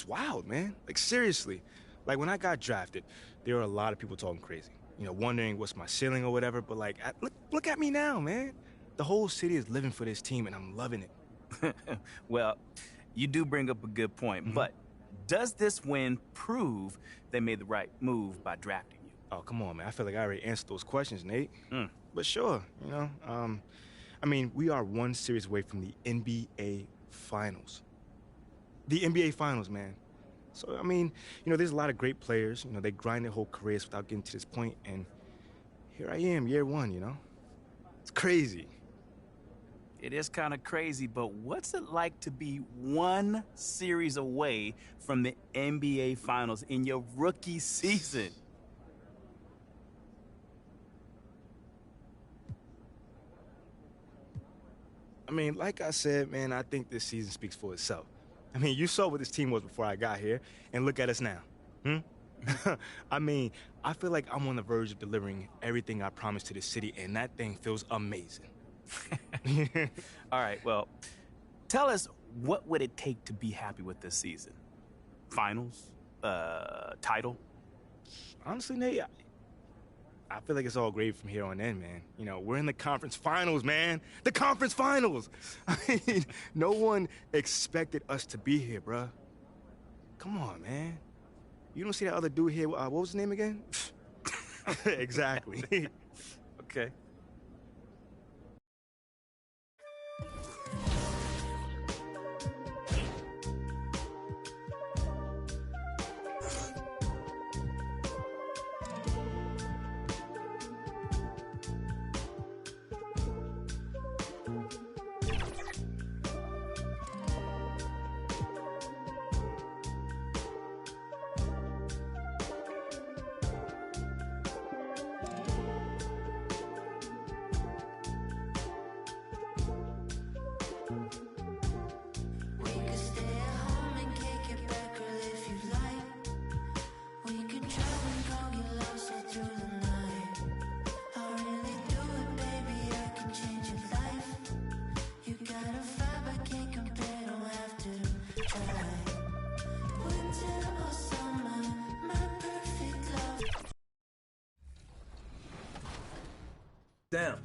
wild, man. Like, seriously. Like, when I got drafted, there were a lot of people talking crazy. You know, wondering what's my ceiling or whatever, but, like, look at me now, man. The whole city is living for this team, and I'm loving it. Well, you do bring up a good point, but does this win prove they made the right move by drafting you? Oh, come on, man. I feel like I already answered those questions, Nate. But sure, you know, I mean, we are one series away from the NBA Finals. The NBA Finals, man. So, I mean, you know, there's a lot of great players. You know, they grind their whole careers without getting to this point, and here I am, year one, you know? It's crazy. It is kind of crazy, but what's it like to be one series away from the NBA Finals in your rookie season? I mean, like I said, man, I think this season speaks for itself. I mean, you saw what this team was before I got here, and look at us now. I mean, I feel like I'm on the verge of delivering everything I promised to the city, and that thing feels amazing. All right, well, tell us, what would it take to be happy with this season? Finals? Title? Honestly, Nate, I feel like it's all great from here on in, man. You know, we're in the conference finals, man. The conference finals! I mean, no one expected us to be here, bruh. Come on, man. You don't see that other dude here, what was his name again? Exactly. Okay. Down.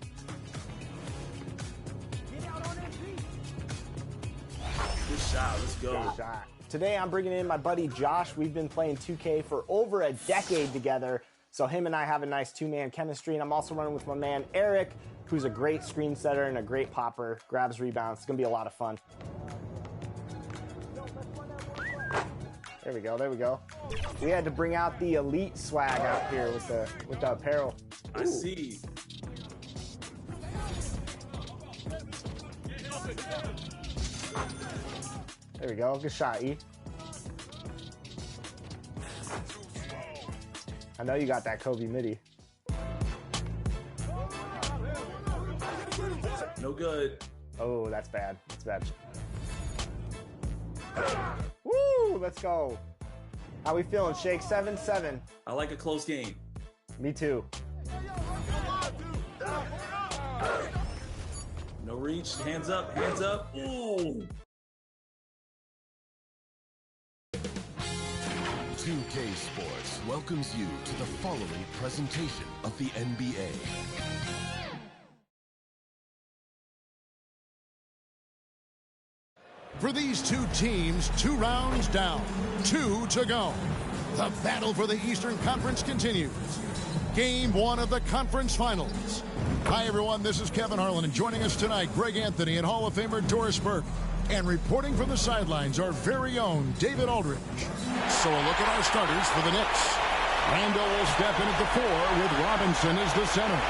Good shot. Let's go. Good shot. Today I'm bringing in my buddy Josh. We've been playing 2K for over a decade together, so him and I have a nice two-man chemistry, and I'm also running with my man Eric, who's a great screen setter and a great popper, grabs rebounds. It's going to be a lot of fun. There we go, there we go. We had to bring out the elite swag out here with the apparel. I see. There we go. Good shot, E. I know you got that Kobe midi. No good. Oh, that's bad. That's bad. Woo! Let's go. How we feeling, Shake? 7-7. I like a close game. Me too. No reach. Hands up. Hands up. Ooh. 2K Sports welcomes you to the following presentation of the NBA. For these two teams, 2 rounds down, 2 to go. The battle for the Eastern Conference continues. Game 1 of the conference finals. Hi, everyone. This is Kevin Harlan, and joining us tonight, Greg Anthony and Hall of Famer Doris Burke. And reporting from the sidelines, our very own David Aldridge. So a look at our starters for the Knicks. Randall will step in at the 4 with Robinson as the center.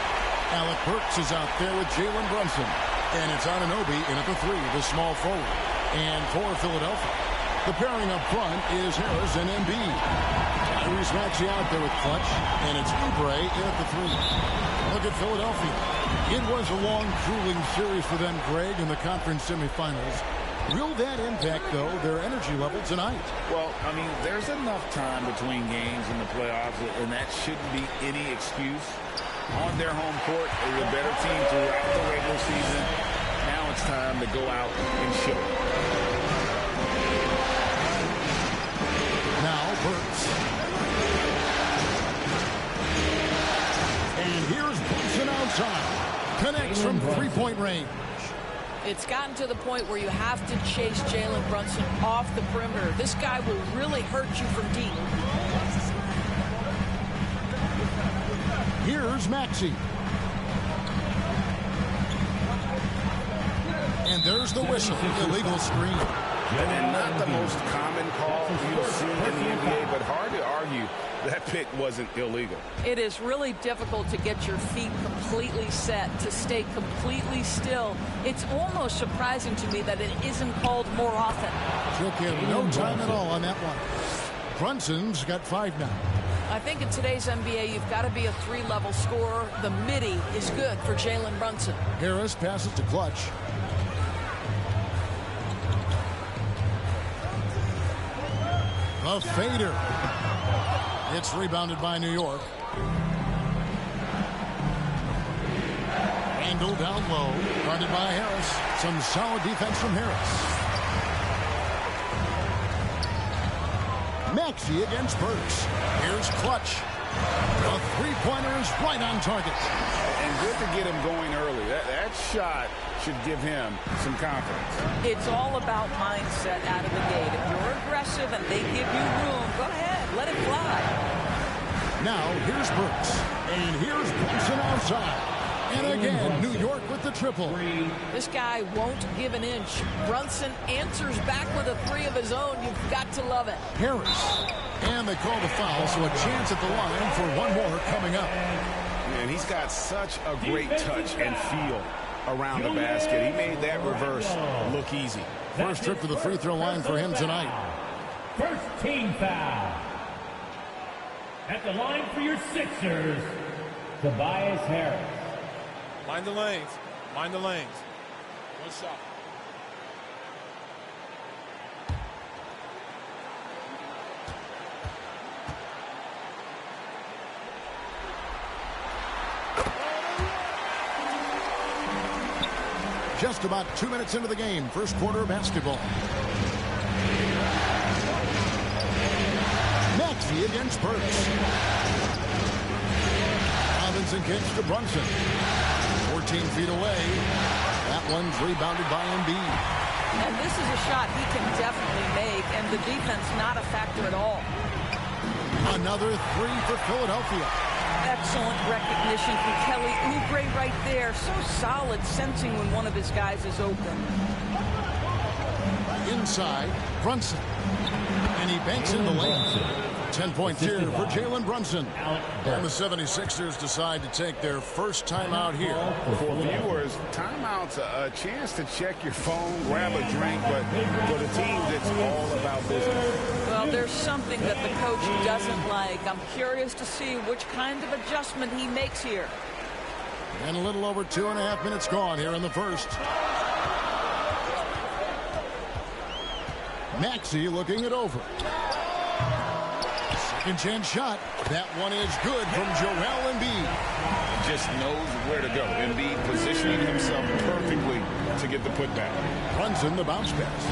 Alec Burks is out there with Jalen Brunson. And it's Anunoby in at the 3, the small forward. And for Philadelphia, the pairing up front is Harris and Embiid. Tyrese Maxey out there with Clutch, and it's Oubre in at the 3. Look at Philadelphia. It was a long, grueling series for them, Greg, in the conference semifinals. Will that impact, though, their energy level tonight? Well, I mean, there's enough time between games in the playoffs, and that shouldn't be any excuse. On their home court, they were a better team throughout the regular season. Now it's time to go out and show. three-point range. It's gotten to the point where you have to chase Jalen Brunson off the perimeter. This guy will really hurt you from deep. Here's Maxey. And there's the whistle. Illegal screen. And not the most common call you'll see in the NBA, but hard to argue that pick wasn't illegal. It is really difficult to get your feet completely set, to stay completely still. It's almost surprising to me that it isn't called more often. Took him no time at all on that one. Brunson's got 5 now. I think in today's NBA, you've got to be a 3-level scorer. The midi is good for Jalen Brunson. Harris passes to Clutch. A fader. It's rebounded by New York. Randall down low. Guarded by Harris. Some solid defense from Harris. Maxey against Burks. Here's Clutch. The three-pointer is right on target. And good to get him going early. That shot should give him some confidence. It's all about mindset out of the gate. If you're aggressive and they give you room, go ahead, let it fly. Now here's Burks. And here's Brunson outside. And again, New York with the triple. This guy won't give an inch. Brunson answers back with a 3 of his own. You've got to love it. Harris. And they call the foul, so a chance at the line for one more coming up. And he's got such a great touch and feel around the basket. He made that reverse look easy. First trip to the free throw line for him tonight. First team foul. At the line for your Sixers, Tobias Harris. Mind the lanes. Mind the lanes. One shot. Just about 2 minutes into the game. First quarter of basketball. Maxey against Burks. Robinson kicks to Brunson. 14 feet away. That one's rebounded by Embiid. And this is a shot he can definitely make, and the defense not a factor at all. Another 3 for Philadelphia. Excellent recognition from Kelly Oubre right there. So solid, sensing when one of his guys is open. Inside, Brunson. And he banks in the lane. 10 points here for Jalen Brunson. And the 76ers decide to take their first timeout here. For viewers, timeout's a chance to check your phone, grab a drink, but for the teams, it's all about business. Well, there's something that the coach doesn't like. I'm curious to see which kind of adjustment he makes here. And a little over 2.5 minutes gone here in the first. Maxey looking it over. Second chance shot. That one is good from Joel Embiid. Just knows where to go. Embiid positioning himself perfectly to get the putback. Brunson the bounce pass.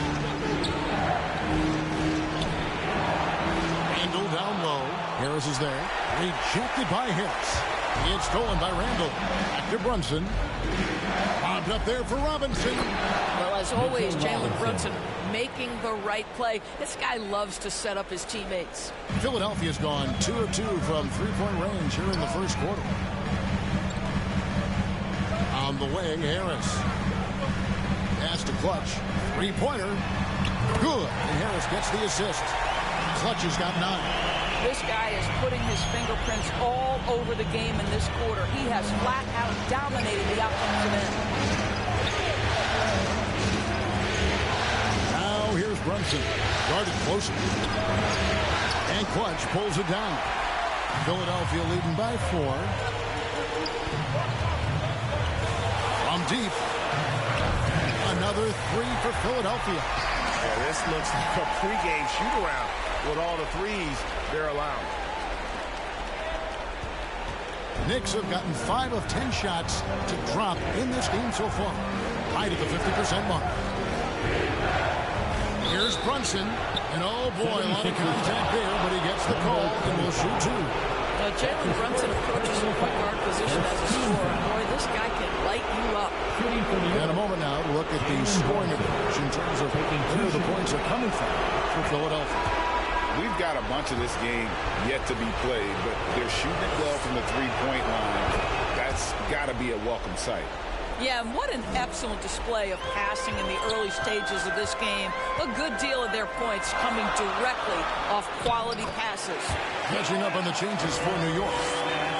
Randall down low. Harris is there. Rejected by Harris. It's stolen by Randall. Back to Brunson. Bobbed up there for Robinson. Well, as always, Jalen Brunson making the right play. This guy loves to set up his teammates. Philadelphia's gone 2 of 2 from three-point range here in the first quarter. On the wing, Harris. Pass to Clutch. Three-pointer. Good. And Harris gets the assist. Clutch has got 9. This guy is putting his fingerprints all over the game in this quarter. He has flat out dominated the offensive end. Now here's Brunson. Guarded closely. And Clutch pulls it down. Philadelphia leading by 4. From deep. Another 3 for Philadelphia. Yeah, this looks like a pregame shoot-around with all the threes they're allowing. Knicks have gotten 5 of 10 shots to drop in this game so far. Right at the 50% mark. Here's Brunson. And oh boy, a lot of contact there, but he gets the call and will shoot 2. Jalen Brunson approaches the point guard position as a scorer. Boy, this guy can light you up. And a moment now to look at the scoring advantage in terms of where the points are coming from for Philadelphia. We've got a bunch of this game yet to be played, but they're shooting it well from the three-point line. That's got to be a welcome sight. Yeah, and what an excellent display of passing in the early stages of this game. A good deal of their points coming directly off quality passes. Catching up on the changes for New York.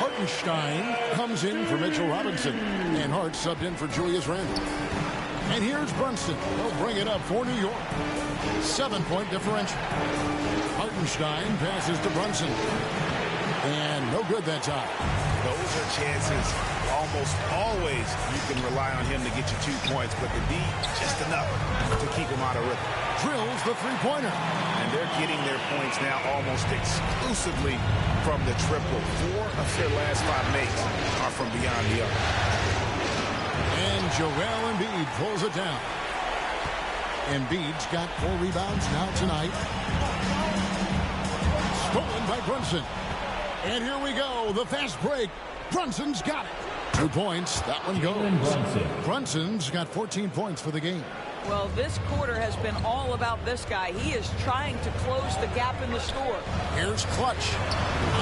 Hartenstein comes in for Mitchell Robinson. And Hart subbed in for Julius Randle. And here's Brunson. He'll bring it up for New York. 7-point differential. Hartenstein passes to Brunson. And no good that time. Those are chances almost always you can rely on him to get you 2 points, but the D, just enough to keep him out of rhythm. Drills the three-pointer. And they're getting their points now almost exclusively from the triple. 4 of their last 5 makes are from beyond the arc. And Joel Embiid pulls it down. Embiid's got 4 rebounds now tonight. Stolen by Brunson. And here we go, the fast break. Brunson's got it. 2 points, that one goes. Brunson's got 14 points for the game. Well, this quarter has been all about this guy. He is trying to close the gap in the score. Here's Clutch.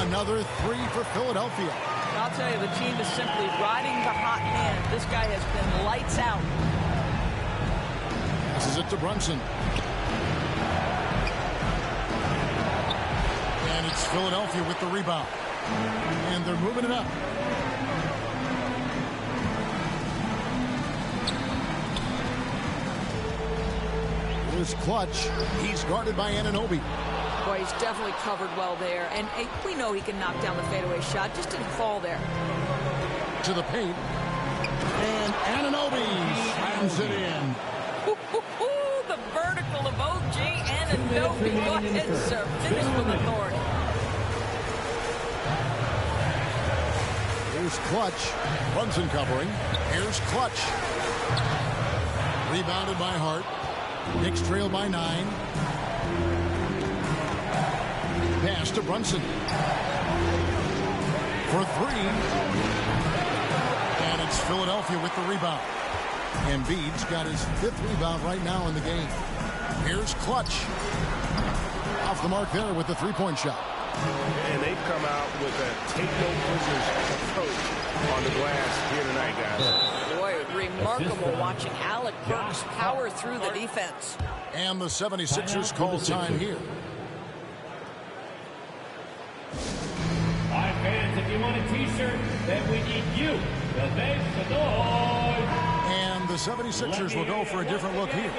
Another 3 for Philadelphia. I'll tell you, the team is simply riding the hot hand. This guy has been lights out. This is it to Brunson. And it's Philadelphia with the rebound. And they're moving it up. Here's Clutch. He's guarded by Anunoby. Boy, he's definitely covered well there. And we know he can knock down the fadeaway shot. Just didn't fall there. To the paint. And Anunoby slams it in. The vertical of OG Anunoby. Go ahead, sir. Finish with authority. Here's Clutch. Brunson covering. Here's Clutch. Rebounded by Hart. Knicks trail by 9. Pass to Brunson. For 3. And it's Philadelphia with the rebound. Embiid's got his 5th rebound right now in the game. Here's Clutch. Off the mark there with the 3-point shot. And they've come out with a take-no-prisoners approach on the glass here tonight, guys. Boy, remarkable watching Alec Burks power through the defense. And the 76ers call time here. All right, fans, if you want a T-shirt, then we need you to make the noise. And the 76ers will go for a different look here.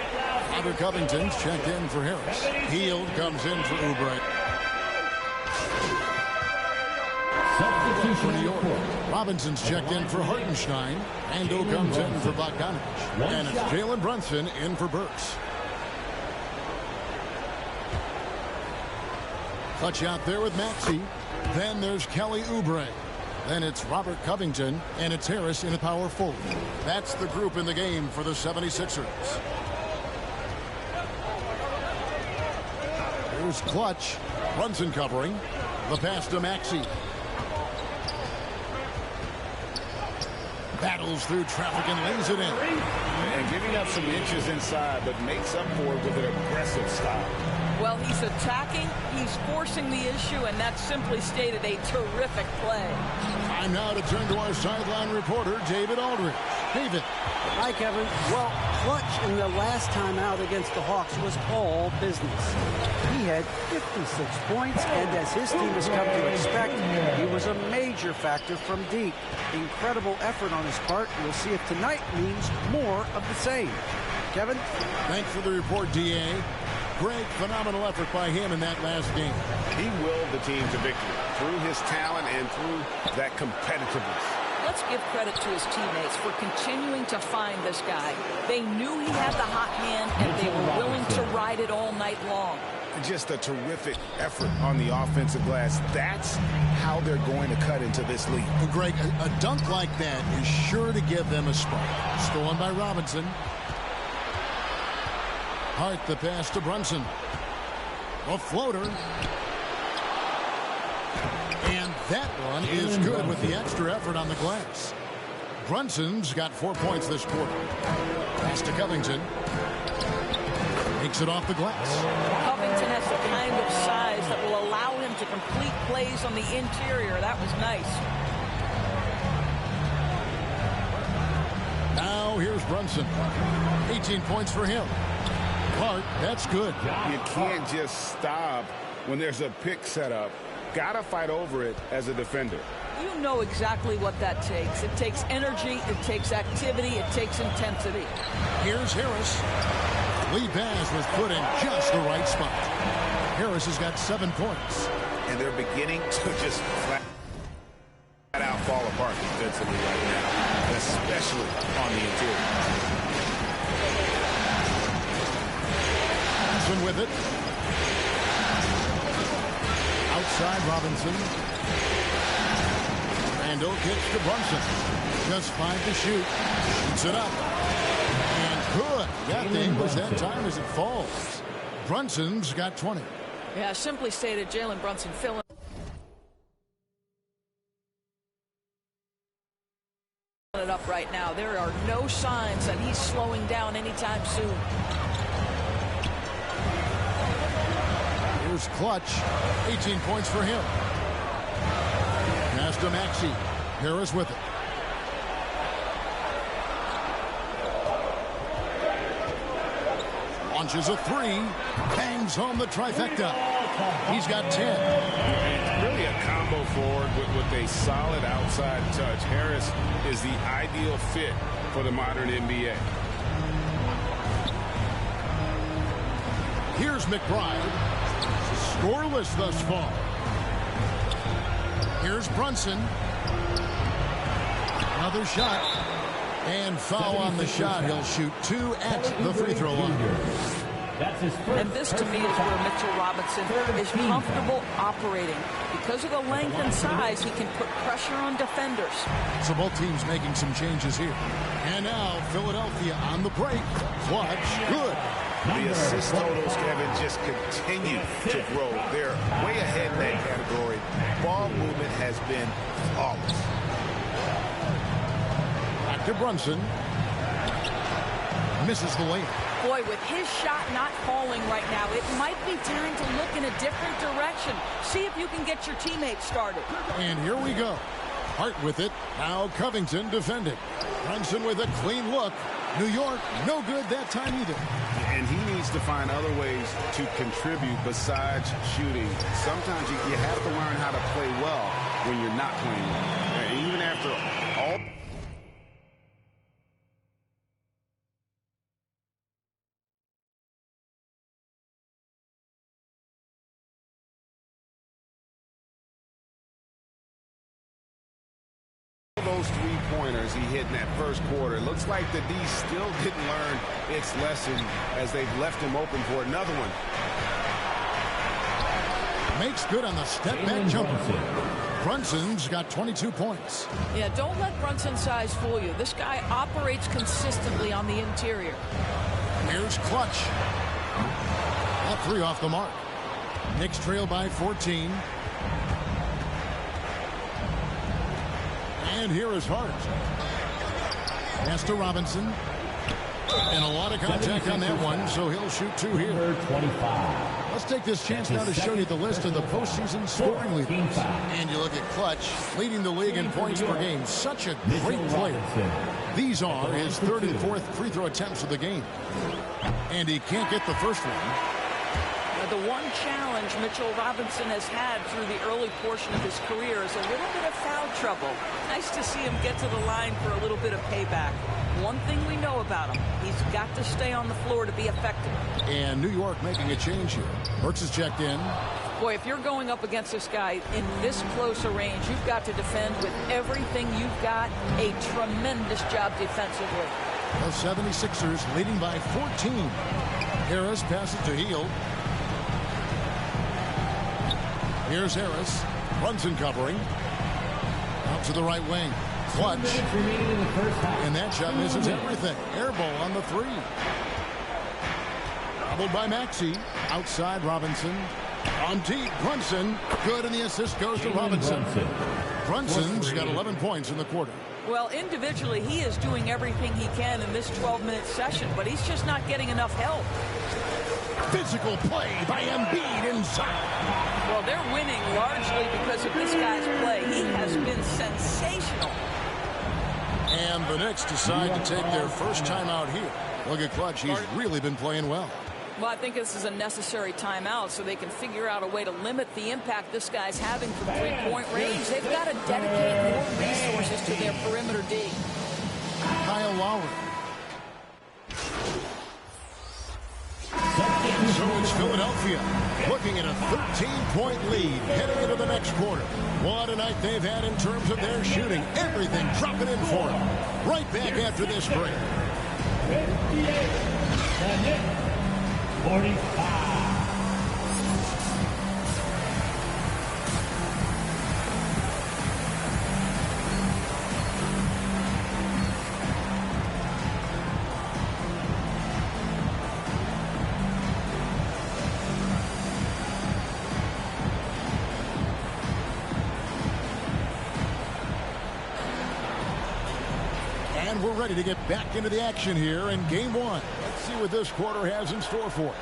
Robert Covington's checked in for Harris. Hield comes in for Oubre. For New York. Robinson's checked in for Hartenstein. Randle comes in for Bogdanovich. And it's Jalen Brunson in for Burks. Clutch out there with Maxey. Then there's Kelly Oubre. Then it's Robert Covington, and it's Harris in the power forward. That's the group in the game for the 76ers. Here's Clutch. Brunson covering. The pass to Maxey. Battles through traffic and lays it in. And giving up some inches inside, but makes up for it with an aggressive style. Well, he's attacking, he's forcing the issue, and that's simply stated a terrific play. Time now to turn to our sideline reporter, David Aldridge. David. Hi, Kevin. Well, Clutch in the last time out against the Hawks was all business. He had 56 points, and as his team has come to expect, he was a major factor from deep. Incredible effort on his part. We'll see if tonight means more of the same. Kevin? Thanks for the report, D.A. Great, phenomenal effort by him in that last game. He willed the team to victory through his talent and through that competitiveness. Let's give credit to his teammates for continuing to find this guy. They knew he had the hot hand, and they were willing to ride it all night long. Just a terrific effort on the offensive glass. That's how they're going to cut into this league. Well, Greg, a dunk like that is sure to give them a spark. Stolen by Robinson. Hart the pass to Brunson. A floater. And That one is good with the extra effort on the glass. Brunson's got 4 points this quarter. Pass to Covington. Takes it off the glass. Covington has the kind of size that will allow him to complete plays on the interior. That was nice. Now here's Brunson. 18 points for him. Clark, that's good. You can't just stop when there's a pick set up. Gotta fight over it as a defender. You know exactly what that takes. It takes energy, it takes activity, it takes intensity. Here's Harris. Lee Baz was put in just the right spot. Harris has got 7 points. And they're beginning to just flat out fall apart defensively right now, especially on the interior. Johnson with it. Outside Robinson. Randall kicks to Brunson. Just 5 to shoot. Shoots it up. And good. That thing was that time as it falls. Brunson's got 20. Yeah, simply stated, Jalen Brunson filling it up right now. There are no signs that he's slowing down anytime soon. Here's Clutch. 18 points for him. Pass to Maxey. Harris with it. Launches a 3. Bangs home the trifecta. He's got 10. It's really a combo forward with a solid outside touch. Harris is the ideal fit for the modern NBA. Here's McBride. Scoreless thus far. Here's Brunson. Another shot. And foul on the shot. He'll shoot 2 at the free throw line. And this, to me, is where Mitchell Robinson is comfortable operating. Because of the length and size, he can put pressure on defenders. So both teams making some changes here. And now Philadelphia on the break. Clutch. Good. The assist totals, Kevin, just continue to grow. They're way ahead in that category. Ball movement has been flawless. Back to Brunson. Misses the layup. Boy, with his shot not falling right now, it might be time to look in a different direction. See if you can get your teammates started. And here we go. Hart with it. Now Covington defending. Brunson with a clean look. New York, no good that time either. And he needs to find other ways to contribute besides shooting. Sometimes you have to learn how to play well when you're not playing well. And even after all those 3-pointers he hit in that first quarter, it looks like the D still didn't learn its lesson as they've left him open for another one. Makes good on the step-back jumper. Brunson's got 22 points. Yeah, don't let Brunson's size fool you. This guy operates consistently on the interior. Here's Clutch. All 3 off the mark. Knicks trail by 14. And here is Hart. Pass to Robinson. And a lot of contact on that one, so he'll shoot 2 here. Let's take this chance now to show you the list of the postseason scoring leaders. And you look at Clutch, leading the league in points per game. Such a great player. These are his 3rd and 4th free throw attempts of the game. And he can't get the first one. The one challenge Mitchell Robinson has had through the early portion of his career is a little bit of foul trouble. Nice to see him get to the line for a little bit of payback. One thing we know about him, he's got to stay on the floor to be effective. And New York making a change here. Burks is checked in. Boy, if you're going up against this guy in this close a range, you've got to defend with everything you've got. A tremendous job defensively. The 76ers leading by 14. Harris passes to Hield. Here's Harris. Brunson covering. Out to the right wing. Clutch. And that shot misses everything. Air ball on the 3. Doubled by Maxey. Outside Robinson. From deep, Brunson. Good, and the assist goes to Robinson. Brunson's got 11 points in the quarter. Well, individually, he is doing everything he can in this 12-minute session, but he's just not getting enough help. Physical play by Embiid inside. Well, they're winning largely because of this guy's play. He has been sensational. And the Knicks decide to take their first time out here. Look at Clutch. He's really been playing well. Well, I think this is a necessary timeout so they can figure out a way to limit the impact this guy's having from three-point range. They've got to dedicate more resources to their perimeter D. Kyle Lowry. So it's Philadelphia looking at a 13-point lead heading into the next quarter. What a night they've had in terms of their shooting. Everything dropping in for them. Right back after this break. 45. And we're ready to get back into the action here in game one. Let's see what this quarter has in store for us.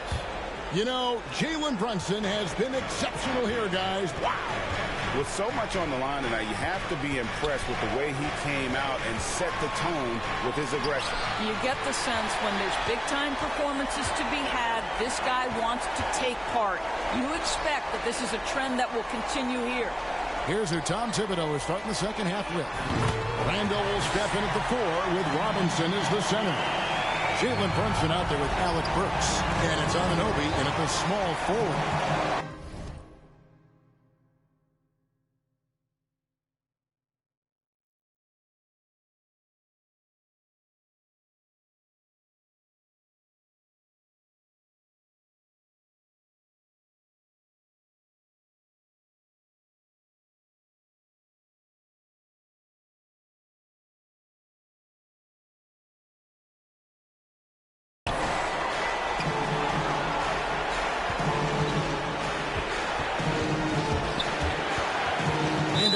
You know, Jalen Brunson has been exceptional here, guys. Wow. With so much on the line tonight, you have to be impressed with the way he came out and set the tone with his aggression. You get the sense when there's big-time performances to be had, this guy wants to take part. You expect that this is a trend that will continue here. Here's who Tom Thibodeau is starting the second half with. Randall will step in at the 4 with Robinson as the center. Jalen Brunson out there with Alec Burks. And it's Anunoby in at the small forward.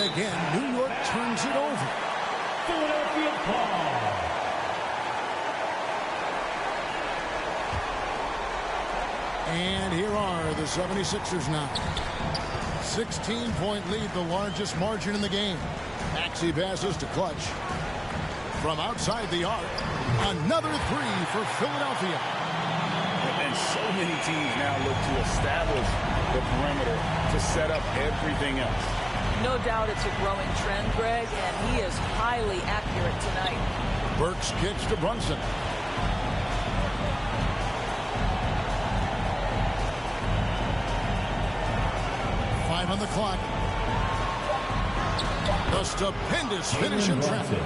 Again, New York turns it over. Philadelphia ball. And here are the 76ers now. 16-point lead, the largest margin in the game. Maxey passes to Clutch. From outside the arc, another three for Philadelphia. And so many teams now look to establish the perimeter to set up everything else. No doubt it's a growing trend, Greg, and he is highly accurate tonight. Burks kicks to Brunson. Five on the clock. A stupendous finish in traffic.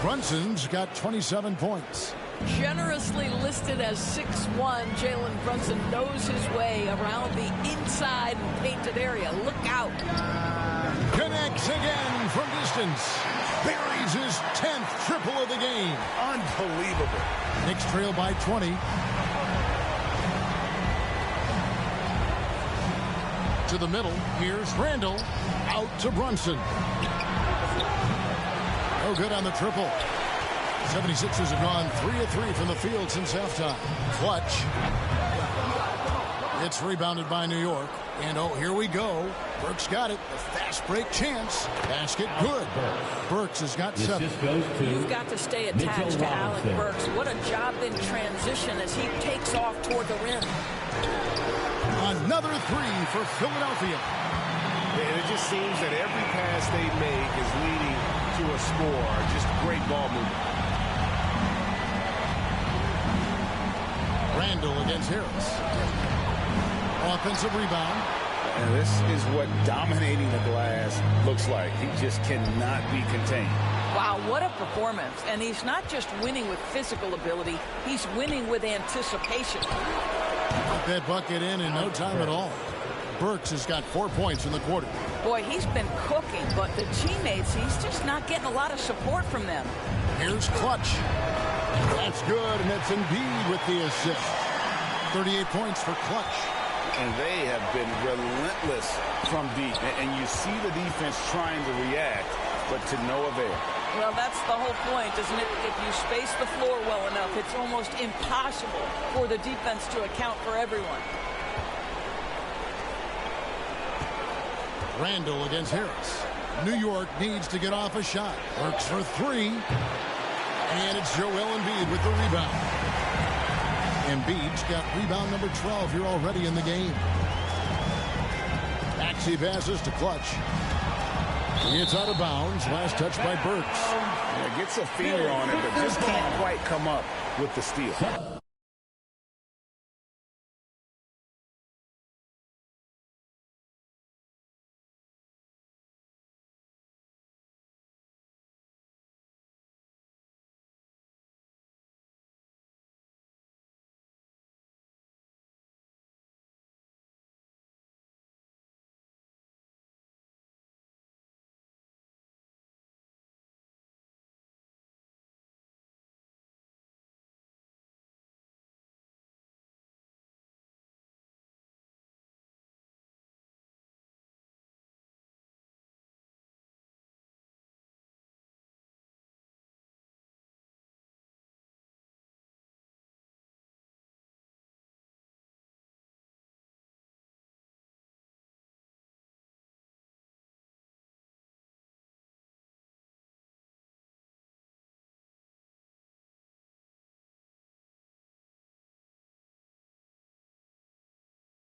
Brunson's got 27 points. Generously listed as 6'1", Jalen Brunson knows his way around the inside and painted area. Look out. Connects again from distance. Buries his 10th triple of the game. Unbelievable. Knicks trail by 20. To the middle. Here's Randall. Out to Brunson. No good on the triple. 76ers have gone 3 of 3 from the field since halftime. Clutch. It's rebounded by New York. And oh, here we go. Burks got it. A fast break chance. Basket good. Burks has got 7. You've got to stay attached to Alec Burks. What a job in transition as he takes off toward the rim. Another three for Philadelphia. And it just seems that every pass they make is leading to a score. Just great ball movement. Randall against Harris. Offensive rebound. And this is what dominating the glass looks like. He just cannot be contained. Wow, what a performance. And he's not just winning with physical ability, he's winning with anticipation. Put that bucket in no time at all. Burks has got 4 points in the quarter. Boy, he's been cooking, but the teammates, he's just not getting a lot of support from them. Here's Clutch. That's good, and it's Embiid with the assist. 38 points for Clutch. and they have been relentless from deep. And you see the defense trying to react, but to no avail. Well, that's the whole point, isn't it? If you space the floor well enough, it's almost impossible for the defense to account for everyone. Randall against Harris. New York needs to get off a shot. Works for three. And it's Joel Embiid with the rebound. Embiid's got rebound number 12 here already in the game. Maxey passes to Clutch. It's out of bounds. Last touch by Burks. Yeah, gets a finger on it, but just can't quite come up with the steal.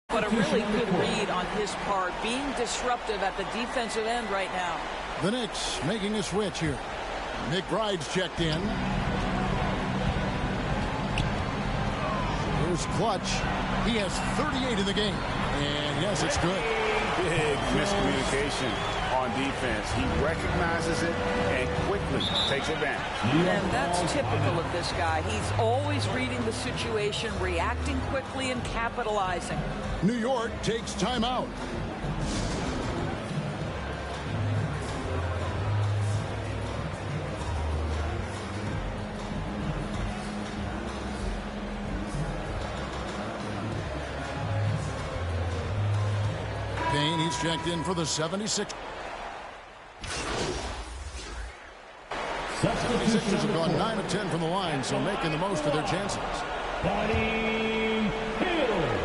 But a really good read on his part, being disruptive at the defensive end right now. The Knicks making a switch here. McBride's checked in. Here's Clutch. He has 38 in the game. And yes, it's good. Big miscommunication on defense. He recognizes it and quickly takes advantage. And that's typical of this guy. He's always reading the situation, reacting quickly, and capitalizing. New York takes timeout. Kane, he's checked in for the 76. 76ers have gone 9 of 10 from the line, so making the most of their chances. Buddy Hield.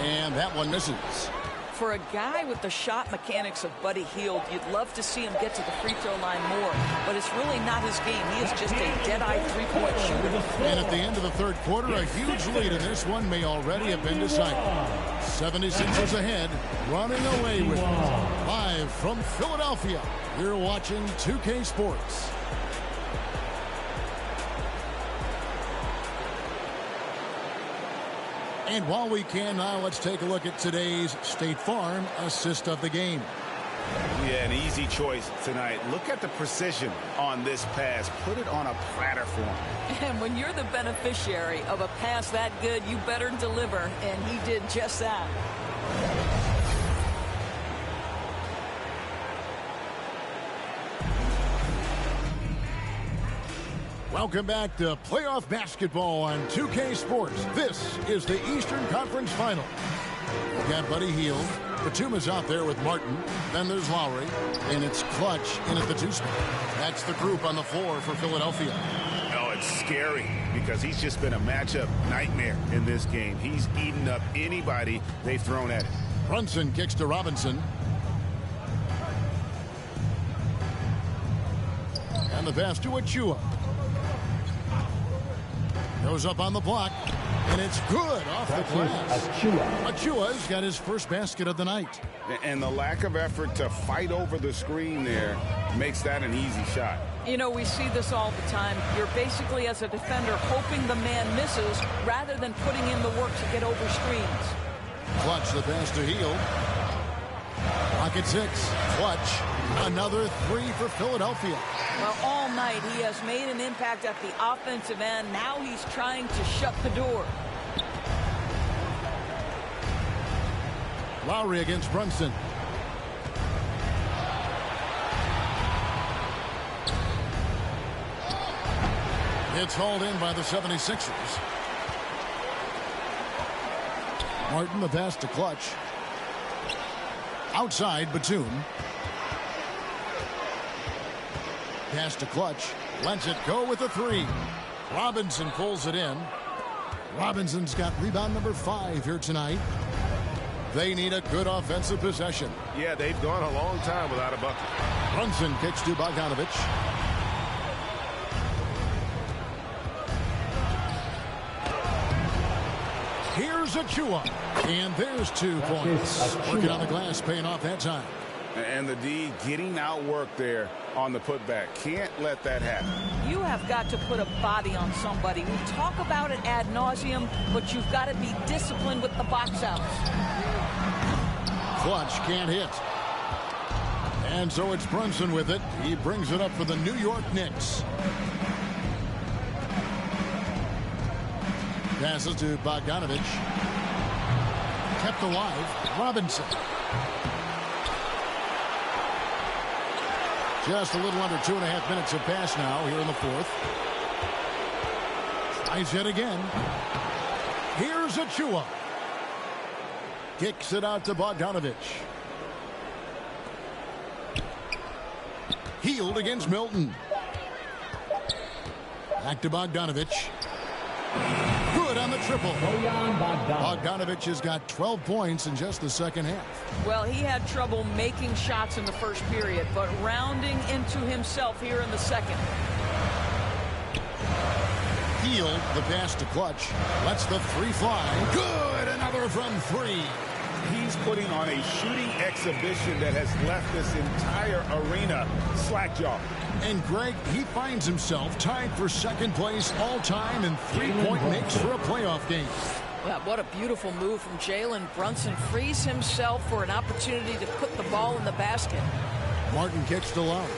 And that one misses. For a guy with the shot mechanics of Buddy Hield, you'd love to see him get to the free throw line more, but it's really not his game. He is just a dead-eye three-point shooter. And at the end of the third quarter, a huge lead in this one may already have been decided. 76ers ahead, running away with it. Live from Philadelphia, you're watching 2K Sports. And while we can now, let's take a look at today's State Farm assist of the game. Yeah, an easy choice tonight. Look at the precision on this pass. Put it on a platter for him. And when you're the beneficiary of a pass that good, you better deliver, and he did just that. Welcome back to playoff basketball on 2K Sports. This is the Eastern Conference Final. We've got Buddy Hield. Batuma's out there with Martin. Then there's Lowry. And it's Clutch in at the 2 spot. That's the group on the floor for Philadelphia. Oh, it's scary because he's just been a matchup nightmare in this game. He's eaten up anybody they've thrown at him. Brunson kicks to Robinson. And the pass to Achua. Goes up on the block, and it's good off the glass. Achua's got his first basket of the night. And the lack of effort to fight over the screen there makes that an easy shot. You know, we see this all the time. You're basically, as a defender, hoping the man misses rather than putting in the work to get over screens. Clutch the pass to Hield. Pocket 6. Clutch. Another 3 for Philadelphia. Well, all night he has made an impact at the offensive end. Now he's trying to shut the door. Lowry against Brunson. It's hauled in by the 76ers. Martin, the pass to Clutch. Outside, Batum. Pass to Clutch. Lets it go with a three. Robinson pulls it in. Robinson's got rebound number 5 here tonight. They need a good offensive possession. Yeah, they've gone a long time without a bucket. Brunson kicks to Bogdanovic. Here's Achua. And there's 2 points. Working on the glass, paying off that time. And the D getting outworked there on the putback. Can't let that happen. You have got to put a body on somebody. We talk about it ad nauseum, but you've got to be disciplined with the box outs. Clutch can't hit. And so it's Brunson with it. He brings it up for the New York Knicks. Passes to Bogdanovic. Kept alive. Robinson. Just a little under 2.5 minutes have passed now here in the 4th. Tries it again. Here's Achua. Kicks it out to Bogdanovic. Healed against Milton. Back to Bogdanovic. Good on the triple. Bogdanovic has got 12 points in just the second half. Well, he had trouble making shots in the first period, but rounding into himself here in the second. Healed the pass to Clutch. Lets the 3 fly. Good. Another from 3. He's putting on a shooting exhibition that has left this entire arena slack-jawed. And Greg, he finds himself tied for second place all-time in 3-point makes for a playoff game. Well, what a beautiful move from Jalen Brunson. Frees himself for an opportunity to put the ball in the basket. Martin kicks to Love.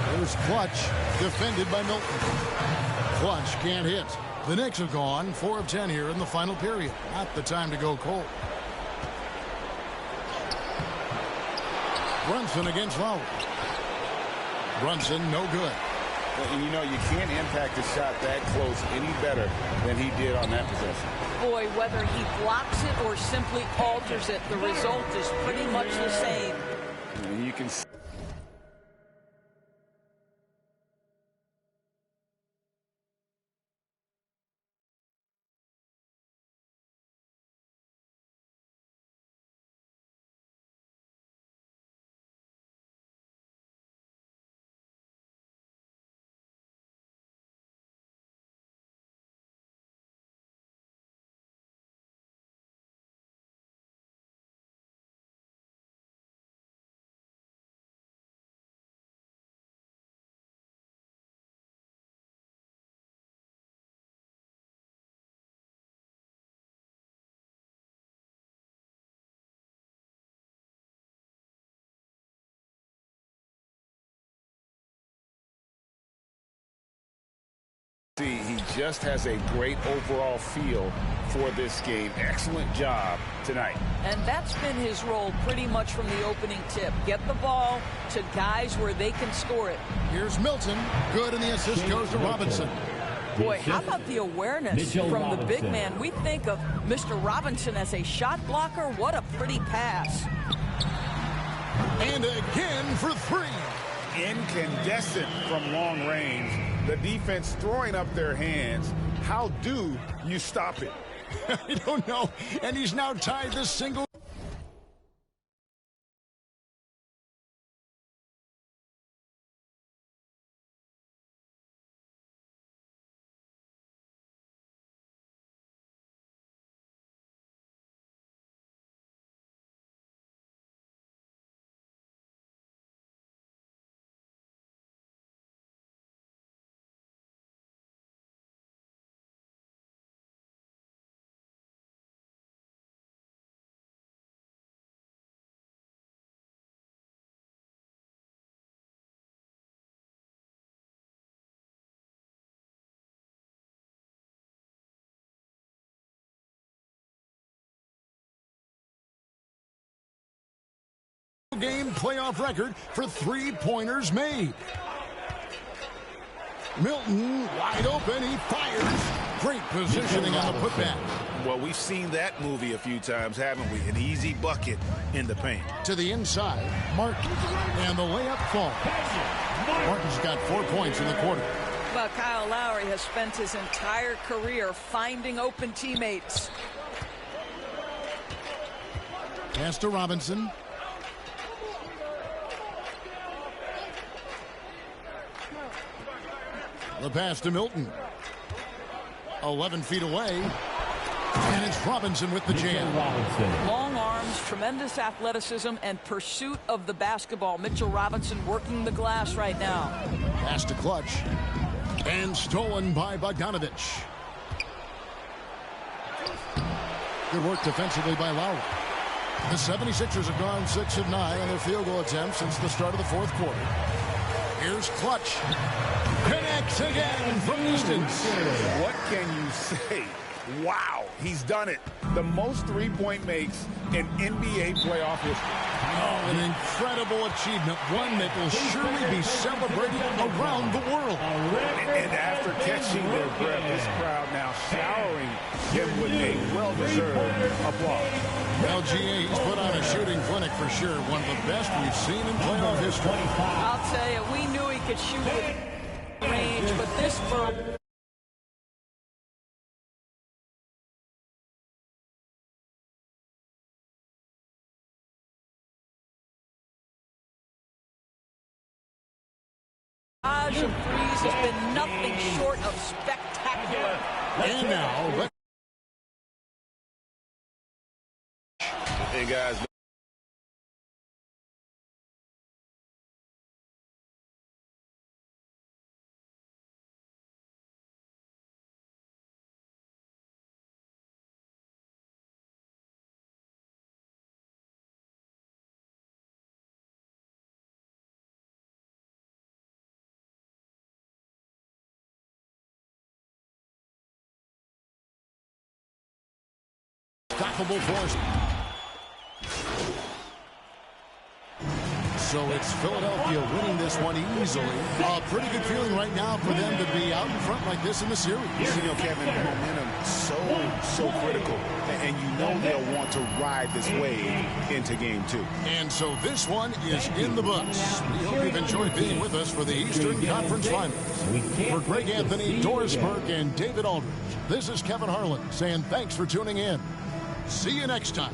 There's Clutch, defended by Milton. Clutch can't hit. The Knicks have gone 4 of 10 here in the final period. Not the time to go cold. Brunson against Lowry. Brunson, no good. And you know, you can't impact a shot that close any better than he did on that possession. Boy, whether he blocks it or simply alters it, the result is pretty much the same. And you can see. He just has a great overall feel for this game. Excellent job tonight. And that's been his role pretty much from the opening tip. Get the ball to guys where they can score it. Here's Milton. Good, and the assist goes to Robinson. Boy, how about the awareness from the big man? We think of Mr. Robinson as a shot blocker. What a pretty pass. And again for 3. Incandescent from long range. The defense throwing up their hands. How do you stop it? I don't know. And he's now tied the single. Game playoff record for 3-pointers made. Milton wide open. He fires. Great positioning on the putback. Well, we've seen that movie a few times, haven't we? An easy bucket in the paint. To the inside, Martin. And the layup falls. Martin's got 4 points in the quarter. Well, Kyle Lowry has spent his entire career finding open teammates. Pass to Robinson. The pass to Milton. 11 feet away. And it's Robinson with the jam. Long arms, tremendous athleticism, and pursuit of the basketball. Mitchell Robinson working the glass right now. Pass to Clutch. And stolen by Bogdanovich. Good work defensively by Lowry. The 76ers have gone 6 of 9 on their field goal attempts since the start of the fourth quarter. Here's Clutch. Connects again from distance. What can you say? Wow, he's done it. The most three-point makes in NBA playoff history. Oh, an incredible achievement. One that will surely be celebrated around the world. And after catching their breath, this crowd now showering him with a well-deserved applause. LGA's put on a shooting clinic for sure. One of the best we've seen in playoff history. I'll tell you, we knew he could shoot with range, but this for of threes has been nothing short of spectacular. And now, hey guys. stoppable force. So it's Philadelphia winning this one easily. A pretty good feeling right now for them to be out in front like this in the series. You know, Kevin, momentum so critical. And you know they'll want to ride this wave into game 2. And so this one is in the books. We hope you've enjoyed being with us for the Eastern Conference Finals. For Greg Anthony, Doris Burke, and David Aldridge, this is Kevin Harlan saying thanks for tuning in. See you next time.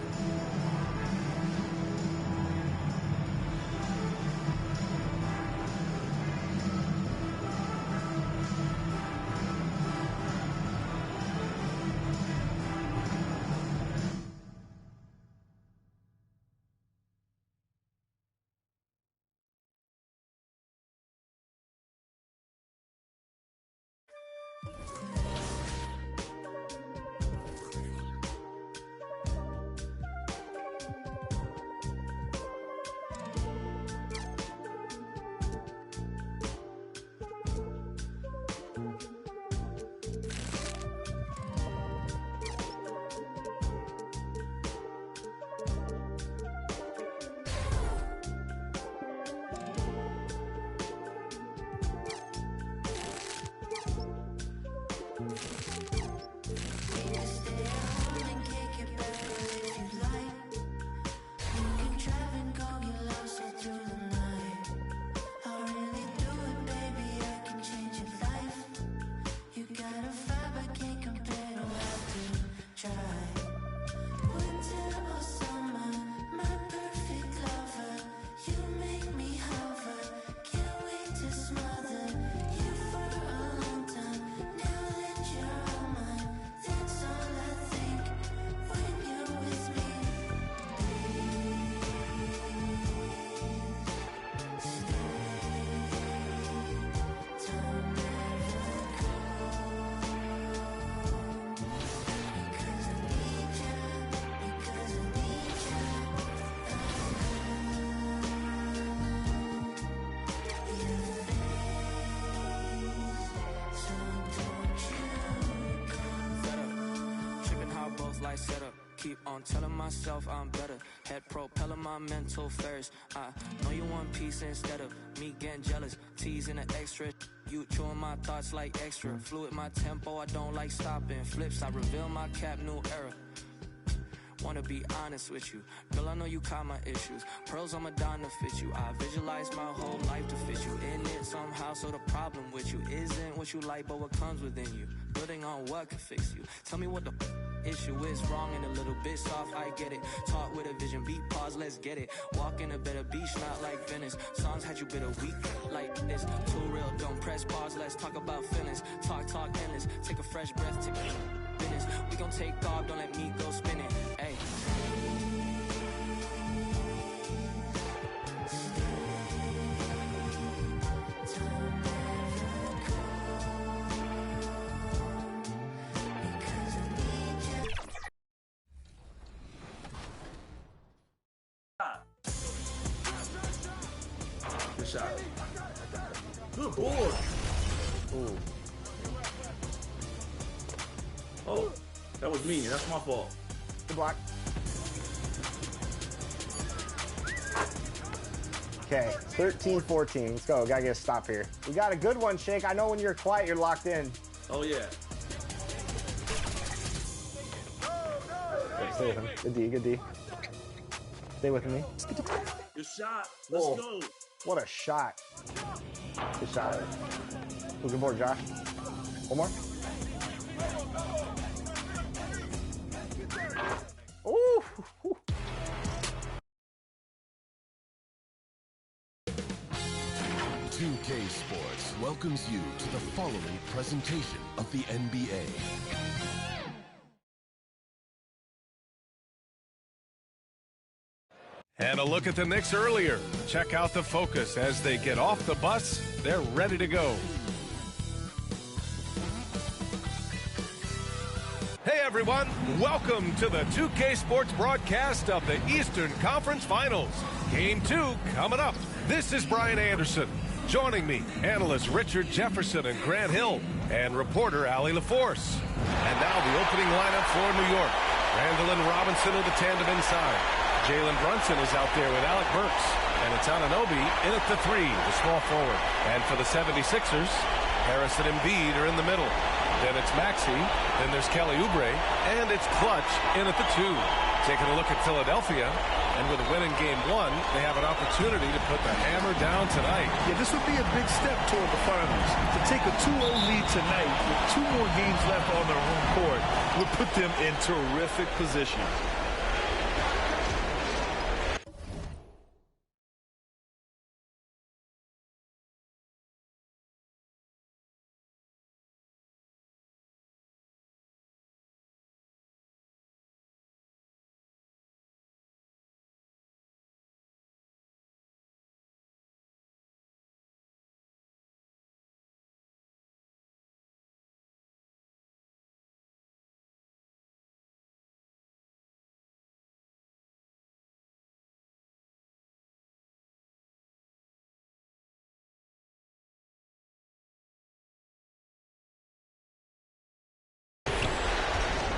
on telling myself I'm better. Head propelling my mental first. I know you want peace instead of me getting jealous. Teasing the extra. You chewing my thoughts like extra. Fluid my tempo, I don't like stopping. Flips, I reveal my cap, new era. Wanna be honest with you, girl, I know you caught my issues. Pearls on Madonna fit you. I visualize my whole life to fit you in it somehow. So the problem with you isn't what you like, but what comes within you. Building on what can fix you. Tell me what the issue is. Wrong and a little bit soft, I get it. Talk with a vision, beat pause, let's get it. Walk in a better beach, not like Venice. Songs had you been a week like this. Too real, don't press pause, let's talk about feelings. Talk endless, take a fresh breath, take a business. We gon' take off, don't let me go spinning. Hey. Good shot. Good board. Ooh. Oh, that was me. That's my fault. Good block. Okay, 13-14. Let's go. Gotta get a stop here. We got a good one, Shake. I know when you're quiet, you're locked in. Oh, yeah. Stay with him. Good D, good D. Stay with me. Good shot. Let's go. What a shot. Good shot. Looking forward, Josh. One more. Ooh. 2K Sports welcomes you to the following presentation of the NBA. And a look at the Knicks earlier. Check out the focus as they get off the bus. They're ready to go. Hey everyone, welcome to the 2K Sports broadcast of the Eastern Conference Finals. Game 2 coming up. This is Brian Anderson. Joining me, analysts Richard Jefferson and Grant Hill, and reporter Allie LaForce. And now the opening lineup for New York. Randall and Robinson are the tandem inside. Jalen Brunson is out there with Alec Burks. And it's Anunoby in at the 3, the small forward. And for the 76ers, Harris and Embiid are in the middle. Then it's Maxey, then there's Kelly Oubre, and it's Clutch in at the 2. Taking a look at Philadelphia, and with a win in Game 1, they have an opportunity to put the hammer down tonight. Yeah, this would be a big step toward the finals. To take a 2-0 lead tonight with 2 more games left on their home court would put them in terrific position.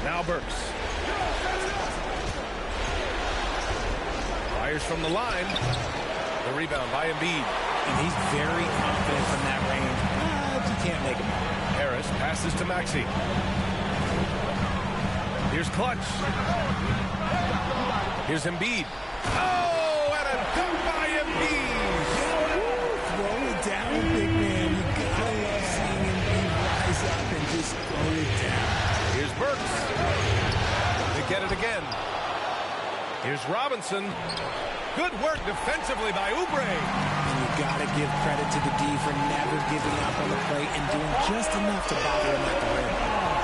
Now Burks. Fires from the line. The rebound by Embiid. And he's very confident from that range. But you can't make him. Harris passes to Maxey. Here's Clutch. Here's Embiid. Oh, and a dunk by Embiid. Throw it down, big man. You gotta love seeing Embiid rise up and just throw it down. Here's Burks. They get it again. Here's Robinson. Good work defensively by Oubre. And you gotta give credit to the D for never giving up on the plate and doing just enough to bother him at the rim.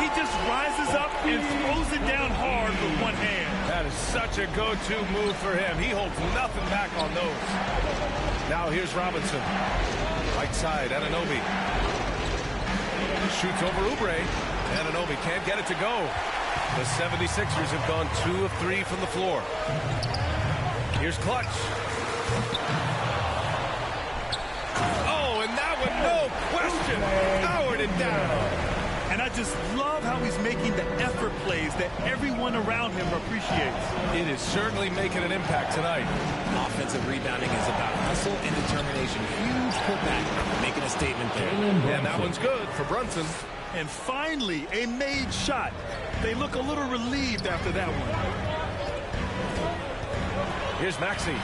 He just rises up and throws it down hard with one hand. That is such a go-to move for him. He holds nothing back on those. Now here's Robinson. Right side, Anunoby. Shoots over Oubre. Anunoby can't get it to go. The 76ers have gone 2 of 3 from the floor. Here's Clutch. Oh, and that one, no question, powered it down. And And I just love how he's making the effort plays that everyone around him appreciates. It is certainly making an impact tonight. Offensive rebounding is about hustle and determination. Huge putback, making a statement there. And that one's good for Brunson. And finally, a made shot. They look a little relieved after that one. Here's Maxey.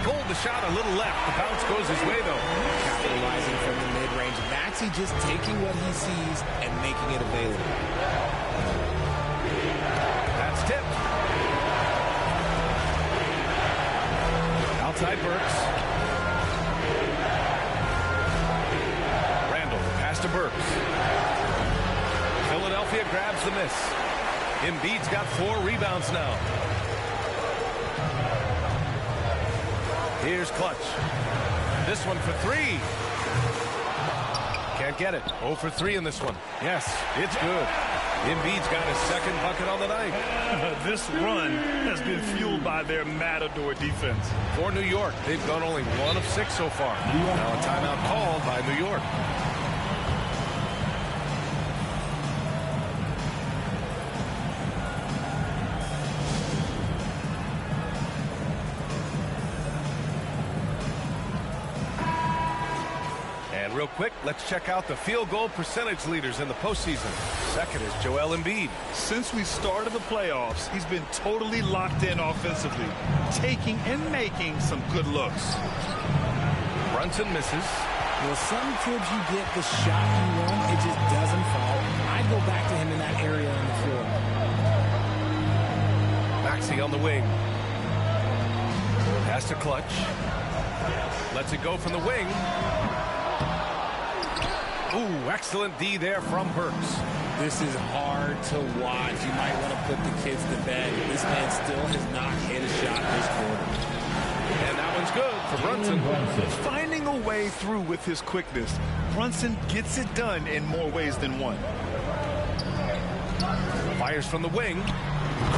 Pulled the shot a little left. The bounce goes his way, though. Capitalizing from the mid-range. Maxey just taking what he sees and making it available. That's tipped. Outside Burks. Randall, pass to Burks. Philadelphia grabs the miss. Embiid's got 4 rebounds now. Here's Clutch. This one for 3. Can't get it. 0 for 3 in this one. Yes, it's good. Embiid's got his second bucket on the night. This run has been fueled by their Matador defense. For New York, they've gone only 1 of 6 so far. Now a timeout called by New York. Real quick, let's check out the field goal percentage leaders in the postseason. Second is Joel Embiid. Since we started the playoffs, he's been totally locked in offensively, taking and making some good looks. Brunson misses. Well, sometimes you get the shot you want, it just doesn't fall. I go back to him in that area on the floor. Maxey on the wing. Pass to Clutch. Lets it go from the wing. Ooh, excellent D there from Burks. This is hard to watch. You might want to put the kids to bed. This man still has not hit a shot this quarter. And that one's good for Brunson. Finding a way through with his quickness, Brunson gets it done in more ways than one. Fires from the wing.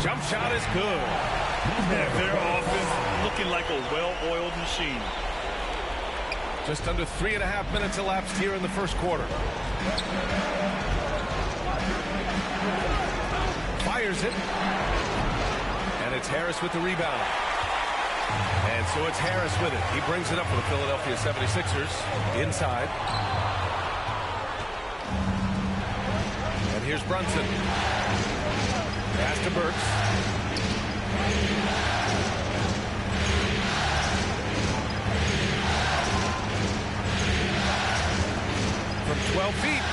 Jump shot is good. Yeah, their offense looking like a well-oiled machine. Just under 3.5 minutes elapsed here in the first quarter. Fires it. And it's Harris with the rebound. And so it's Harris with it. He brings it up for the Philadelphia 76ers. Inside. And here's Brunson. Pass to Burks. From 12 feet.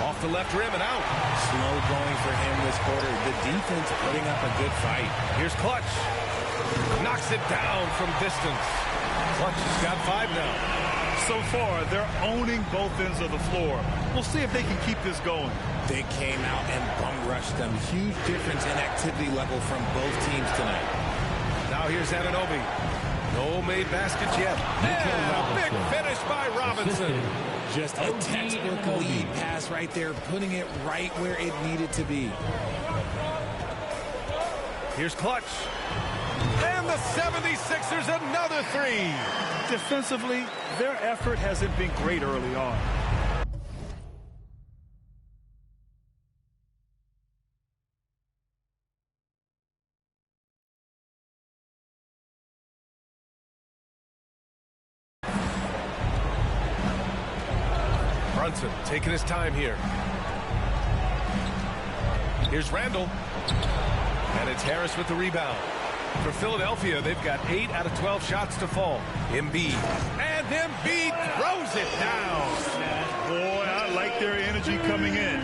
Off the left rim and out. Slow going for him this quarter. The defense putting up a good fight. Here's Clutch. Knocks it down from distance. Clutch has got 5 now. So far, they're owning both ends of the floor. We'll see if they can keep this going. They came out and bum rushed them. Huge difference in activity level from both teams tonight. Now here's Anunoby. No made baskets yet. And a big finish by Robinson. Just a textbook lead pass right there, putting it right where it needed to be. Here's Clutch. And the 76ers another 3. Defensively, their effort hasn't been great early on. Brunson taking his time here. Here's Randall. And it's Harris with the rebound. For Philadelphia, they've got 8 out of 12 shots to fall. Embiid. And Embiid throws it down. Boy, I like their energy coming in.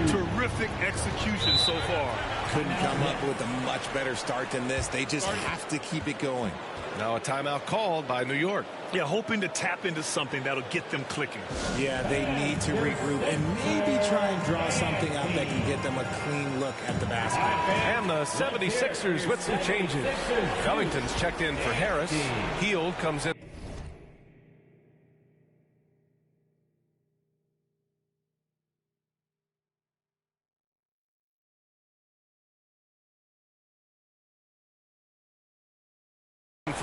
Terrific execution so far. Couldn't come up with a much better start than this. They just have to keep it going. Now a timeout called by New York. Yeah, hoping to tap into something that'll get them clicking. Yeah, they need to regroup and maybe try and draw something up that can get them a clean look at the basket. And the 76ers with some changes. Covington's checked in for Harris. Hield comes in.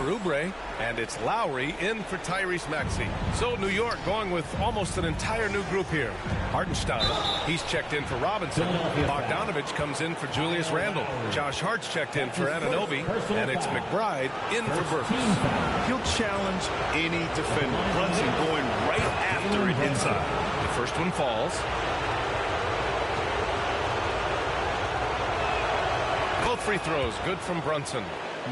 for Oubre, and it's Lowry in for Tyrese Maxey. So New York going with almost an entire new group here. Hartenstein, he's checked in for Robinson. Bogdanovich comes in for Julius Randle. Josh Hart's checked in for Anunoby, and it's McBride in for Burks. He'll challenge any defender. Brunson going right after it inside. The first one falls. Both free throws good from Brunson.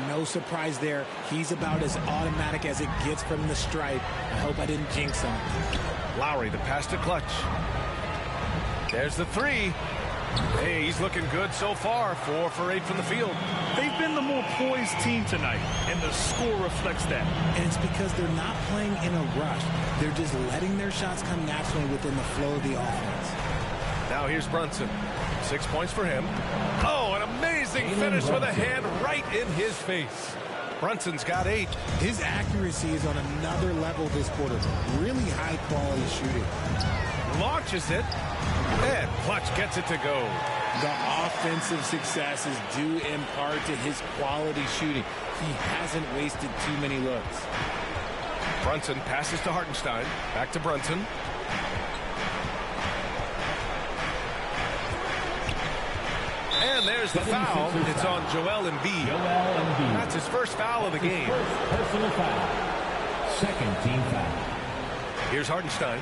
No surprise there. He's about as automatic as it gets from the stripe. I hope I didn't jinx him. Lowry, the pass to Clutch. There's the three. Hey, he's looking good so far. 4 for 8 from the field. They've been the more poised team tonight, and the score reflects that. And it's because they're not playing in a rush. They're just letting their shots come naturally within the flow of the offense. Now here's Brunson. 6 points for him. Oh, an amazing finish with a hand right in his face. Brunson's got 8. His accuracy is on another level this quarter. Really high quality shooting. Launches it, and Clutch gets it to go. The offensive success is due in part to his quality shooting. He hasn't wasted too many looks. Brunson passes to Hartenstein. Back to Brunson. And there's the foul. It's on Joel Embiid. That's his first foul of the game. Personal foul. Second team foul. Here's Hartenstein.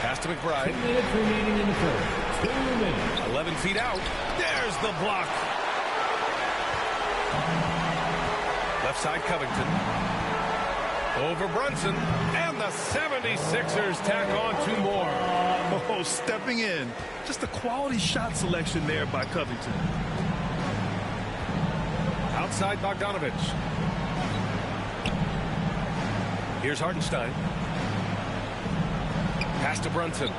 Pass to McBride. 2 minutes remaining in the first. 2 minutes. 11 feet out. There's the block. Left side Covington. Over Brunson. And the 76ers tack on 2 more. Oh, stepping in. Just a quality shot selection there by Covington. Outside Bogdanovich. Here's Hartenstein. Pass to Brunson.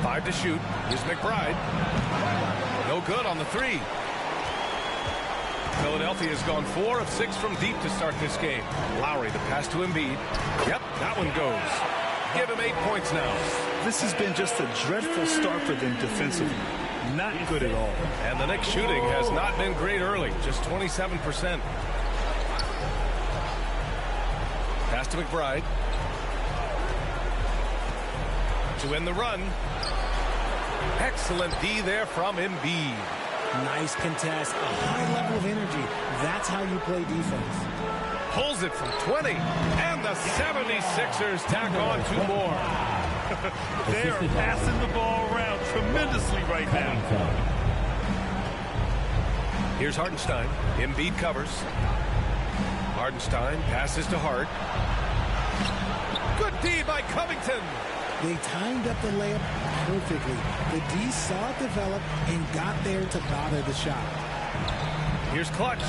5 to shoot. Here's McBride. No good on the 3. Philadelphia has gone 4 of 6 from deep to start this game. Lowry, the pass to Embiid. Yep, that one goes. Give him 8 points now. This has been just a dreadful start for them defensively. Not good at all. And the Knicks shooting has not been great early, just 27%. Pass to McBride. To end the run. Excellent D there from Embiid. Nice contest, a high level of energy. That's how you play defense. Pulls it from 20, and the 76ers tack on 2 more. They are passing the ball around tremendously right now. Here's Hartenstein. Embiid covers. Hartenstein passes to Hart. Good D by Covington. They timed up the layup perfectly. The D saw it develop and got there to bother the shot. Here's Clutch.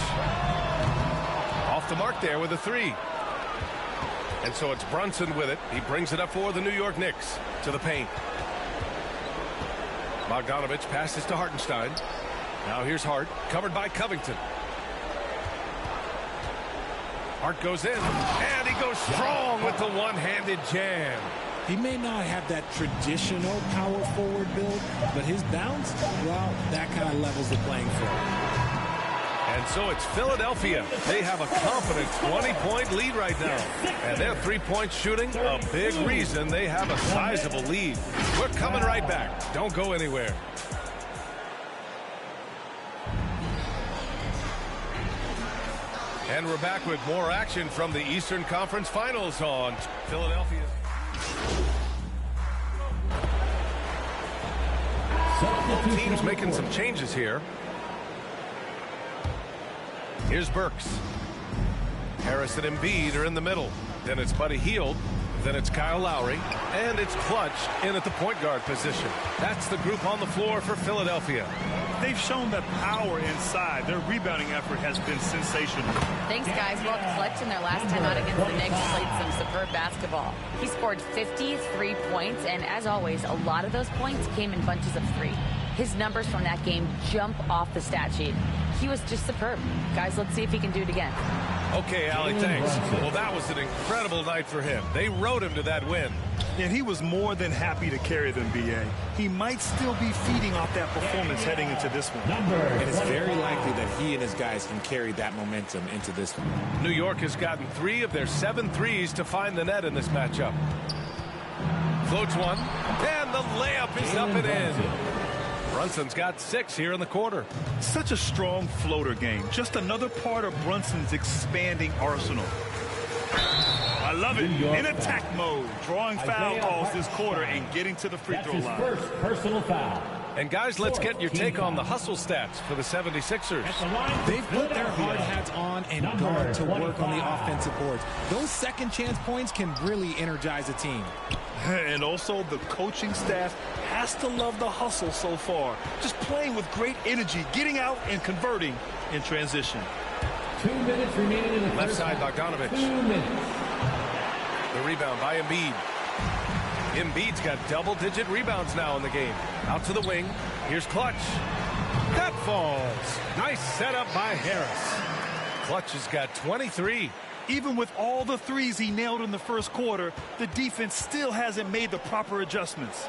Off the mark there with a 3. And so it's Brunson with it. He brings it up for the New York Knicks to the paint. Bogdanovich passes to Hartenstein. Now here's Hart, covered by Covington. Hart goes in, and he goes strong with the one-handed jam. He may not have that traditional power forward build, but his bounce, well, that kind of levels the playing field. And so it's Philadelphia. They have a confident 20-point lead right now. And their three-point shooting, a big reason they have a sizable lead. We're coming right back. Don't go anywhere. And we're back with more action from the Eastern Conference Finals on Philadelphia. Teams making some changes here. Here's Burks. Harris and Embiid are in the middle. Then it's Buddy Hield. Then it's Kyle Lowry. And it's Clutch in at the point guard position. That's the group on the floor for Philadelphia. They've shown the power inside. Their rebounding effort has been sensational. Thanks, guys. Well, Clutch in their last time out against the Knicks played some superb basketball. He scored 53 points, and as always, a lot of those points came in bunches of 3. His numbers from that game jump off the stat sheet. He was just superb. Guys, let's see if he can do it again. Okay, Allie, thanks. Well, that was an incredible night for him. They rode him to that win. And he was more than happy to carry them, B.A. He might still be feeding off that performance heading into this one. And it's very likely that he and his guys can carry that momentum into this one. New York has gotten 3 of their 7 threes to find the net in this matchup. Floats one, and the layup is up and in. Brunson's got 6 here in the quarter. Such a strong floater game. Just another part of Brunson's expanding arsenal. I love it. In attack mode, drawing foul calls this quarter and getting to the free throw line. First personal foul. And guys, let's get your take on the hustle stats for the 76ers. They've put their hard hats on and gone to work on the offensive boards. Those second chance points can really energize a team. And also the coaching staff has to love the hustle so far. Just playing with great energy, getting out and converting in transition. 2 minutes remaining in the left side, Bogdanovic. 2 minutes. The rebound by Embiid. Embiid's got double-digit rebounds now in the game. Out to the wing. Here's Clutch. That falls. Nice setup by Harris. Clutch has got 23. Even with all the threes he nailed in the first quarter, the defense still hasn't made the proper adjustments.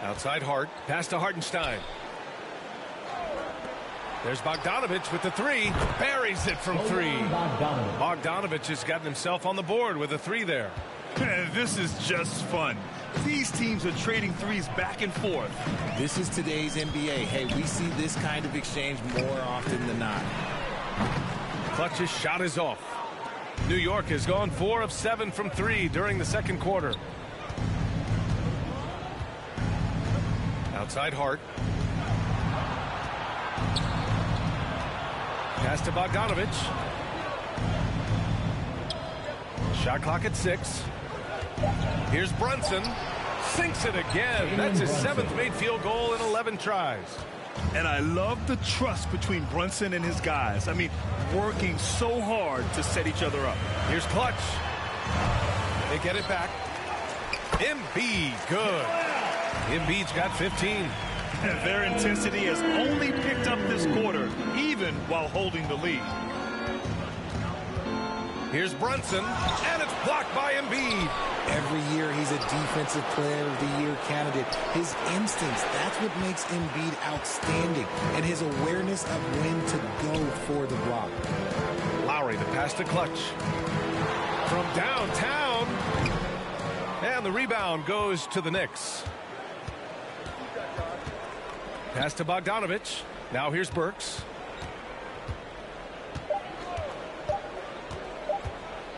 Outside Hart. Pass to Hartenstein. There's Bogdanovic with the 3. Buries it from 3. Bogdanovic has gotten himself on the board with a 3 there. This is just fun. These teams are trading threes back and forth. This is today's NBA. Hey, we see this kind of exchange more often than not. Clutch's shot is off. New York has gone 4 of 7 from 3 during the second quarter. Outside Hart. Pass to Bogdanovic. Shot clock at 6. Here's Brunson. Sinks it again. That's his 7th made field goal in 11 tries. And I love the trust between Brunson and his guys. I mean, working so hard to set each other up. Here's Clutch. They get it back. Embiid, good. Embiid's got 15. Their intensity has only picked up this quarter, even while holding the lead. Here's Brunson, and it's blocked by Embiid. Every year he's a Defensive Player of the Year candidate. His instincts, that's what makes Embiid outstanding, and his awareness of when to go for the block. Lowry, the pass to Clutch. From downtown. And the rebound goes to the Knicks. Pass to Bogdanovic. Now here's Burks.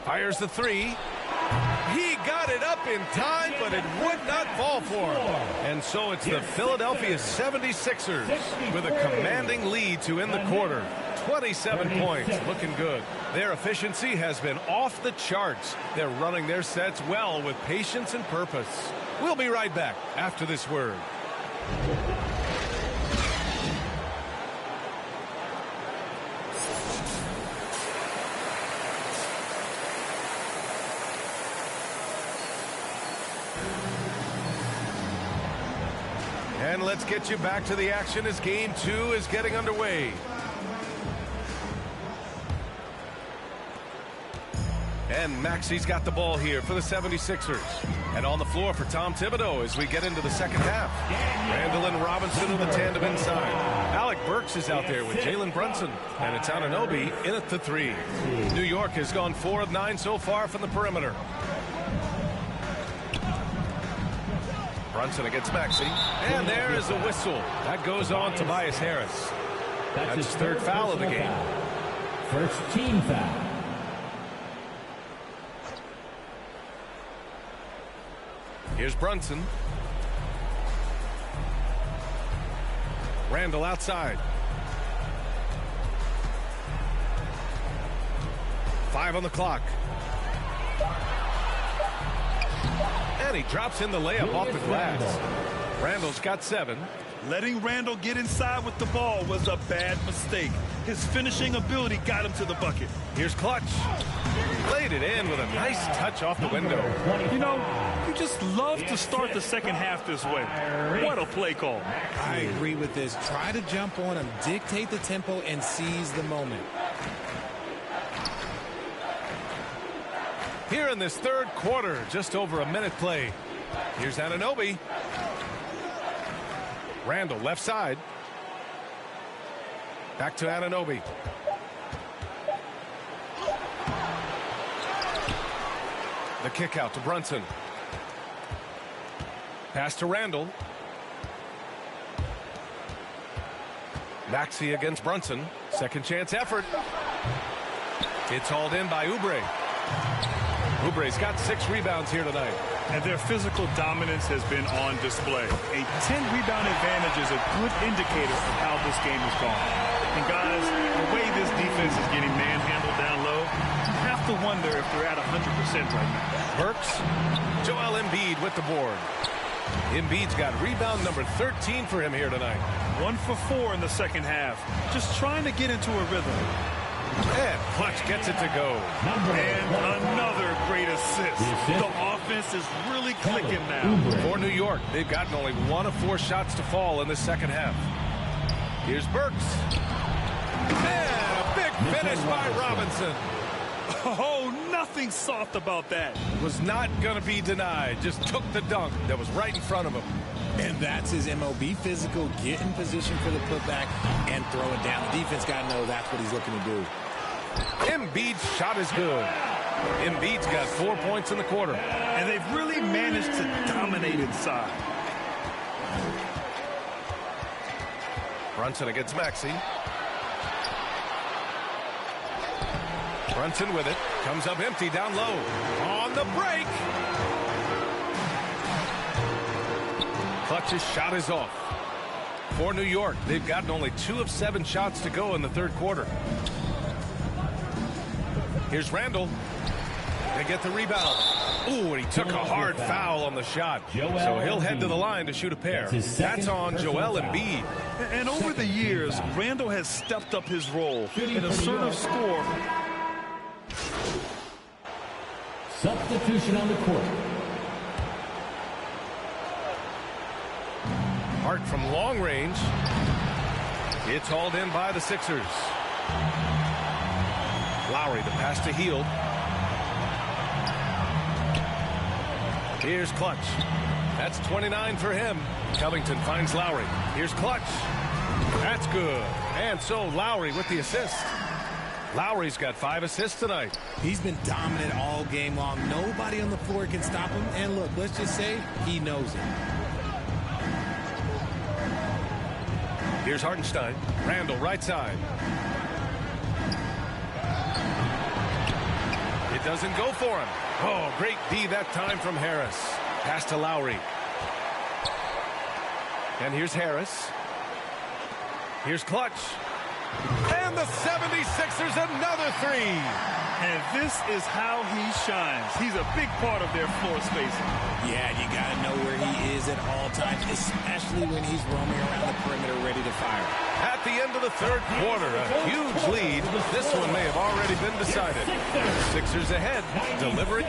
Fires the 3. He got it up in time, but it would not fall for him. And so it's the Philadelphia 76ers with a commanding lead to end the quarter. 27 points, looking good. Their efficiency has been off the charts. They're running their sets well with patience and purpose. We'll be right back after this word. And let's get you back to the action as Game 2 is getting underway. And Maxi's got the ball here for the 76ers. And on the floor for Tom Thibodeau as we get into the second half. Randall and Robinson in the tandem inside. Alec Burks is out there with Jalen Brunson. And it's Anunoby in at the 3. New York has gone 4 of 9 so far from the perimeter. Brunson against Maxey. And there is a whistle. That goes on Tobias Harris. That's his third foul of the game. First team foul. Here's Brunson. Randall outside. 5 on the clock. And he drops in the layup off the glass. Randall's got 7. Letting Randle get inside with the ball was a bad mistake. His finishing ability got him to the bucket. Here's Clutch. Laid it in with a nice touch off the window. You know, you just love to start the second half this way. What a play call. I agree with this. Try to jump on him, dictate the tempo, and seize the moment. Here in this third quarter, just over a minute play. Here's Anunoby. Randle left side. Back to Anunoby. The kick out to Brunson. Pass to Randle. Maxey against Brunson. Second chance effort. It's hauled in by Oubre. Oubre's got 6 rebounds here tonight. And their physical dominance has been on display. A 10-rebound advantage is a good indicator of how this game has gone. And guys, the way this defense is getting manhandled down low, you have to wonder if they're at 100% right now. Burks, Joel Embiid with the board. Embiid's got rebound number 13 for him here tonight. 1 for 4 in the second half. Just trying to get into a rhythm. And Clutch gets it to go. And another great assist. The offense is really clicking now. For New York, they've gotten only 1 of 4 shots to fall in the second half. Here's Burks. And a big finish by Robinson. Oh, nothing soft about that. Was not going to be denied. Just took the dunk that was right in front of him. And that's his MO. Be physical, get in position for the putback, and throw it down. The defense got to know that's what he's looking to do. Embiid's shot is good. Embiid's got 4 points in the quarter. And they've really managed to dominate inside. Brunson against Maxey. Brunson with it. Comes up empty down low. On the break. Clutch's shot is off. For New York, they've gotten only 2 of 7 shots to go in the third quarter. Here's Randle. They get the rebound. Ooh, and he took a hard foul on the shot. So he'll head to the line to shoot a pair. That's on Joel Embiid. And over the years, Randle has stepped up his role. An assertive score. Substitution on the court. Hart from long range. It's hauled in by the Sixers. Lowry, the pass to Hield. Here's Clutch. That's 29 for him. Covington finds Lowry. Here's Clutch. That's good. And so Lowry with the assist. Lowry's got 5 assists tonight. He's been dominant all game long. Nobody on the floor can stop him. And look, let's just say he knows it. Here's Hartenstein. Randle right side. It doesn't go for him. Oh, great D that time from Harris. Pass to Lowry. And here's Harris. Here's Clutch. And the 76ers another 3. And this is how he shines. He's a big part of their floor spacing. Yeah, you got to know where he is at all times, especially when he's roaming around the perimeter ready to fire. At the end of the third quarter, a huge lead. This one may have already been decided. Sixers ahead, delivering.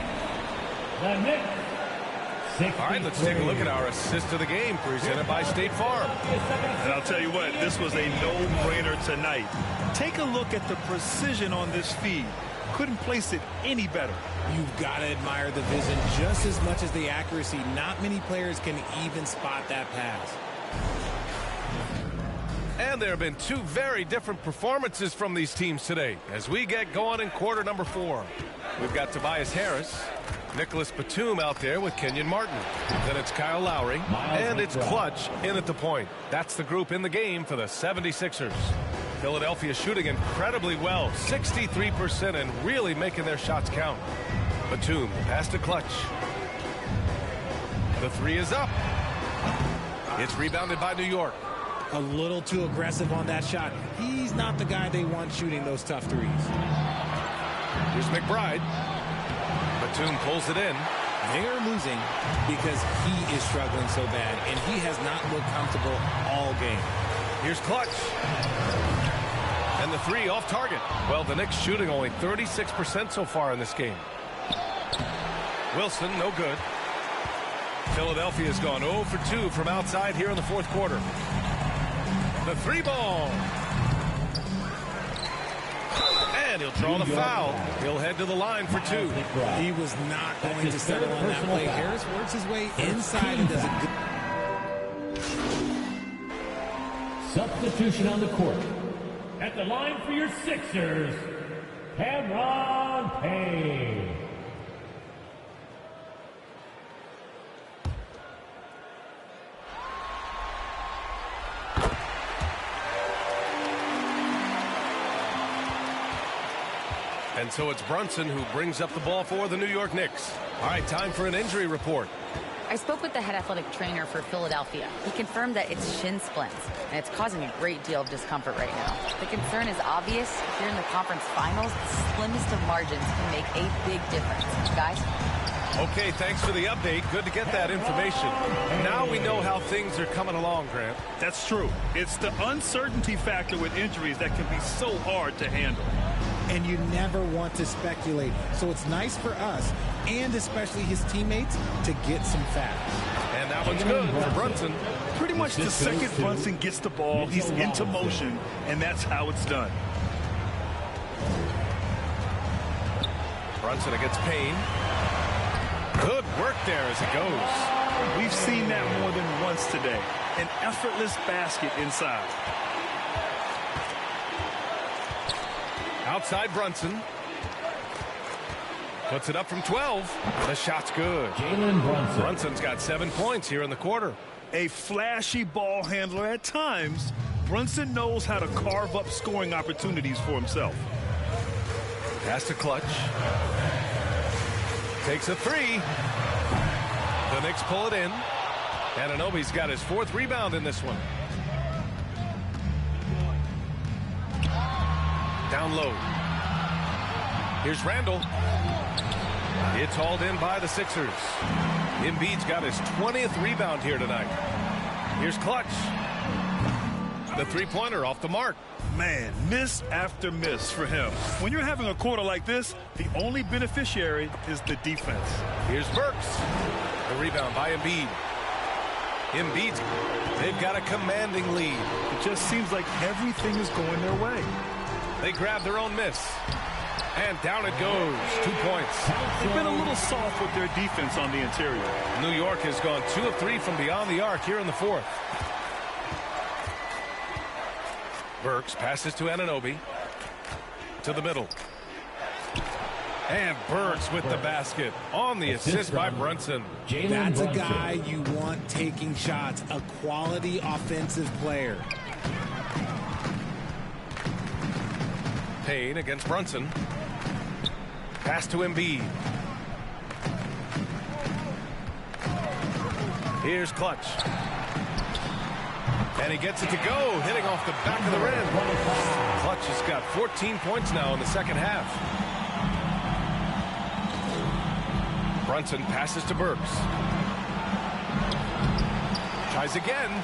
All right, let's take a look at our assist of the game presented by State Farm. And I'll tell you what, this was a no-brainer tonight. Take a look at the precision on this feed. Couldn't place it any better. You've got to admire the vision just as much as the accuracy. Not many players can even spot that pass. And there have been 2 very different performances from these teams today as we get going in quarter number 4. We've got Tobias Harris, Nicholas Batum out there with Kenyon Martin. Then it's Kyle Lowry, and it's Clutch in at the point. That's the group in the game for the 76ers. Philadelphia shooting incredibly well, 63%, and really making their shots count. Batum, pass to Clutch. The 3 is up. It's rebounded by New York. A little too aggressive on that shot. He's not the guy they want shooting those tough threes. Here's McBride. Batum pulls it in. They are losing because he is struggling so bad, and he has not looked comfortable all game. Here's Clutch. And the three off target. Well, the Knicks shooting only 36% so far in this game. Wilson, no good. Philadelphia's gone 0 for 2 from outside here in the fourth quarter. The three ball. And he'll draw the foul. He'll head to the line for 2. He was not going to settle on that play. Harris works his way inside and does a good... Substitution on the court. At the line for your Sixers, Cameron Payne. And so it's Brunson who brings up the ball for the New York Knicks. All right, time for an injury report. I spoke with the head athletic trainer for Philadelphia. He confirmed that it's shin splints, and it's causing a great deal of discomfort right now. The concern is obvious. Here in the conference finals, the slimmest of margins can make a big difference. Guys? Okay, thanks for the update. Good to get that information. Now we know how things are coming along, Grant. That's true. It's the uncertainty factor with injuries that can be so hard to handle. And you never want to speculate. So it's nice for us, and especially his teammates, to get some facts. And that one's good for Brunson. Pretty much the second Brunson gets the ball, he's into motion, and that's how it's done. Brunson against Payne. Good work there as it goes. We've seen that more than once today. An effortless basket inside. Outside Brunson. Puts it up from 12. The shot's good. Jalen Brunson. Brunson's got 7 points here in the quarter. A flashy ball handler at times, Brunson knows how to carve up scoring opportunities for himself. Pass to Clutch. Takes a three. The Knicks pull it in. Anunoby's got his 4th rebound in this one. Down low. Here's Randall. It's hauled in by the Sixers. Embiid's got his 20th rebound here tonight. Here's Clutch. The three-pointer off the mark. Man, miss after miss for him. When you're having a quarter like this, the only beneficiary is the defense. Here's Burks. The rebound by Embiid. Embiid's, they've got a commanding lead. It just seems like everything is going their way. They grab their own miss. And down it goes. 2 points. They've been a little soft with their defense on the interior. New York has gone 2 of 3 from beyond the arc here in the 4th. Burks passes to Anunoby. To the middle. And Burks with the basket on the assist by Brunson. That's a guy you want taking shots. A quality offensive player. Payne against Brunson. Pass to Embiid. Here's Clutch. And he gets it to go, hitting off the back of the rim. Clutch has got 14 points now in the second half. Brunson passes to Burks. Tries again.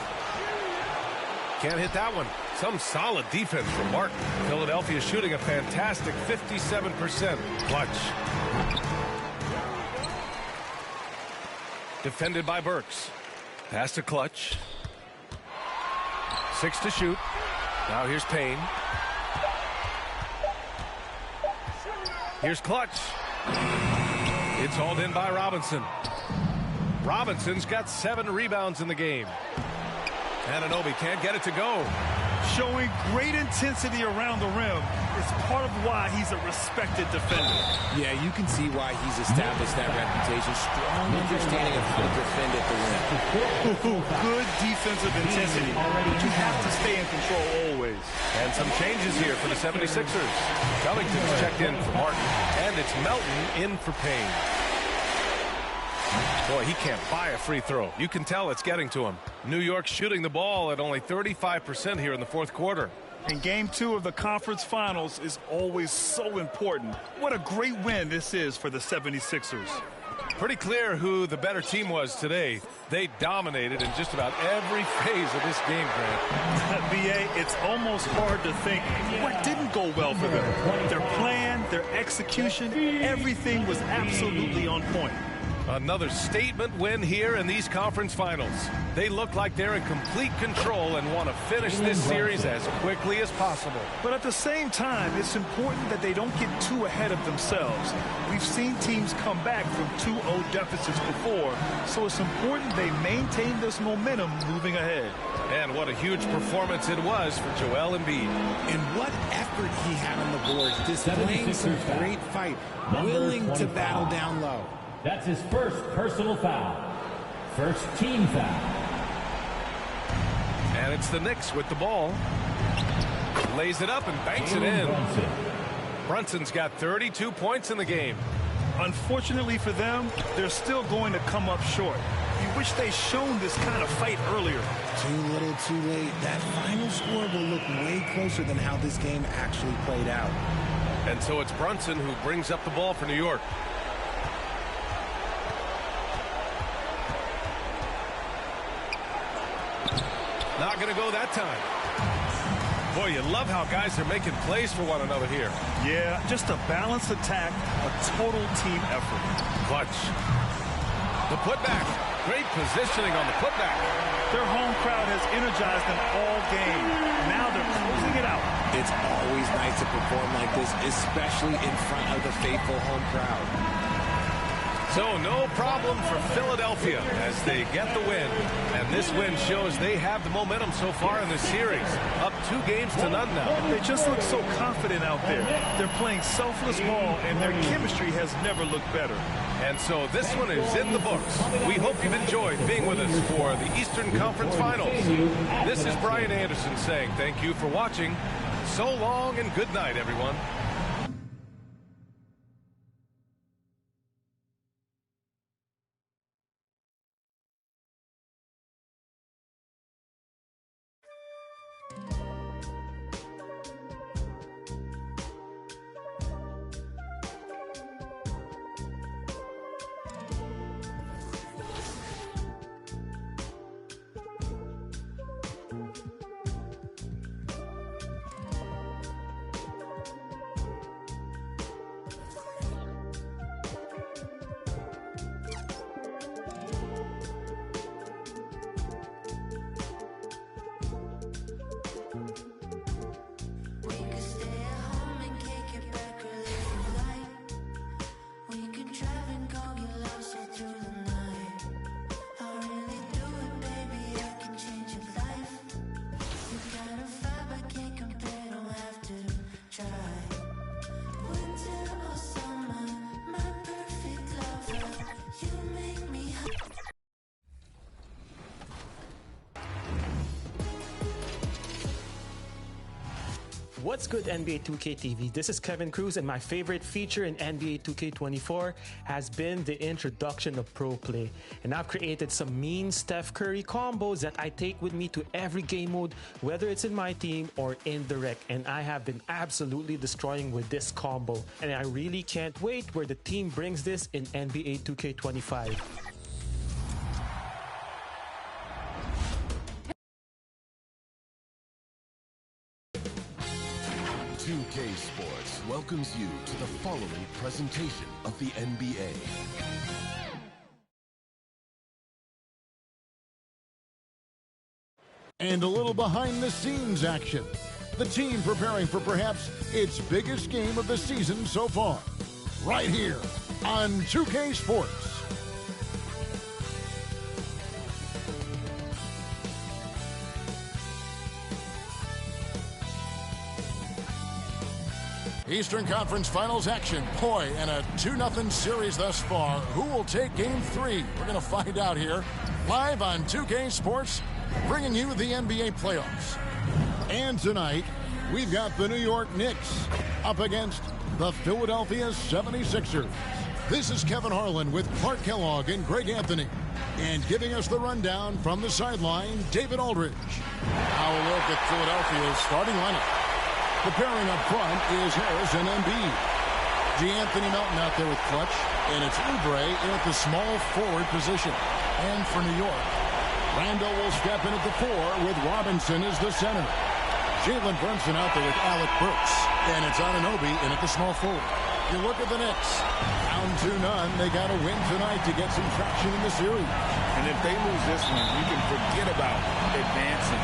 Can't hit that one. Some solid defense from Martin. Philadelphia shooting a fantastic 57%. Clutch. Defended by Burks. Pass to Clutch. 6 to shoot. Now here's Payne. Here's Clutch. It's hauled in by Robinson. Robinson's got 7 rebounds in the game. Anunoby can't get it to go. Showing great intensity around the rim is part of why he's a respected defender. Yeah, you can see why he's established that reputation. Strong understanding of how to defend at the rim. Good defensive intensity. But you have to stay in control always. And some changes here for the 76ers. Covington's checked in for Martin. And it's Melton in for Payne. Boy, he can't buy a free throw. You can tell it's getting to him. New York shooting the ball at only 35% here in the 4th quarter. And game 2 of the conference finals is always so important. What a great win this is for the 76ers. Pretty clear who the better team was today. They dominated in just about every phase of this game, Grant. B.A., it's almost hard to think what didn't go well for them. Their plan, their execution, everything was absolutely on point. Another statement win here in these conference finals. They look like they're in complete control and want to finish this series as quickly as possible. But at the same time, it's important that they don't get too ahead of themselves. We've seen teams come back from 2-0 deficits before, so it's important they maintain this momentum moving ahead. And what a huge performance it was for Joel Embiid. And what effort he had on the boards, displaying some great fight, willing to battle down low. That's his first personal foul. First team foul. And it's the Knicks with the ball. Lays it up and banks it in. Brunson's got 32 points in the game. Unfortunately for them, they're still going to come up short. You wish they'd shown this kind of fight earlier. Too little, too late. That final score will look way closer than how this game actually played out. And so it's Brunson who brings up the ball for New York. Not going to go that time. Boy, you love how guys are making plays for one another here. Yeah, just a balanced attack, a total team effort. Clutch. The putback. Great positioning on the putback. Their home crowd has energized them all game. Now they're closing it out. It's always nice to perform like this, especially in front of the faithful home crowd. So no problem for Philadelphia as they get the win. And this win shows they have the momentum so far in this series. Up 2 games to none now. They just look so confident out there. They're playing selfless ball, and their chemistry has never looked better. And so this one is in the books. We hope you've enjoyed being with us for the Eastern Conference Finals. This is Brian Anderson saying thank you for watching. So long and good night, everyone. What's good, NBA 2K TV? This is Kevin Cruz, and my favorite feature in NBA 2K24 has been the introduction of Pro Play. And I've created some mean Steph Curry combos that I take with me to every game mode, whether it's in my team or in the rec. And I have been absolutely destroying with this combo. And I really can't wait where the team brings this in NBA 2K25. 2K Sports welcomes you to the following presentation of the NBA. And a little behind-the-scenes action. The team preparing for perhaps its biggest game of the season so far. Right here on 2K Sports. Eastern Conference Finals action. Boy, and a 2-0 series thus far. Who will take Game 3? We're going to find out here. Live on 2K Sports, bringing you the NBA playoffs. And tonight, we've got the New York Knicks up against the Philadelphia 76ers. This is Kevin Harlan with Clark Kellogg and Greg Anthony. And giving us the rundown from the sideline, David Aldridge. Now a look at Philadelphia's starting lineup. Preparing up front is Harris and Embiid. D'Anthony Melton out there with Clutch, and it's Oubre in at the small forward position. And for New York, Randall will step in at the 4 with Robinson as the center. Jalen Brunson out there with Alec Burks, and it's Anunoby in at the small forward. You look at the Knicks, down 2-0. They got to win tonight to get some traction in the series. And if they lose this one, you can forget about advancing.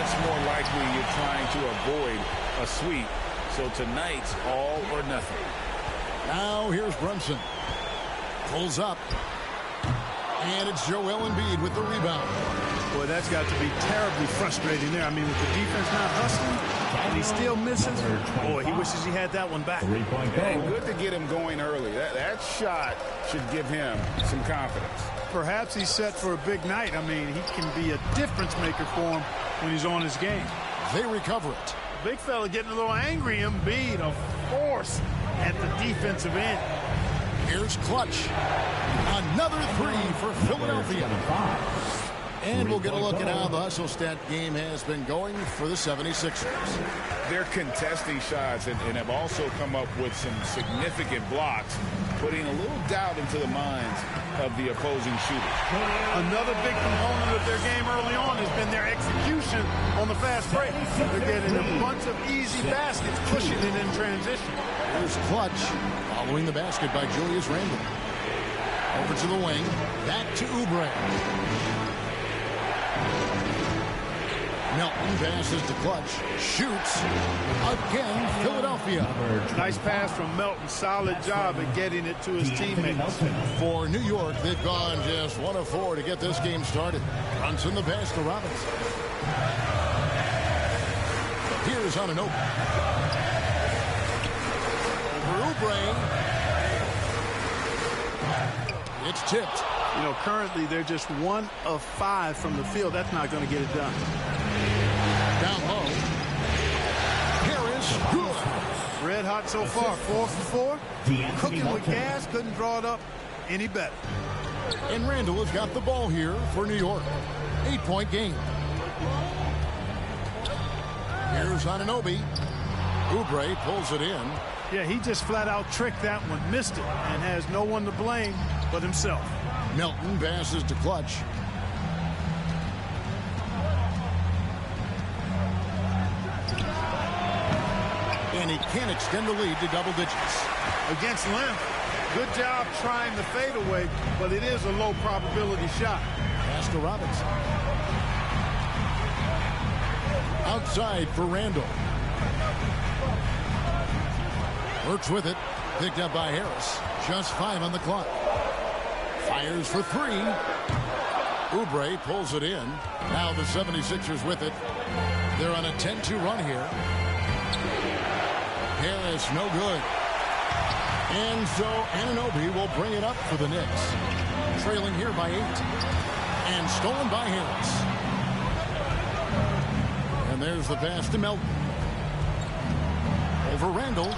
It's more likely you're trying to avoid a sweep. So tonight's all or nothing. Now here's Brunson. Pulls up. And it's Joel Embiid with the rebound. Boy, that's got to be terribly frustrating there. I mean, with the defense not hustling, and he still misses. Boy, he wishes he had that one back. And good to get him going early. That shot should give him some confidence. Perhaps he's set for a big night. I mean, he can be a difference maker for him when he's on his game. They recover it. Big fella getting a little angry. Embiid, a force at the defensive end. Here's Clutch. Another 3 for Philadelphia. And we'll get a look at how the hustle stat game has been going for the 76ers. They're contesting shots and have also come up with some significant blocks, putting a little doubt into the minds of the opposing shooters. Another big component of their game early on has been their execution on the fast break. They're getting a bunch of easy baskets, pushing it in transition. Here's Clutch following the basket by Julius Randle. Over to the wing, back to Oubre. Melton passes to Clutch. Shoots. Again, Philadelphia. Nice pass from Melton. Solid job at getting it to his teammates. For New York, they've gone just 1 of 4 to get this game started. Brunson the pass to Robinson. Here's Anunoby. Over Oubre. It's tipped. You know, currently they're just 1 of 5 from the field. That's not going to get it done. Down low. Harris, good. Red hot so far. 4 for 4. Cooking with gas. Couldn't draw it up any better. And Randall has got the ball here for New York. 8-point game. Here's Anunoby. Oubre pulls it in. Yeah, he just flat out tricked that one. Missed it and has no one to blame but himself. Melton passes to Clutch. And he can't extend the lead to double digits. Against length, good job trying the fadeaway, but it is a low probability shot. Pass to Robinson. Outside for Randall. Works with it. Picked up by Harris. Just 5 on the clock. Fires for 3. Oubre pulls it in. Now the 76ers with it. They're on a 10-2 run here. Harris, no good. And so Anunoby will bring it up for the Knicks. Trailing here by 8. And stolen by Harris. And there's the pass to Melton. Over Randall.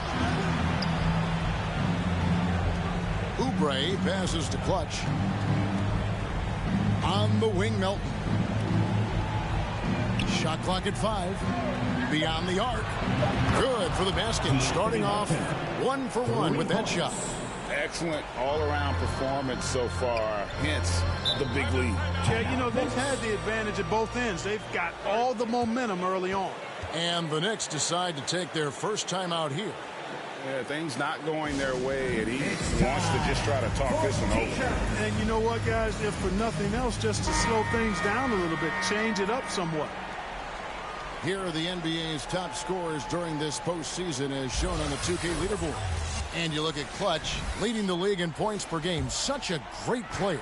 Oubre passes to Clutch. On the wing, Melton. Shot clock at 5. Beyond the arc. Good for the basket. Starting off 1 for 1 with that shot. Excellent all-around performance so far. Hence the big lead. Yeah, you know, they've had the advantage at both ends. They've got all the momentum early on. And the Knicks decide to take their first time out here. Yeah, things not going their way, and he wants to just try to talk this one over. And you know what, guys? If for nothing else, just to slow things down a little bit, change it up somewhat. Here are the NBA's top scorers during this postseason as shown on the 2K leaderboard. And you look at Clutch, leading the league in points per game. Such a great player.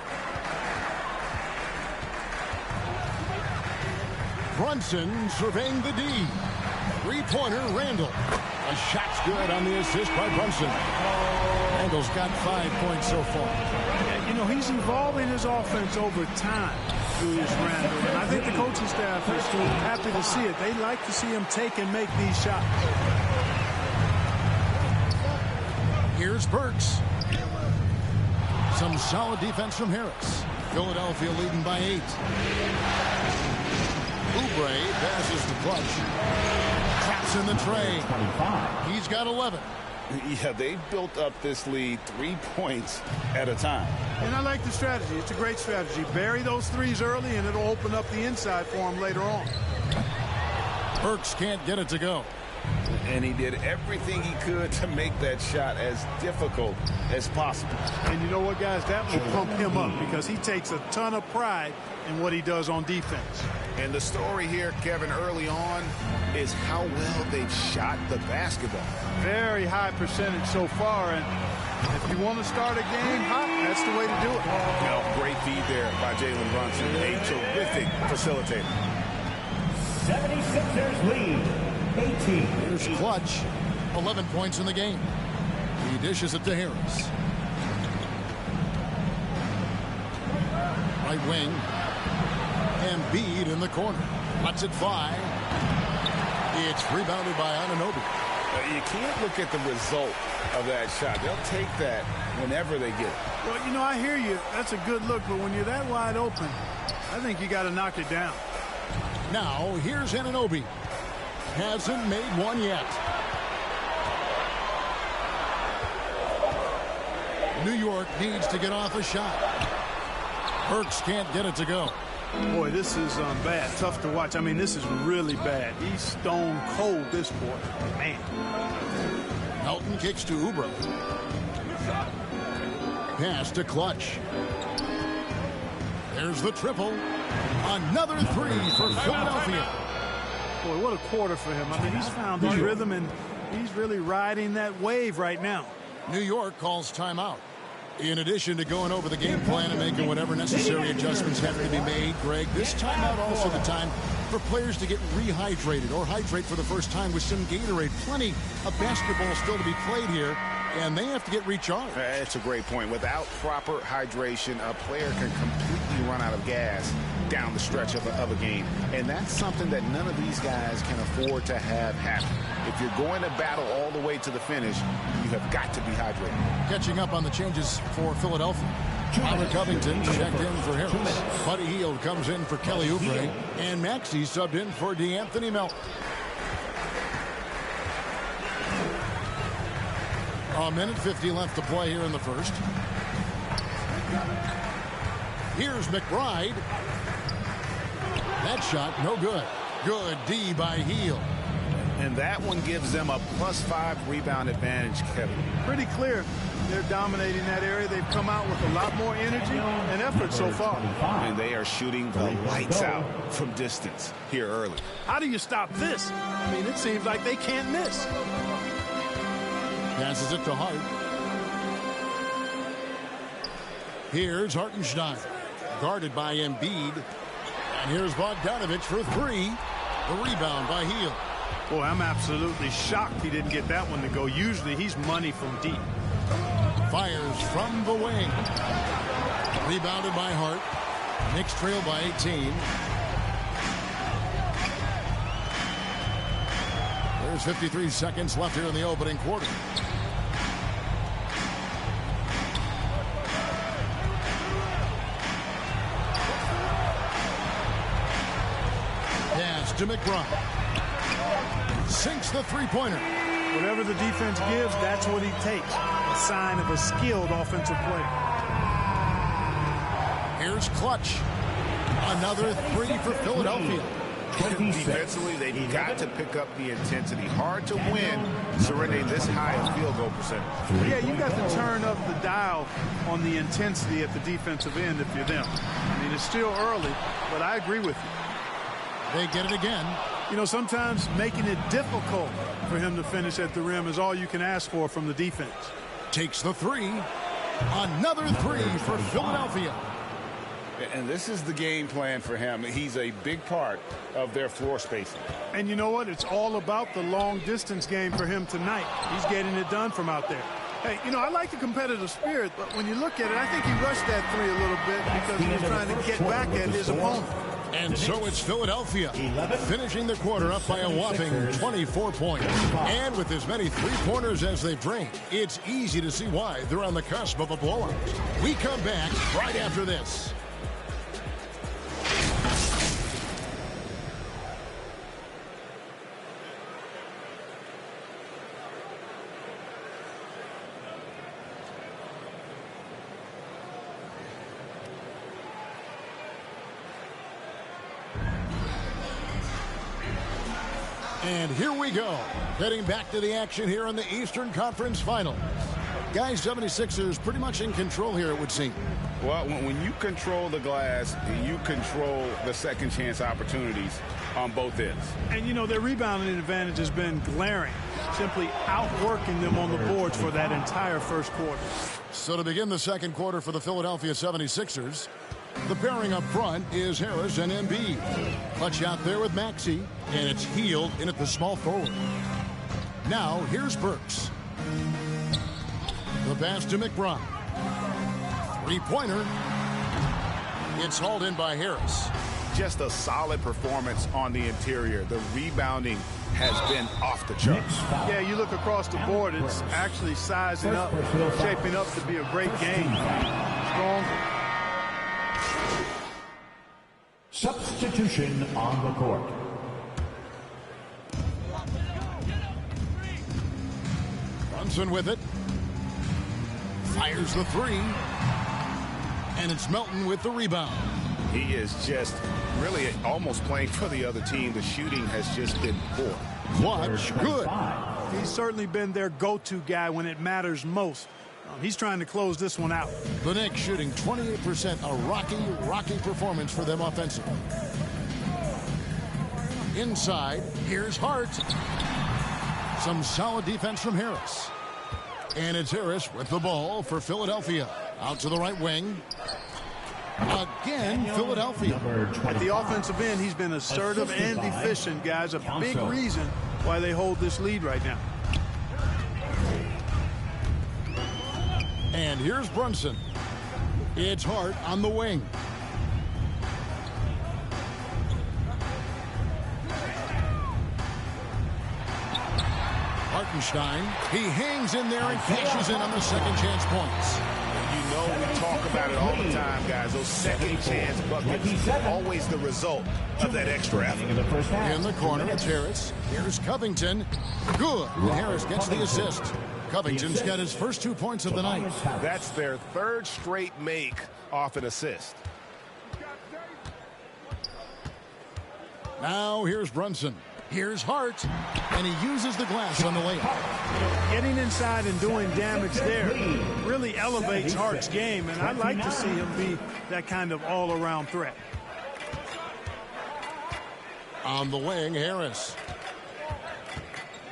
Brunson surveying the D. 3-pointer, Randall. A shot's good on the assist by Brunson. Randall's got 5 points so far. You know, he's evolving his offense over time, Julius Randall. And I think the coaching staff is happy to see it. They like to see him take and make these shots. Here's Burks. Some solid defense from Harris. Philadelphia leading by 8. Oubre passes to Clutch. Traps in the tray. He's got 11. Yeah, they've built up this lead 3 points at a time. And I like the strategy. It's a great strategy. Bury those threes early, and it'll open up the inside for him later on. Burks can't get it to go. And he did everything he could to make that shot as difficult as possible. And you know what, guys? That will pump him up because he takes a ton of pride in what he does on defense. And the story here, Kevin, early on is how well they've shot the basketball. Very high percentage so far. And if you want to start a game hot, that's the way to do it. Well, great feed there by Jalen Brunson. A terrific facilitator. 76ers lead. 18. Here's Clutch. 11 points in the game. He dishes it to Harris. Right wing. Embiid in the corner. Lets it fly. It's rebounded by Anunoby. You can't look at the result of that shot. They'll take that whenever they get it. Well, you know, I hear you. That's a good look, but when you're that wide open, I think you got to knock it down. Now, here's Anunoby. Hasn't made one yet. New York needs to get off a shot. Burks can't get it to go. Boy, this is bad. Tough to watch. I mean, this is really bad. He's stone cold, this boy. Man. Melton kicks to Oubre. Pass to Clutch. There's the triple. Another three for Philadelphia. Boy, what a quarter for him. I mean, he's found his rhythm, and he's really riding that wave right now. New York calls timeout. In addition to going over the game plan and making whatever necessary adjustments have to be made, Greg, this timeout also the time for players to get rehydrated or hydrate for the first time with some Gatorade. Plenty of basketball still to be played here, and they have to get recharged. That's a great point. Without proper hydration, a player can completely run out of gas down the stretch of a game. And that's something that none of these guys can afford to have happen. If you're going to battle all the way to the finish, you have got to be hydrated. Catching up on the changes for Philadelphia. Tyler Covington checked in for Harris. Buddy Hield comes in for Kelly Oubre. And Maxey subbed in for DeAnthony Melton. A minute 50 left to play here in the first. Here's McBride. That shot, no good. Good D by Hield. And that one gives them a +5 rebound advantage, Kevin. Pretty clear. They're dominating that area. They've come out with a lot more energy and effort so far. And they are shooting the lights out from distance here early. How do you stop this? I mean, it seems like they can't miss. Passes it to Hart. Here's Hartenstein. Guarded by Embiid. And here's Bogdanović for three. The rebound by Hield. Boy, I'm absolutely shocked he didn't get that one to go. Usually he's money from deep. Fires from the wing. Rebounded by Hart. Knicks trail by 18. There's 53 seconds left here in the opening quarter. Pass to McBride. Sinks the three-pointer. Whatever the defense gives, that's what he takes. A sign of a skilled offensive player. Here's Clutch. Another three for Philadelphia. Defensively, they've got to pick up the intensity. Hard to win surrendering this high a field goal percentage. Yeah, you got to turn up the dial on the intensity at the defensive end if you're them. I mean, it's still early, but I agree with you. They get it again. You know, sometimes making it difficult for him to finish at the rim is all you can ask for from the defense. Takes the three. Another three for Philadelphia. And this is the game plan for him. He's a big part of their floor spacing. And you know what? It's all about the long distance game for him tonight. He's getting it done from out there. Hey, you know, I like the competitive spirit, but when you look at it, I think he rushed that three a little bit because he was trying to get back at his opponent. And so it's Philadelphia finishing the quarter up by a whopping 24 points. And with as many three-pointers as they've drained, it's easy to see why they're on the cusp of a blowout. We come back right after this. And here we go. Getting back to the action here in the Eastern Conference Finals. Guys, 76ers pretty much in control here, it would seem. Well, when you control the glass, you control the second chance opportunities on both ends. And, you know, their rebounding advantage has been glaring, simply outworking them on the boards for that entire first quarter. So to begin the second quarter for the Philadelphia 76ers, the pairing up front is Harris and Embiid. Clutch out there with Maxey, and it's Hield in at the small forward. Now, here's Burks. The pass to McBride. Three-pointer. It's hauled in by Harris. Just a solid performance on the interior. The rebounding has been off the charts. Yeah, you look across the board, it's actually sizing up, shaping up to be a great game. Strong. Substitution on the court. Brunson with it. Fires the three. And it's Melton with the rebound. He is just really almost playing for the other team. The shooting has just been poor. Clutch, good. He's certainly been their go-to guy when it matters most. He's trying to close this one out. The Knicks shooting 28%, a rocky performance for them offensively. Inside, here's Hart. Some solid defense from Harris. And it's Harris with the ball for Philadelphia. Out to the right wing. Again, Philadelphia. At the offensive end, he's been assertive and efficient, guys. A big reason why they hold this lead right now. And here's Brunson. It's Hart on the wing. Hartenstein, he hangs in there and cashes in on the second chance points. You know, we talk about it all the time, guys. Those second chance buckets are always the result of that extra effort. In the corner, it's Harris. Here's Covington. Good. And Harris gets the assist. Covington's got his first 2 points of the night. That's their third straight make off an assist. Now here's Brunson. Here's Hart. And he uses the glass on the layup. Getting inside and doing damage there really elevates Hart's game, and I'd like to see him be that kind of all-around threat. On the wing, Harris.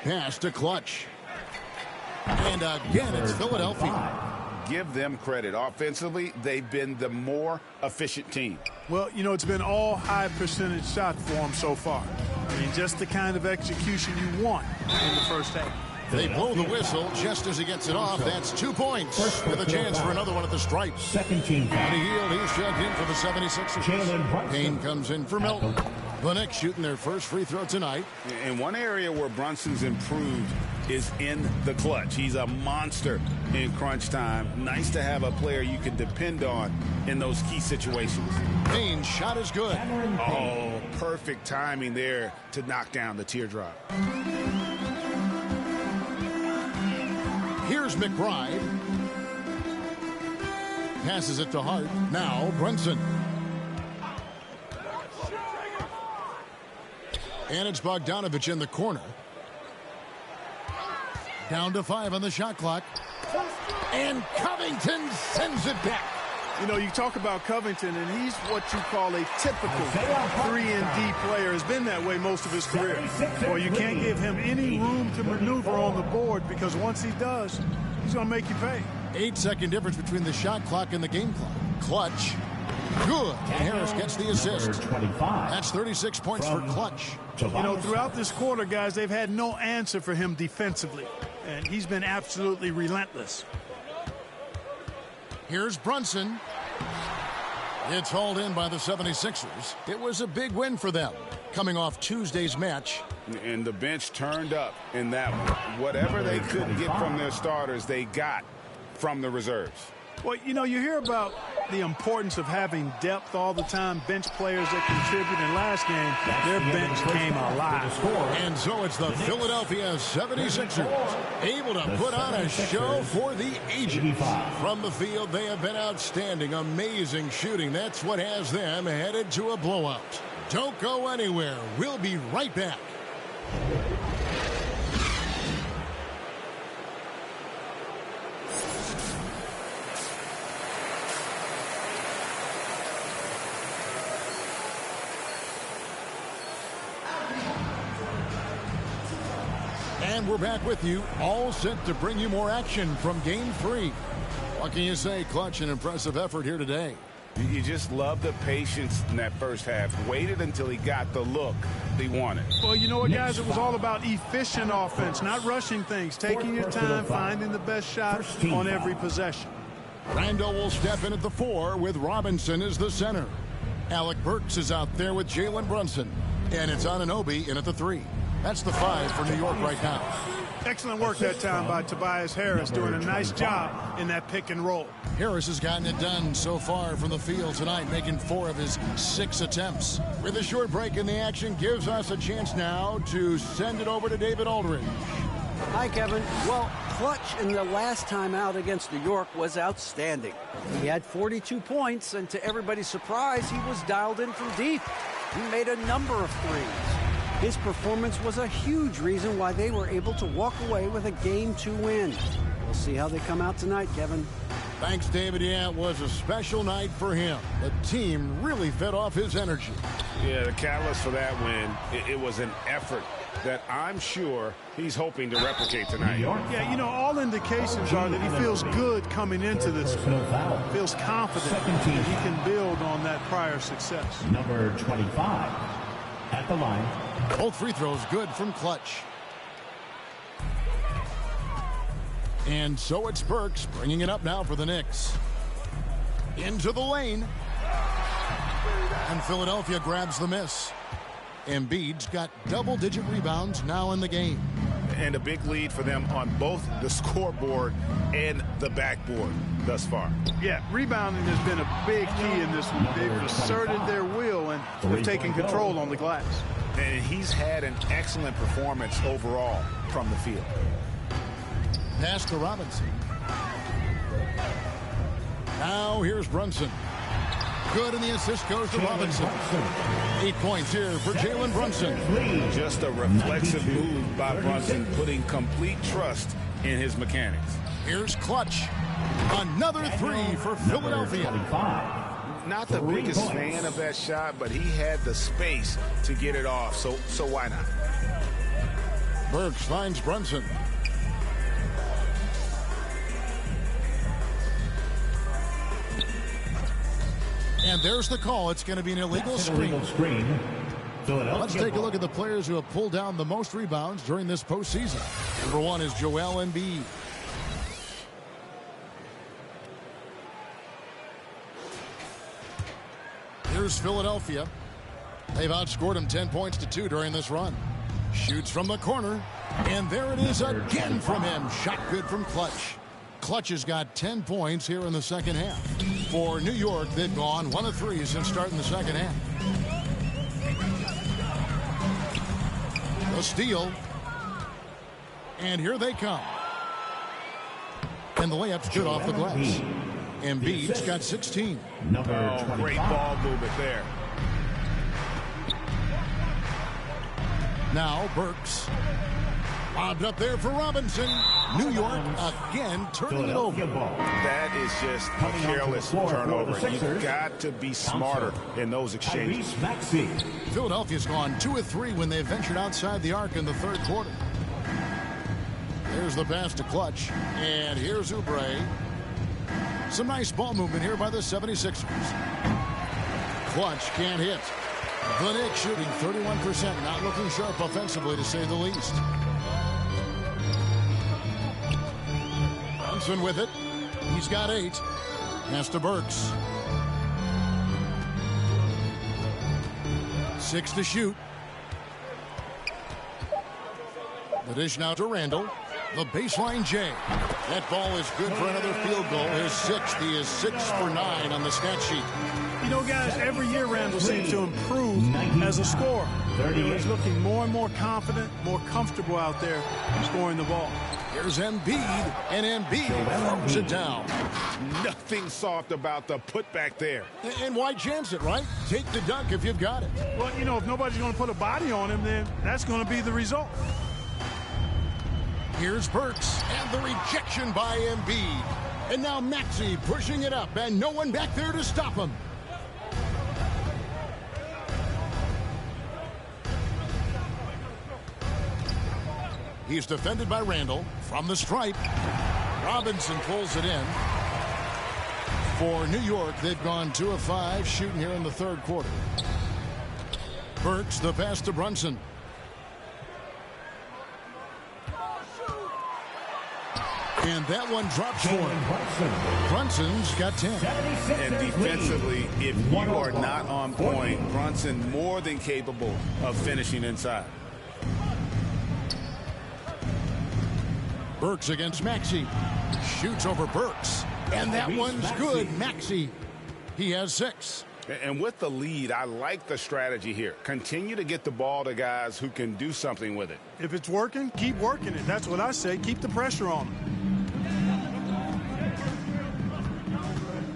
Pass to Clutch. And again, it's Philadelphia. Give them credit. Offensively, they've been the more efficient team. Well, you know, it's been all high percentage shots for them so far. I mean, just the kind of execution you want in the first half. They blow the whistle just as he gets it off. That's 2 points with a chance for another one at the stripes. Second team. And Hield, he's checked in for the 76ers. Kane comes in for Melton. The Knicks shooting their first free throw tonight. And one area where Brunson's improved is in the clutch. He's a monster in crunch time. Nice to have a player you can depend on in those key situations. Kane's shot is good. Oh, perfect timing there to knock down the teardrop. Here's McBride. Passes it to Hart. Now Brunson. And it's Bogdanovich in the corner. Down to 5 on the shot clock. And Covington sends it back. You know, you talk about Covington, and he's what you call a typical 3-and-D player. Has been that way most of his career. Well, you can't give him any room to maneuver on the board, because once he does, he's going to make you pay. 8-second difference between the shot clock and the game clock. Clutch. Good. And Harris gets the assist. That's 36 points for Clutch. You know, throughout this quarter, guys, they've had no answer for him defensively. And he's been absolutely relentless. Here's Brunson. It's hauled in by the 76ers. It was a big win for them, coming off Tuesday's match. And the bench turned up in that one. Whatever they couldn't get from their starters, they got from the reserves. Well, you know, you hear about the importance of having depth all the time, bench players that contribute. In last game, their bench came alive. And so it's the Philadelphia 76ers able to put on a show for the ages. From the field, they have been outstanding, amazing shooting. That's what has them headed to a blowout. Don't go anywhere. We'll be right back. And we're back with you, all set to bring you more action from Game 3. What can you say? Clutch, an impressive effort here today. You just love the patience in that first half. Waited until he got the look he wanted. Well, you know what, guys? It was all about efficient offense, not rushing things, taking your time, finding the best shot on every possession. Randall will step in at the 4 with Robinson as the center. Alec Burks is out there with Jalen Brunson. And it's Anunoby in at the 3. That's the 5 for New York right now. Excellent work that time by Tobias Harris, doing a nice job in that pick and roll. Harris has gotten it done so far from the field tonight, making 4 of his 6 attempts. With a short break in the action, gives us a chance now to send it over to David Aldridge. Hi, Kevin. Well, Clutch in the last time out against New York was outstanding. He had 42 points, and to everybody's surprise, he was dialed in from deep. He made a number of threes. His performance was a huge reason why they were able to walk away with a Game 2 win. We'll see how they come out tonight, Kevin. Thanks, David. Yeah, it was a special night for him. The team really fed off his energy. Yeah, the catalyst for that win, it was an effort that I'm sure he's hoping to replicate tonight. Yeah, you know, all indications are that he feels good coming into this one. Feels confident that he can build on that prior success. Number 25 at the line. Both free throws good from Clutch. And so it's Burks bringing it up now for the Knicks. Into the lane. And Philadelphia grabs the miss. Embiid's got double-digit rebounds now in the game. And a big lead for them on both the scoreboard and the backboard thus far. Yeah, rebounding has been a big key in this one. They've asserted their will and have taken control on the glass. And he's had an excellent performance overall from the field. Pass to Robinson. Now here's Brunson. Good, and the assist goes to Robinson. 8 points here for Jalen Brunson. Just a reflexive move by Brunson, putting complete trust in his mechanics. Here's Clutch. Another 3 for Philadelphia. Not the biggest fan of that shot, but he had the space to get it off, so why not? Burks finds Brunson. And there's the call. It's going to be an illegal screen. Let's take a look at the players who have pulled down the most rebounds during this postseason. Number 1 is Joel Embiid. Here's Philadelphia. They've outscored them 10 points to 2 during this run. Shoots from the corner. And there it is again from him. Shot good from Clutch. Clutch has got 10 points here in the second half. For New York, they've gone 1 of 3 since starting the second half. The steal. And here they come. And the layup's good off the glass. Embiid's got 16. Great ball movement there. Now Burks. Bobbed up there for Robinson. New York again turning it over. That is just a careless turnover. You've got to be smarter in those exchanges. Philadelphia's gone 2 of 3 when they ventured outside the arc in the third quarter. There's the pass to Clutch. And here's Oubre. Some nice ball movement here by the 76ers. Clutch can't hit. The Knicks shooting 31%. Not looking sharp offensively, to say the least. Brunson with it. He's got 8. Pass to Burks. 6 to shoot. The dish now to Randall. The baseline J. That ball is good for another field goal. His 6th. He is 6 for 9 on the stat sheet. You know, guys, every year Randall seems to improve as a scorer. He's looking more and more confident, more comfortable out there scoring the ball. Here's Embiid, and Embiid throws it down. Nothing soft about the putback there. And why chance it, right? Take the dunk if you've got it. Well, you know, if nobody's going to put a body on him, then that's going to be the result. Here's Burks, and the rejection by Embiid. And now Maxey pushing it up, and no one back there to stop him. He's defended by Randall from the stripe. Robinson pulls it in. For New York, they've gone 2 of 5 shooting here in the third quarter. Burks, the pass to Brunson. And that one drops for him. Brunson's got 10. And defensively, if you are not on point, Brunson more than capable of finishing inside. Burks against Maxey. Shoots over Burks. And that one's good. Maxey. He has 6. And with the lead, I like the strategy here. Continue to get the ball to guys who can do something with it. If it's working, keep working it. That's what I say. Keep the pressure on him.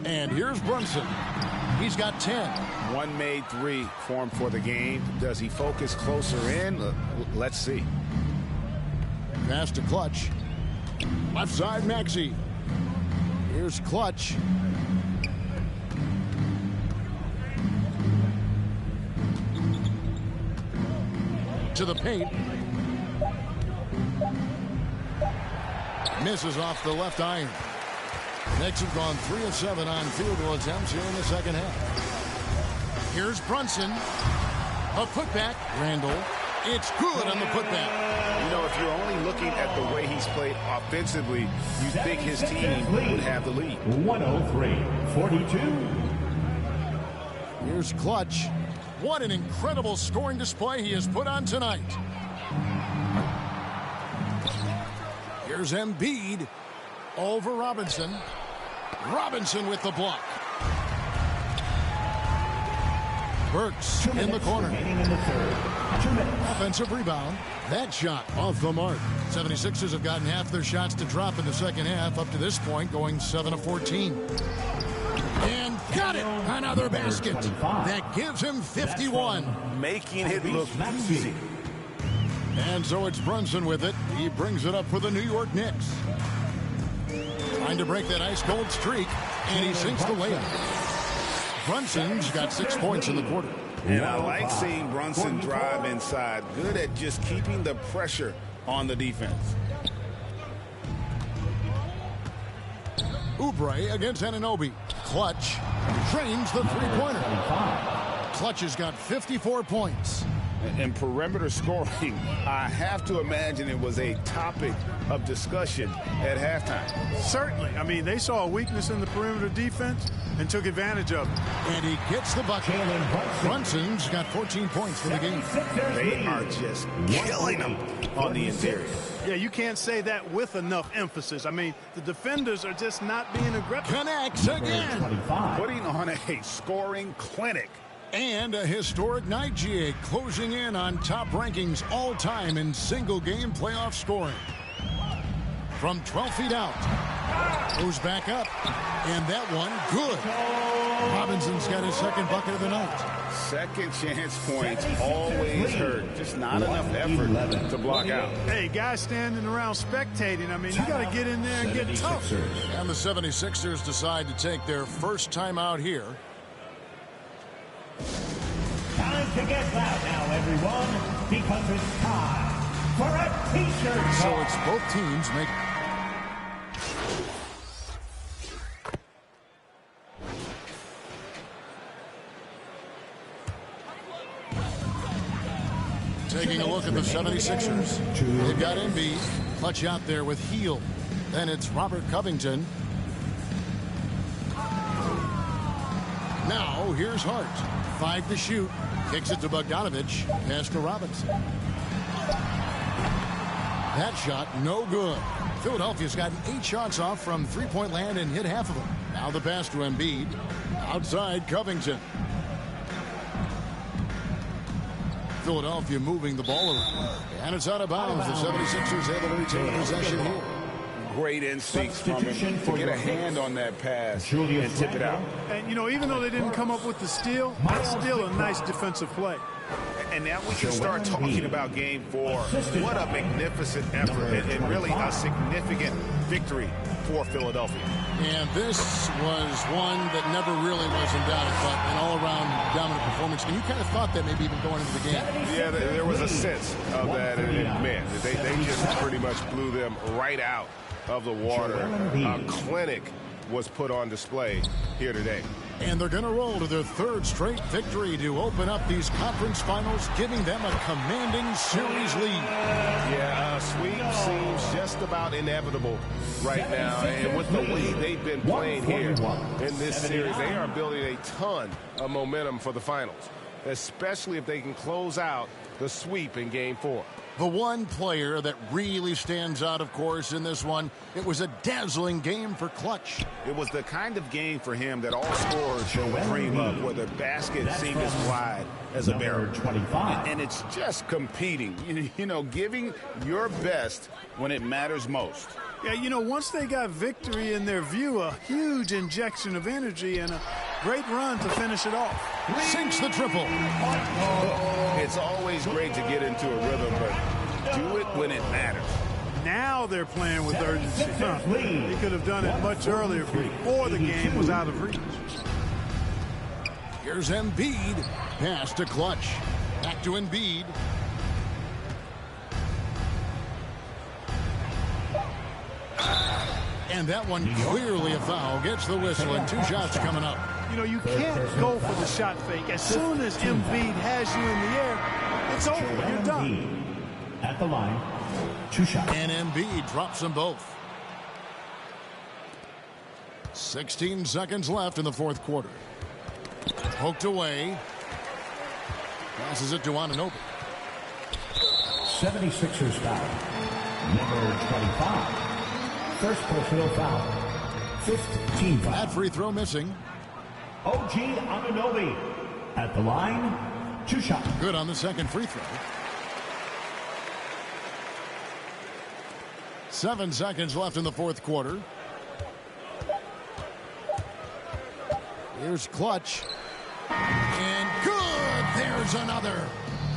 And here's Brunson. He's got 10. One made 3 for him for the game. Does he focus closer in? Let's see. Pass to Clutch. Left side, Maxey. Here's Clutch. To the paint. Misses off the left iron. Knicks have gone 3 of 7 on field goal attempts here in the second half. Here's Brunson. A putback. Randall. It's good on the putback. You know, if you're only looking at the way he's played offensively, you think his team would have the lead. 103-42. Here's Clutch. What an incredible scoring display he has put on tonight. Here's Embiid over Robinson. Robinson with the block. Burks in the corner. Offensive rebound. That shot off the mark. 76ers have gotten half their shots to drop in the second half up to this point, going 7 of 14. And got it. Another basket. That gives him 51. Making it look easy. And so it's Brunson with it. He brings it up for the New York Knicks. Trying to break that ice-cold streak, and he sinks the layup. Brunson's got 6 points in the quarter. And I like seeing Brunson drive inside. Good at just keeping the pressure on the defense. Oubre against Anunoby. Clutch trains the three-pointer. Clutch has got 54 points. And perimeter scoring, I have to imagine it was a topic of discussion at halftime. Certainly. I mean, they saw a weakness in the perimeter defense and took advantage of it. And he gets the bucket. Brunson's got 14 points for the game. They are just killing them on the interior. Yeah, you can't say that with enough emphasis. I mean, the defenders are just not being aggressive. Connects again. Putting on a scoring clinic. And a historic night, GA, closing in on top rankings all time in single game playoff scoring. From 12 feet out, goes back up, and that one good. Robinson's got his second bucket of the night. Second chance points always hurt. Just not enough effort to block out. Hey, guys standing around spectating, I mean, you got to get in there and get tough. And the 76ers decide to take their first time out here. Time to get loud now, everyone, because it's time for a T-shirt. So it's both teams make. Taking a look at the 76ers. They've got Embiid. Clutch out there with Heel. Then it's Robert Covington. Now here's Hart. 5 to shoot. Kicks it to Bogdanovich. Pass to Robinson. That shot, no good. Philadelphia's gotten 8 shots off from three-point land and hit half of them. Now the pass to Embiid. Outside Covington. Philadelphia moving the ball around. And it's out of bounds. The 76ers able to retain possession here. Great instincts from him to get a hand on that pass and tip it out. And, you know, even though they didn't come up with the steal, that's still a nice defensive play. And now we can start talking about Game 4. What a magnificent effort and really a significant victory for Philadelphia. And this was one that never really was in doubt, but an all-around dominant performance. And you kind of thought that maybe even going into the game. Yeah, there was a sense of that. And man, they just pretty much blew them right out of the water. A clinic was put on display here today. And they're going to roll to their 3rd straight victory to open up these conference finals, giving them a commanding series lead. Yeah, a sweep seems just about inevitable right now. And with the way they've been playing here in this series, they are building a ton of momentum for the finals, especially if they can close out the sweep in Game 4. The one player that really stands out, of course, in this one, it was a dazzling game for Clutch. It was the kind of game for him that all scorers should dream of, where the basket seemed as wide as a barrel. 25. And it's just competing, you know, giving your best when it matters most. Yeah, you know, once they got victory in their view, a huge injection of energy and a great run to finish it off. Sinks the triple. It's always great to get into a rhythm, but do it when it matters. Now they're playing with urgency. They could have done it much earlier before the game was out of reach. Here's Embiid. Pass to Clutch. Back to Embiid. And that one clearly a foul. Gets the whistle and 2 shots coming up. You know, you can't go for the shot fake. As soon as Embiid has you in the air, it's over. You're done. At the line, 2 shots. And Embiid drops them both. 16 seconds left in the 4th quarter. Poked away. Passes it to Anunoby. 76ers foul. Number 25. First personal foul. 15 foul. That free throw missing. OG Anunoby at the line, 2 shots. Good on the second free throw. 7 seconds left in the 4th quarter. Here's Clutch. And good! There's another.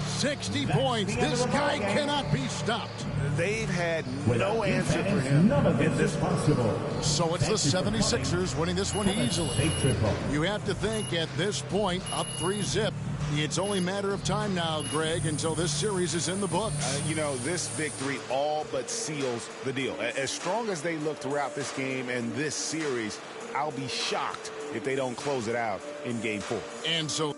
60 points. This guy cannot be stopped. They've had no answer for him in this possible. So it's the 76ers winning this one easily. You have to think at this point, up 3-0. It's only a matter of time now, Greg, until this series is in the books. You know, this victory all but seals the deal. As strong as they look throughout this game and this series, I'll be shocked if they don't close it out in Game 4. And so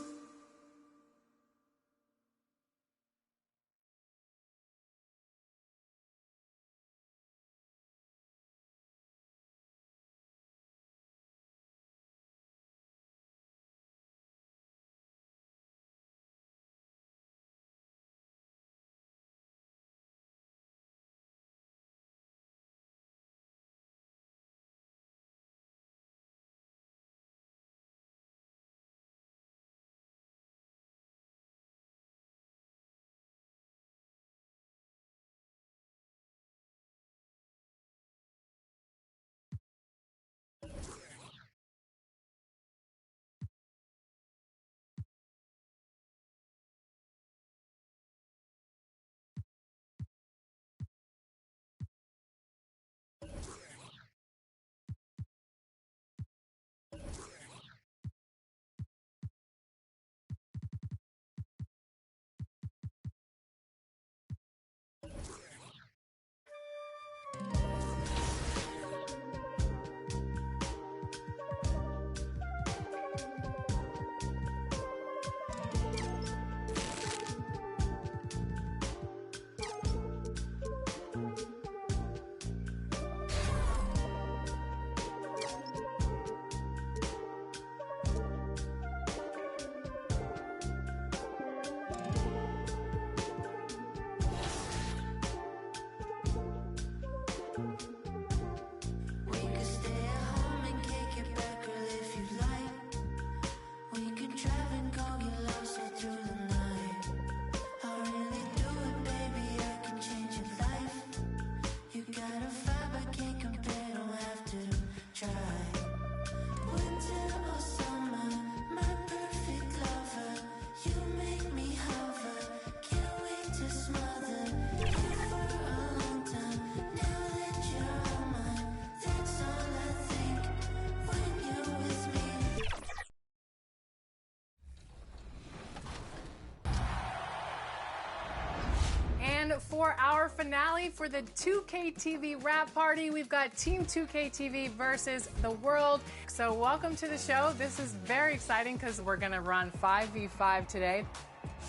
for our finale for the 2K TV wrap party. We've got Team 2K TV versus the world. So welcome to the show. This is very exciting because we're going to run 5v5 today.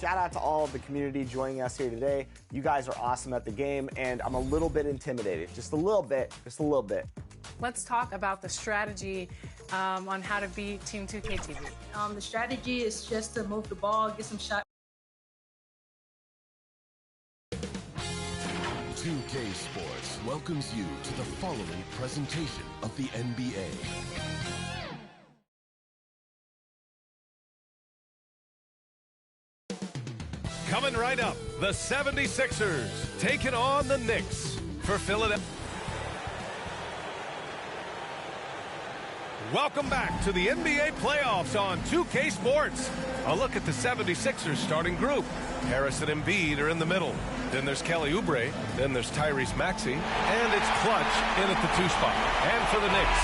Shout out to all of the community joining us here today. You guys are awesome at the game, and I'm a little bit intimidated. Just a little bit. Just a little bit. Let's talk about the strategy on how to beat Team 2K TV. The strategy is just to move the ball, get some shots. 2K Sports welcomes you to the following presentation of the NBA. Coming right up, the 76ers taking on the Knicks for Philadelphia. Welcome back to the NBA playoffs on 2K Sports. A look at the 76ers starting group. Harrison and Embiid are in the middle. Then there's Kelly Oubre. Then there's Tyrese Maxey. And it's Clutch in at the 2 spot. And for the Knicks,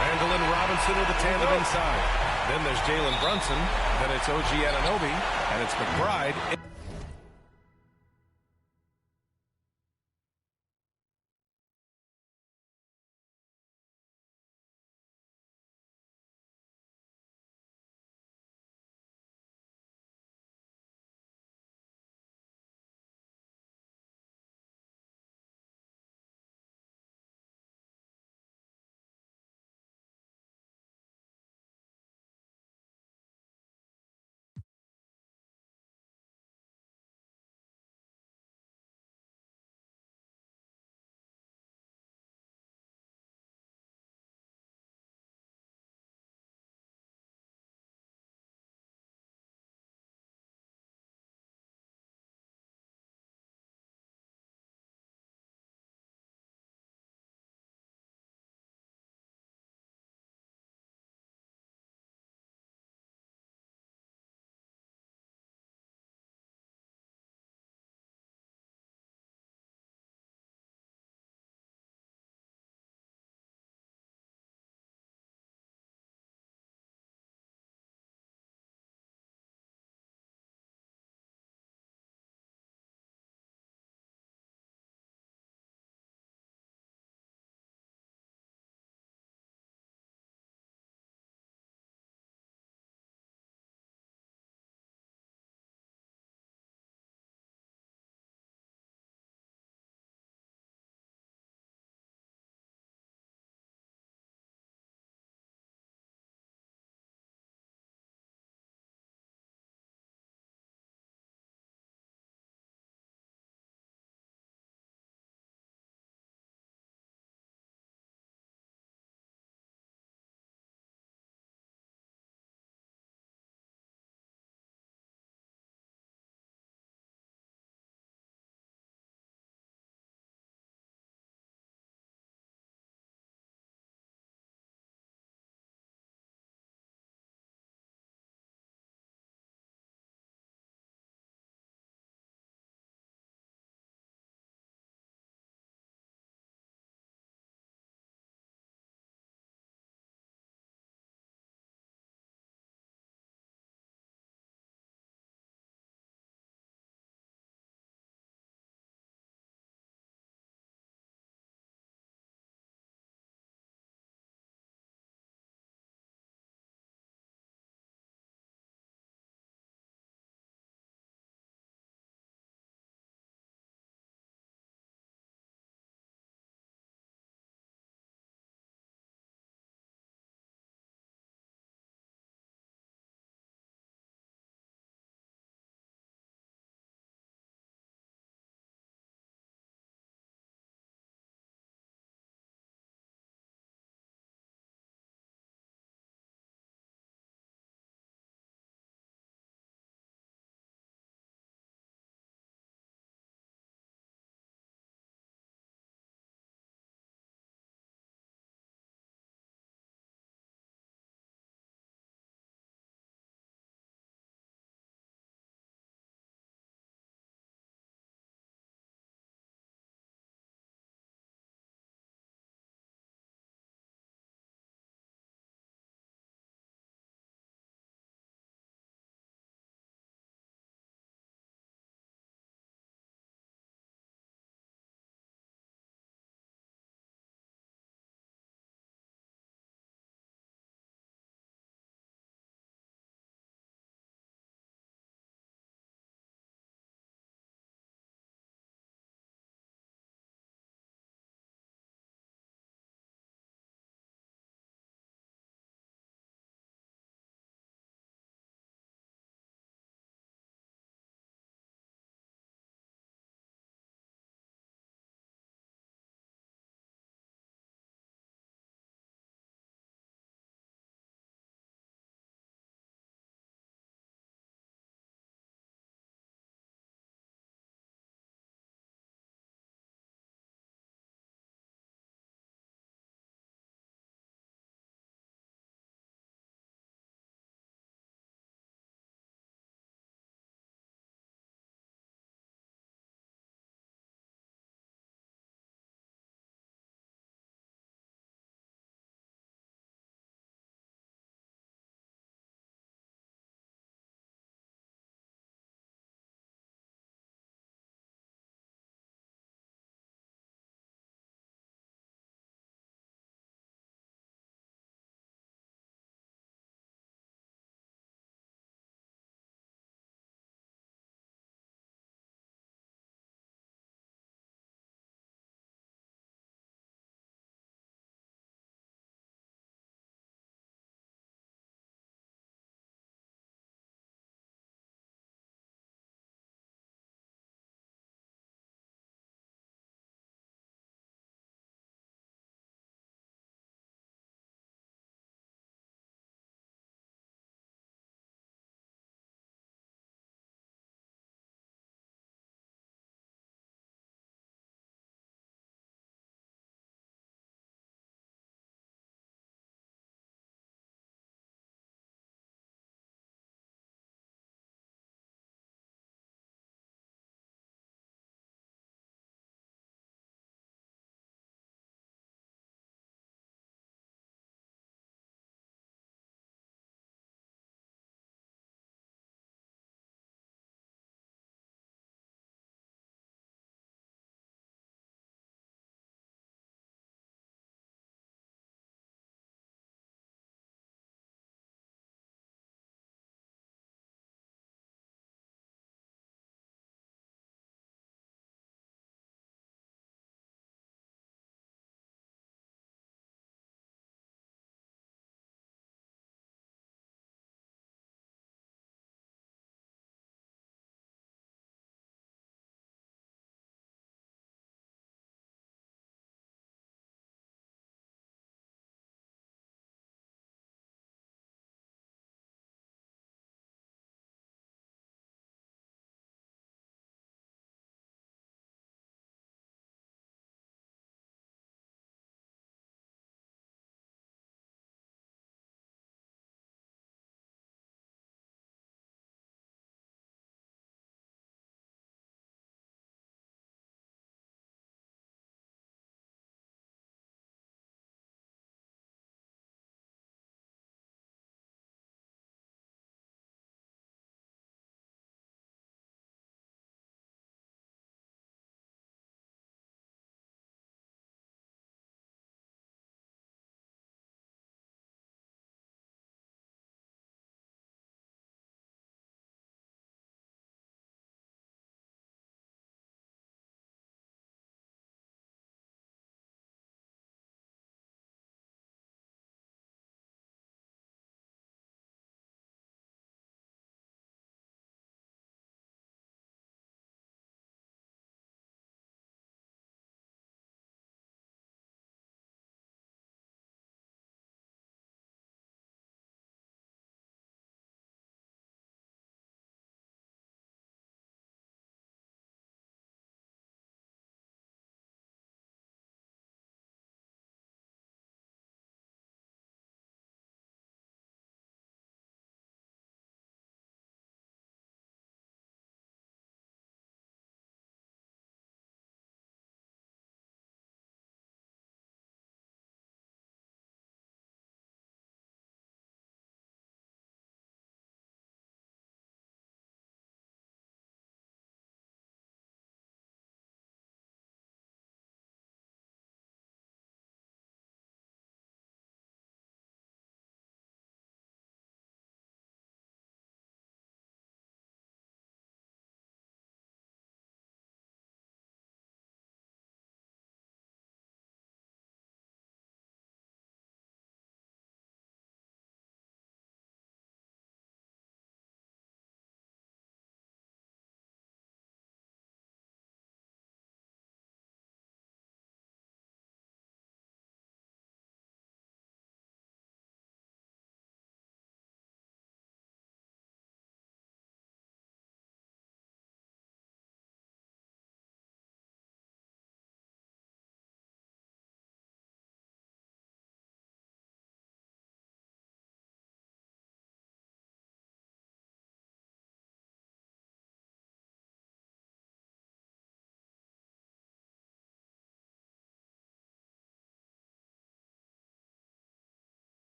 Randall and Robinson are the tandem inside. Then there's Jalen Brunson. Then it's OG Anunoby. And it's McBride.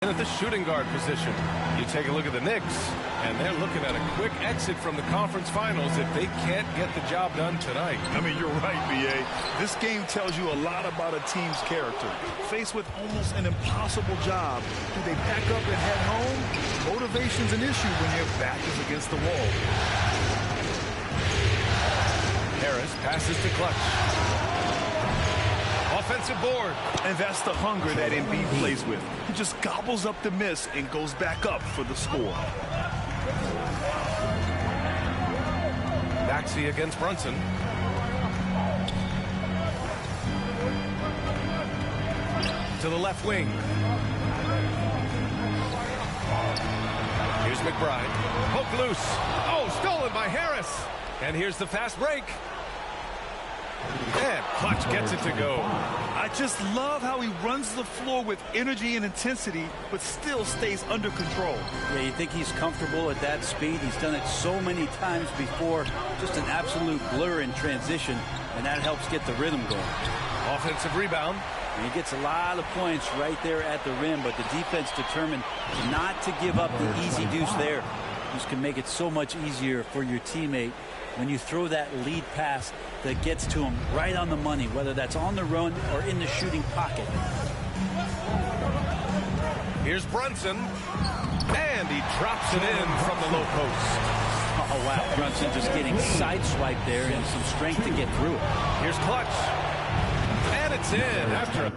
at the shooting guard position. You take a look at the Knicks, and they're looking at a quick exit from the conference finals if they can't get the job done tonight. I mean, you're right, B.A. This game tells you a lot about a team's character. Faced with almost an impossible job, do they pack up and head home? Motivation's an issue when your back is against the wall. Harris passes to Clutch. Offensive board. And that's the hunger that Embiid plays with. He just gobbles up the miss and goes back up for the score. Maxey against Brunson. To the left wing. Here's McBride. Poke loose. Oh, stolen by Harris. And here's the fast break. And Clutch gets it to go. I just love how he runs the floor with energy and intensity, but still stays under control. Yeah, you think he's comfortable at that speed. He's done it so many times before. Just an absolute blur in transition, and that helps get the rhythm going. Offensive rebound. And he gets a lot of points right there at the rim, but the defense determined not to give up the easy deuce there. This can make it so much easier for your teammate when you throw that lead pass that gets to him right on the money, whether that's on the run or in the shooting pocket. Here's Brunson, and he drops it in from the low post. Oh, wow. Brunson just getting sideswiped there and some strength to get through it. Here's Clutch, and it's in after a...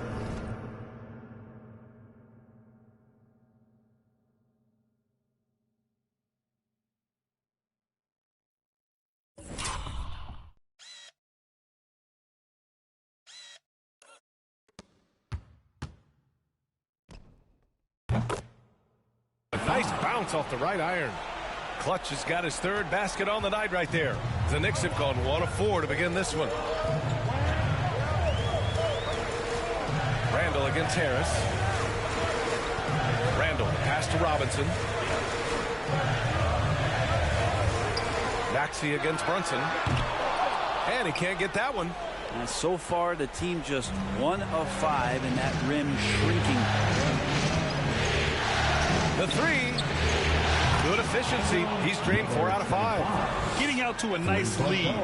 Nice bounce off the right iron. Clutch has got his third basket on the night right there. The Knicks have gone 1 of 4 to begin this one. Randall against Harris. Randall pass to Robinson. Maxey against Brunson. And he can't get that one. And so far, the team just 1 of 5, and that rim shrinking. The three. Good efficiency. He's drained 4 out of 5. Getting out to a nice lead.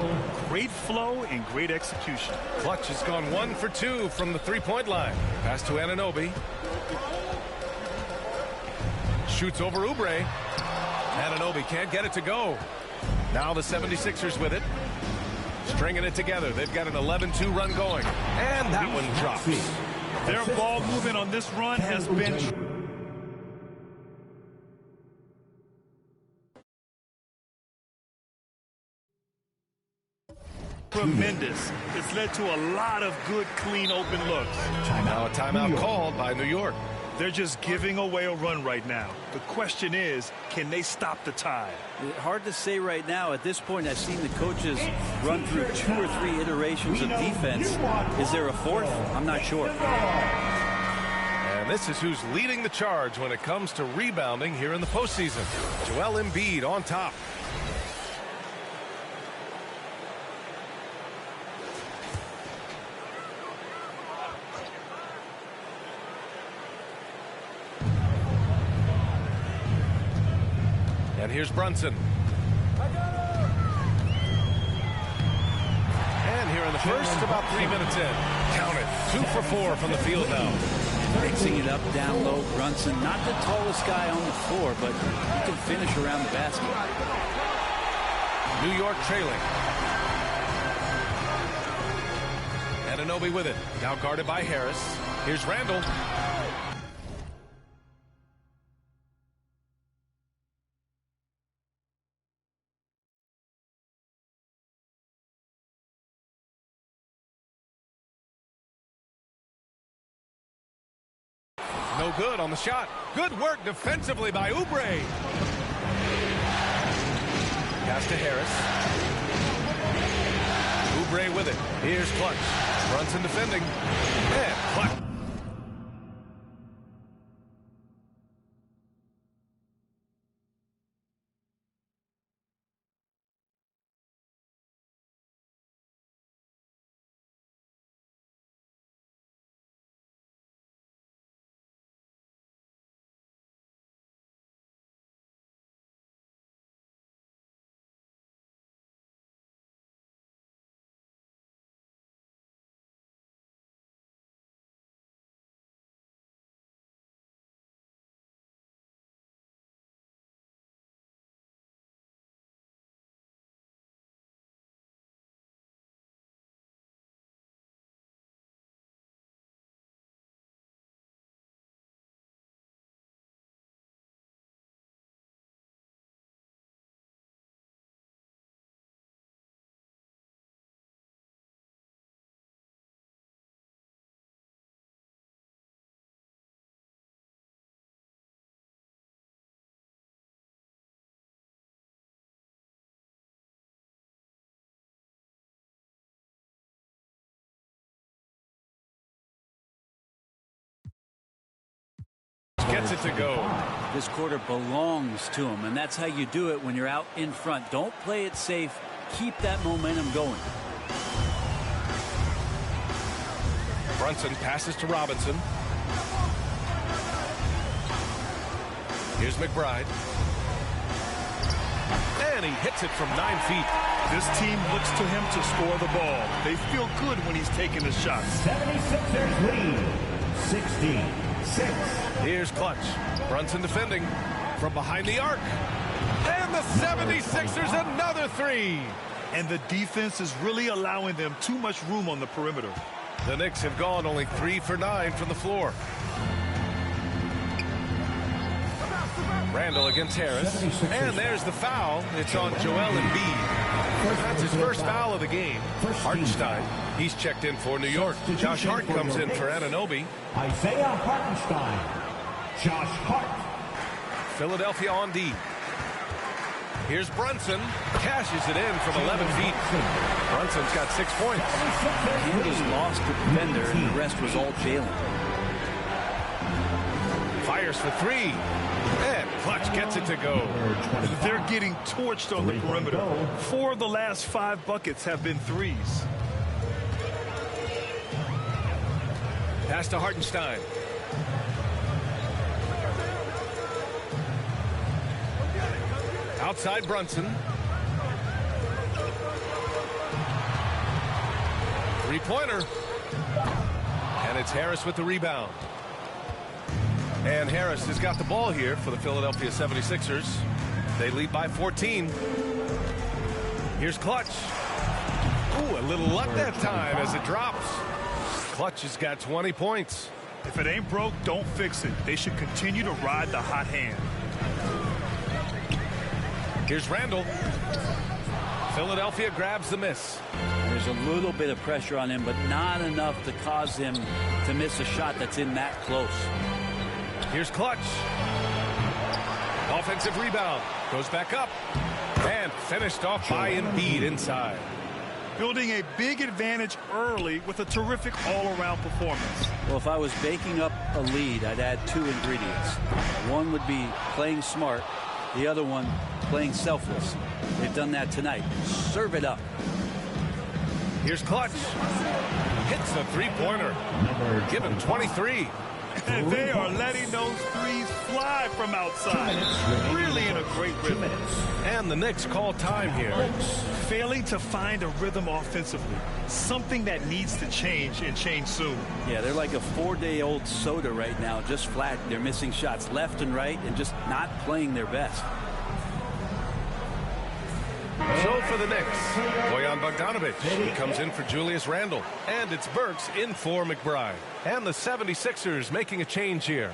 Great flow and great execution. Clutch has gone 1 for 2 from the three-point line. Pass to Anunoby. Shoots over Oubre. Anunoby can't get it to go. Now the 76ers with it. Stringing it together. They've got an 11-2 run going. And that one drops. Their ball movement on this run has been... tremendous. It's led to a lot of good, clean, open looks. Now a timeout called by New York. They're just giving away a run right now. The question is, can they stop the tide? Hard to say right now. At this point, I've seen the coaches run through 2 or 3 iterations of defense. Is there a fourth? I'm not sure. And this is who's leading the charge when it comes to rebounding here in the postseason. Joel Embiid on top. And here's Brunson. And here in the first, about 3 minutes in. Count it. 2 for 4 from the field now. Mixing it up down low. Brunson, not the tallest guy on the floor, but he can finish around the basket. New York trailing. Anunoby with it. Now guarded by Harris. Here's Randall. No good on the shot. Good work defensively by Oubre. Pass to Harris. Oubre with it. Here's Clutch. Brunson defending. And Clutch. it to go. This quarter belongs to him, and that's how you do it when you're out in front. Don't play it safe. Keep that momentum going. Brunson passes to Robinson. Here's McBride. And he hits it from 9 feet. This team looks to him to score the ball. They feel good when he's taking the shots. 76ers lead, 16-6. Here's Clutch. Brunson defending from behind the arc. And the 76ers another three. And the defense is really allowing them too much room on the perimeter. The Knicks have gone only 3 for 9 from the floor. Randall against Harris. And there's the foul. It's on Joel Embiid. That's his first foul of the game. Hartenstein, he's checked in for New York. Josh Hart comes in for Anunoby. Isaiah Hartenstein. Josh Hart. Philadelphia on D. Here's Brunson. Cashes it in from 11 feet. Brunson's got 6 points. Kansas lost the defender, and the rest was all Jalen. Fires for 3. And Clutch gets it to go. They're getting torched on the perimeter. 4 of the last 5 buckets have been threes. Pass to Hartenstein. Outside Brunson. 3-pointer. And it's Harris with the rebound. And Harris has got the ball here for the Philadelphia 76ers. They lead by 14. Here's Clutch. Ooh, a little luck that time as it drops. Clutch has got 20 points. If it ain't broke, don't fix it. They should continue to ride the hot hand. Here's Randall. Philadelphia grabs the miss. There's a little bit of pressure on him, but not enough to cause him to miss a shot that's in that close. Here's Clutch. Offensive rebound. Goes back up. And finished off by Embiid inside. Building a big advantage early with a terrific all-around performance. Well, if I was baking up a lead, I'd add 2 ingredients. One would be playing smart. The other one, playing selfless. They've done that tonight. Serve it up. Here's Clutch. Hits the 3-pointer. Give him 23. And they are letting those threes fly from outside. Really in a great rhythm. And the Knicks call time here. Failing to find a rhythm offensively. Something that needs to change and change soon. Yeah, they're like a 4-day-old soda right now. Just flat. They're missing shots left and right and just not playing their best. So for the Knicks, Bojan Bogdanovic. He comes in for Julius Randle. And it's Burks in for McBride. And the 76ers making a change here.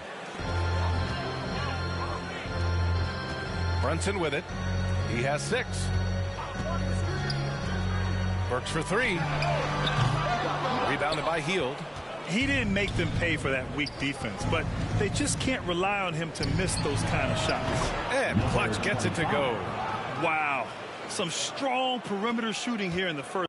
Brunson with it. He has 6. Burks for 3. Rebounded by Hield. He didn't make them pay for that weak defense, but they just can't rely on him to miss those kind of shots. And Clutch gets it to go. Wow. Some strong perimeter shooting here in the first.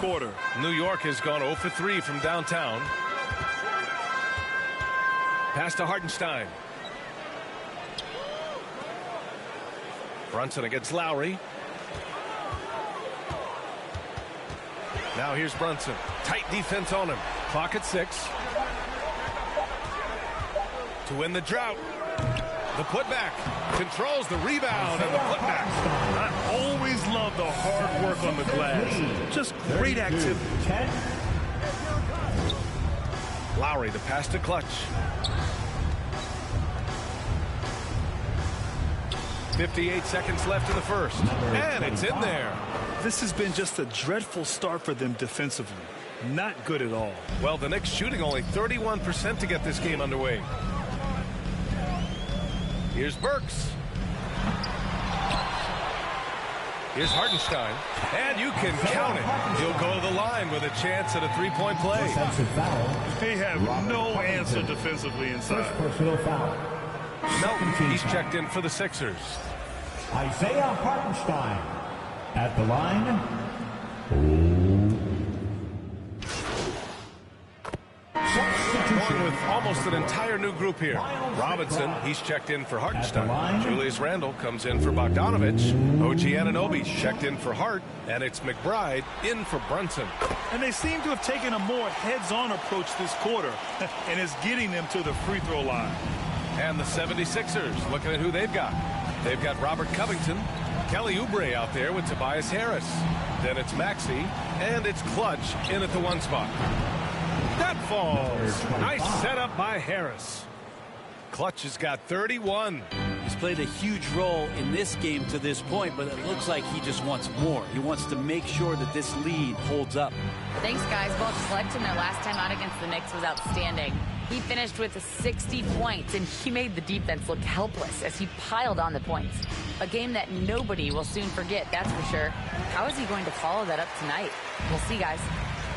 Quarter. New York has gone 0 for 3 from downtown. Pass to Hartenstein. Brunson against Lowry. Now here's Brunson. Tight defense on him. Clock at 6. To win the drought. The putback controls the rebound and the putback. I always love the hard work on the glass. Just great activity. Lowry to pass to Clutch. 58 seconds left in the first. And it's in there. This has been just a dreadful start for them defensively. Not good at all. Well, the Knicks shooting only 31% to get this game underway. Here's Burks. Here's Hartenstein. And you can count it. He'll go to the line with a chance at a three-point play. They have no answer defensively inside. Melton, he's checked in for the Sixers. Isaiah Hartenstein at the line. Going with almost an entire new group here. Robinson, he's checked in for Hartenstein. Julius Randle comes in for Bogdanovich. OG Anunoby checked in for Hart. And it's McBride in for Brunson. And they seem to have taken a more heads-on approach this quarter. And it's getting them to the free throw line. And the 76ers, looking at who they've got. They've got Robert Covington, Kelly Oubre out there with Tobias Harris. Then it's Maxey, and it's Clutch in at the one spot. That falls. Nice setup by Harris. Clutch has got 31. He's played a huge role in this game to this point, but it looks like he just wants more. He wants to make sure that this lead holds up. Thanks, guys. Well, Clutch in their last time out against the Knicks was outstanding. He finished with 60 points, and he made the defense look helpless as he piled on the points. A game that nobody will soon forget, that's for sure. How is he going to follow that up tonight? We'll see, guys.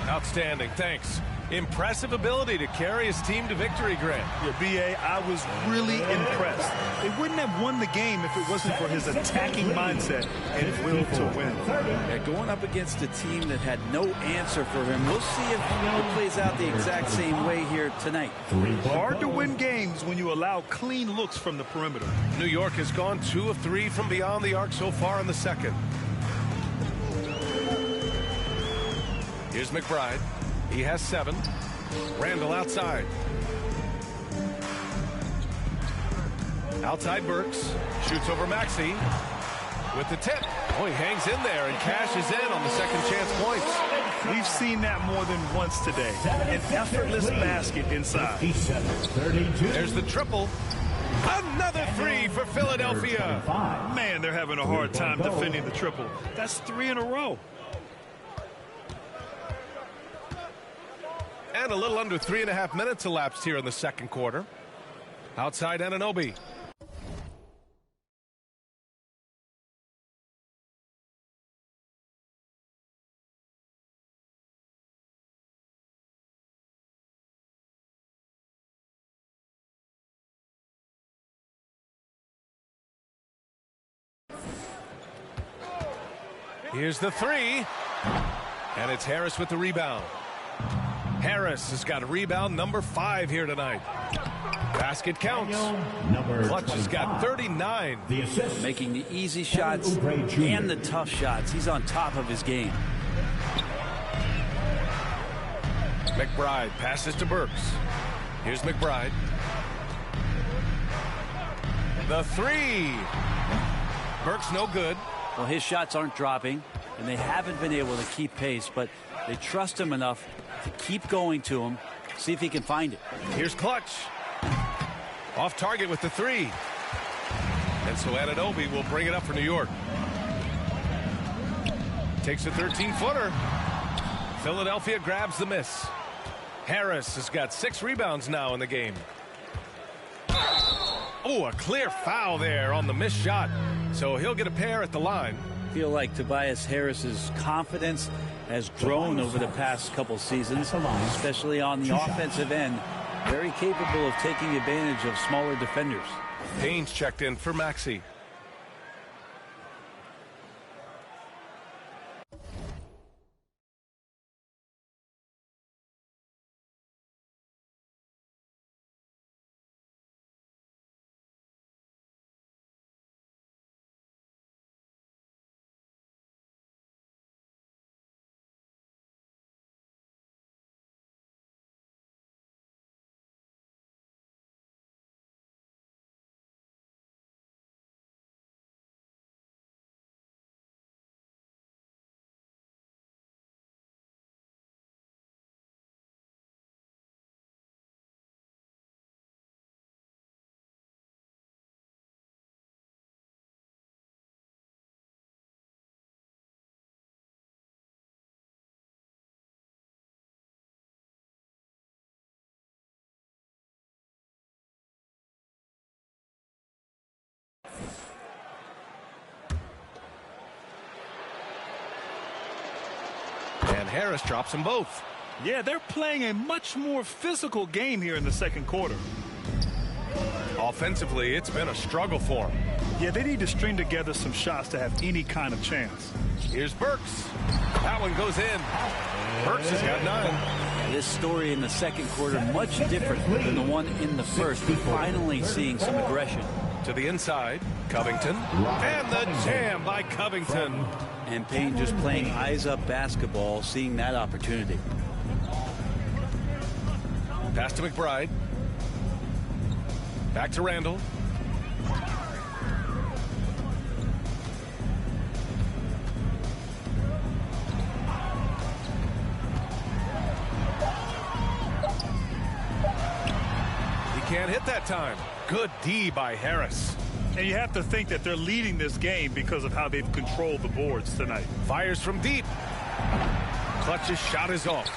Outstanding. Thanks. Impressive ability to carry his team to victory, Grant. Yeah, B.A., I was really impressed. They wouldn't have won the game if it wasn't for his attacking mindset and will to win. Yeah, going up against a team that had no answer for him. We'll see if it plays out the exact same way here tonight. Hard to win games when you allow clean looks from the perimeter. New York has gone 2 of 3 from beyond the arc so far in the second. Here's McBride. He has 7. Randall outside. Outside Burks. Shoots over Maxey. With the tip. Oh, he hangs in there and cashes in on the second chance points. We've seen that more than once today. An effortless basket inside. There's the triple. Another 3 for Philadelphia. Man, they're having a hard time defending the triple. That's 3 in a row. And a little under 3.5 minutes elapsed here in the second quarter. Outside Anunoby. Here's the 3. And it's Harris with the rebound. Harris has got a rebound number 5 here tonight. Basket counts. Clutch has got 39. Making the easy shots and the tough shots. He's on top of his game. McBride passes to Burks. Here's McBride. The 3. Burks no good. Well, his shots aren't dropping, and they haven't been able to keep pace, but they trust him enough to keep going to him, see if he can find it. Here's Clutch. Off target with the 3. And so Anunoby will bring it up for New York. Takes a 13-footer. Philadelphia grabs the miss. Harris has got 6 rebounds now in the game. Oh, a clear foul there on the missed shot. So he'll get a pair at the line. I feel like Tobias Harris's confidence has grown over the past couple seasons, especially on the offensive end. Very capable of taking advantage of smaller defenders. Payne's checked in for Maxey. Harris drops them both. Yeah, they're playing a much more physical game here in the second quarter. Offensively, it's been a struggle for them. Yeah, they need to string together some shots to have any kind of chance. Here's Burks. That one goes in. Burks has got 9. This story in the second quarter much different than the one in the first. We're finally seeing some aggression. To the inside, Covington. And the jam by Covington. And Payne just playing eyes-up basketball, seeing that opportunity. Pass to McBride. Back to Randall. He can't hit that time. Good D by Harris. And you have to think that they're leading this game because of how they've controlled the boards tonight. Fires from deep. Clutch's shot is off.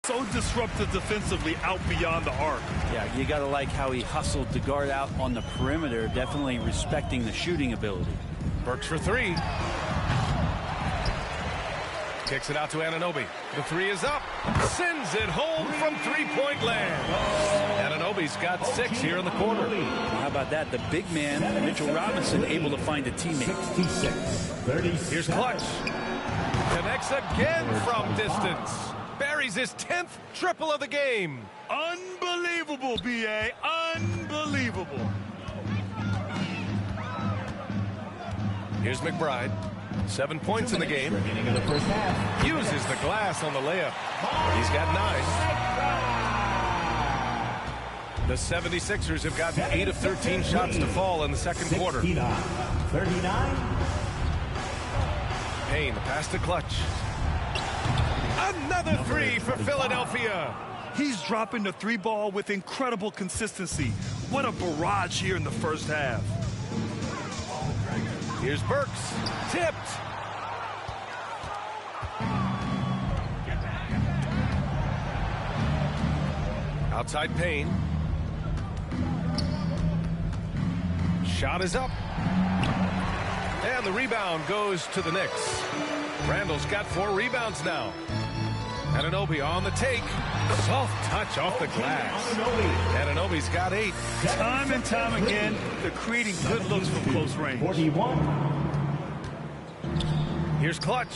So disruptive defensively out beyond the arc. Yeah, you got to like how he hustled to guard out on the perimeter, definitely respecting the shooting ability. Burks for 3. Kicks it out to Anunoby. The 3 is up. Sends it home from three-point land. Anunoby's got 6 here in the quarter. How about that? The big man, Mitchell Robinson, able to find a teammate. 66. Here's Clutch. Connects again from distance. Buries his 10th triple of the game. Unbelievable, B.A. Unbelievable. Here's McBride. 7 points in the game. Uses the glass on the layup. He's got 9. The 76ers have gotten 8 of 13 shots to fall in the second quarter. 39. Payne, the pass to Clutch. Another 3 for Philadelphia. He's dropping the 3 ball with incredible consistency. What a barrage here in the first half. Here's Burks. Tipped. Outside Payne. Shot is up. And the rebound goes to the Knicks. Randall's got 4 rebounds now. Anunoby on the take. Soft touch off the glass. Anunoby's got 8. Time and time again, they're creating good looks from close range. 41. Here's Clutch.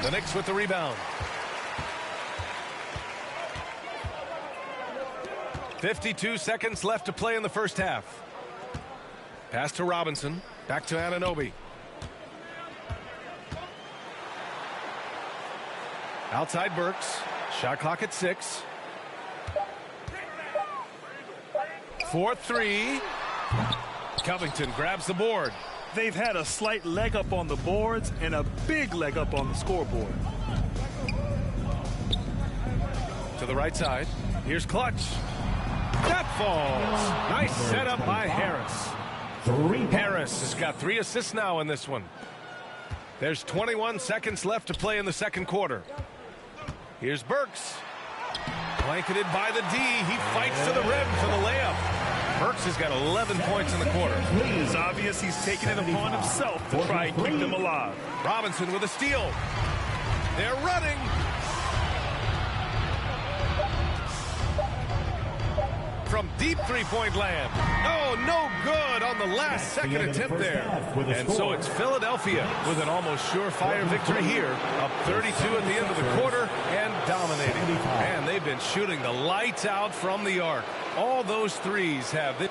The Knicks with the rebound. 52 seconds left to play in the first half. Pass to Robinson. Back to Anunoby. Outside Burks. Shot clock at 6. 4-3. Covington grabs the board. They've had a slight leg up on the boards and a big leg up on the scoreboard. To the right side. Here's Clutch. That falls. Nice setup by Harris. Harris has got 3 assists now in this one. There's 21 seconds left to play in the second quarter. Here's Burks. Blanketed by the D. He fights to the rim for the layup. Burks has got 11 points in the quarter. It's obvious he's taking it upon himself to try and keep them alive. Robinson with a steal. They're running. From deep three-point land. Oh, no good on the last second attempt there. And so it's Philadelphia with an almost surefire victory here. Up 32 at the end of the quarter and dominating. And they've been shooting the lights out from the arc. All those threes have this.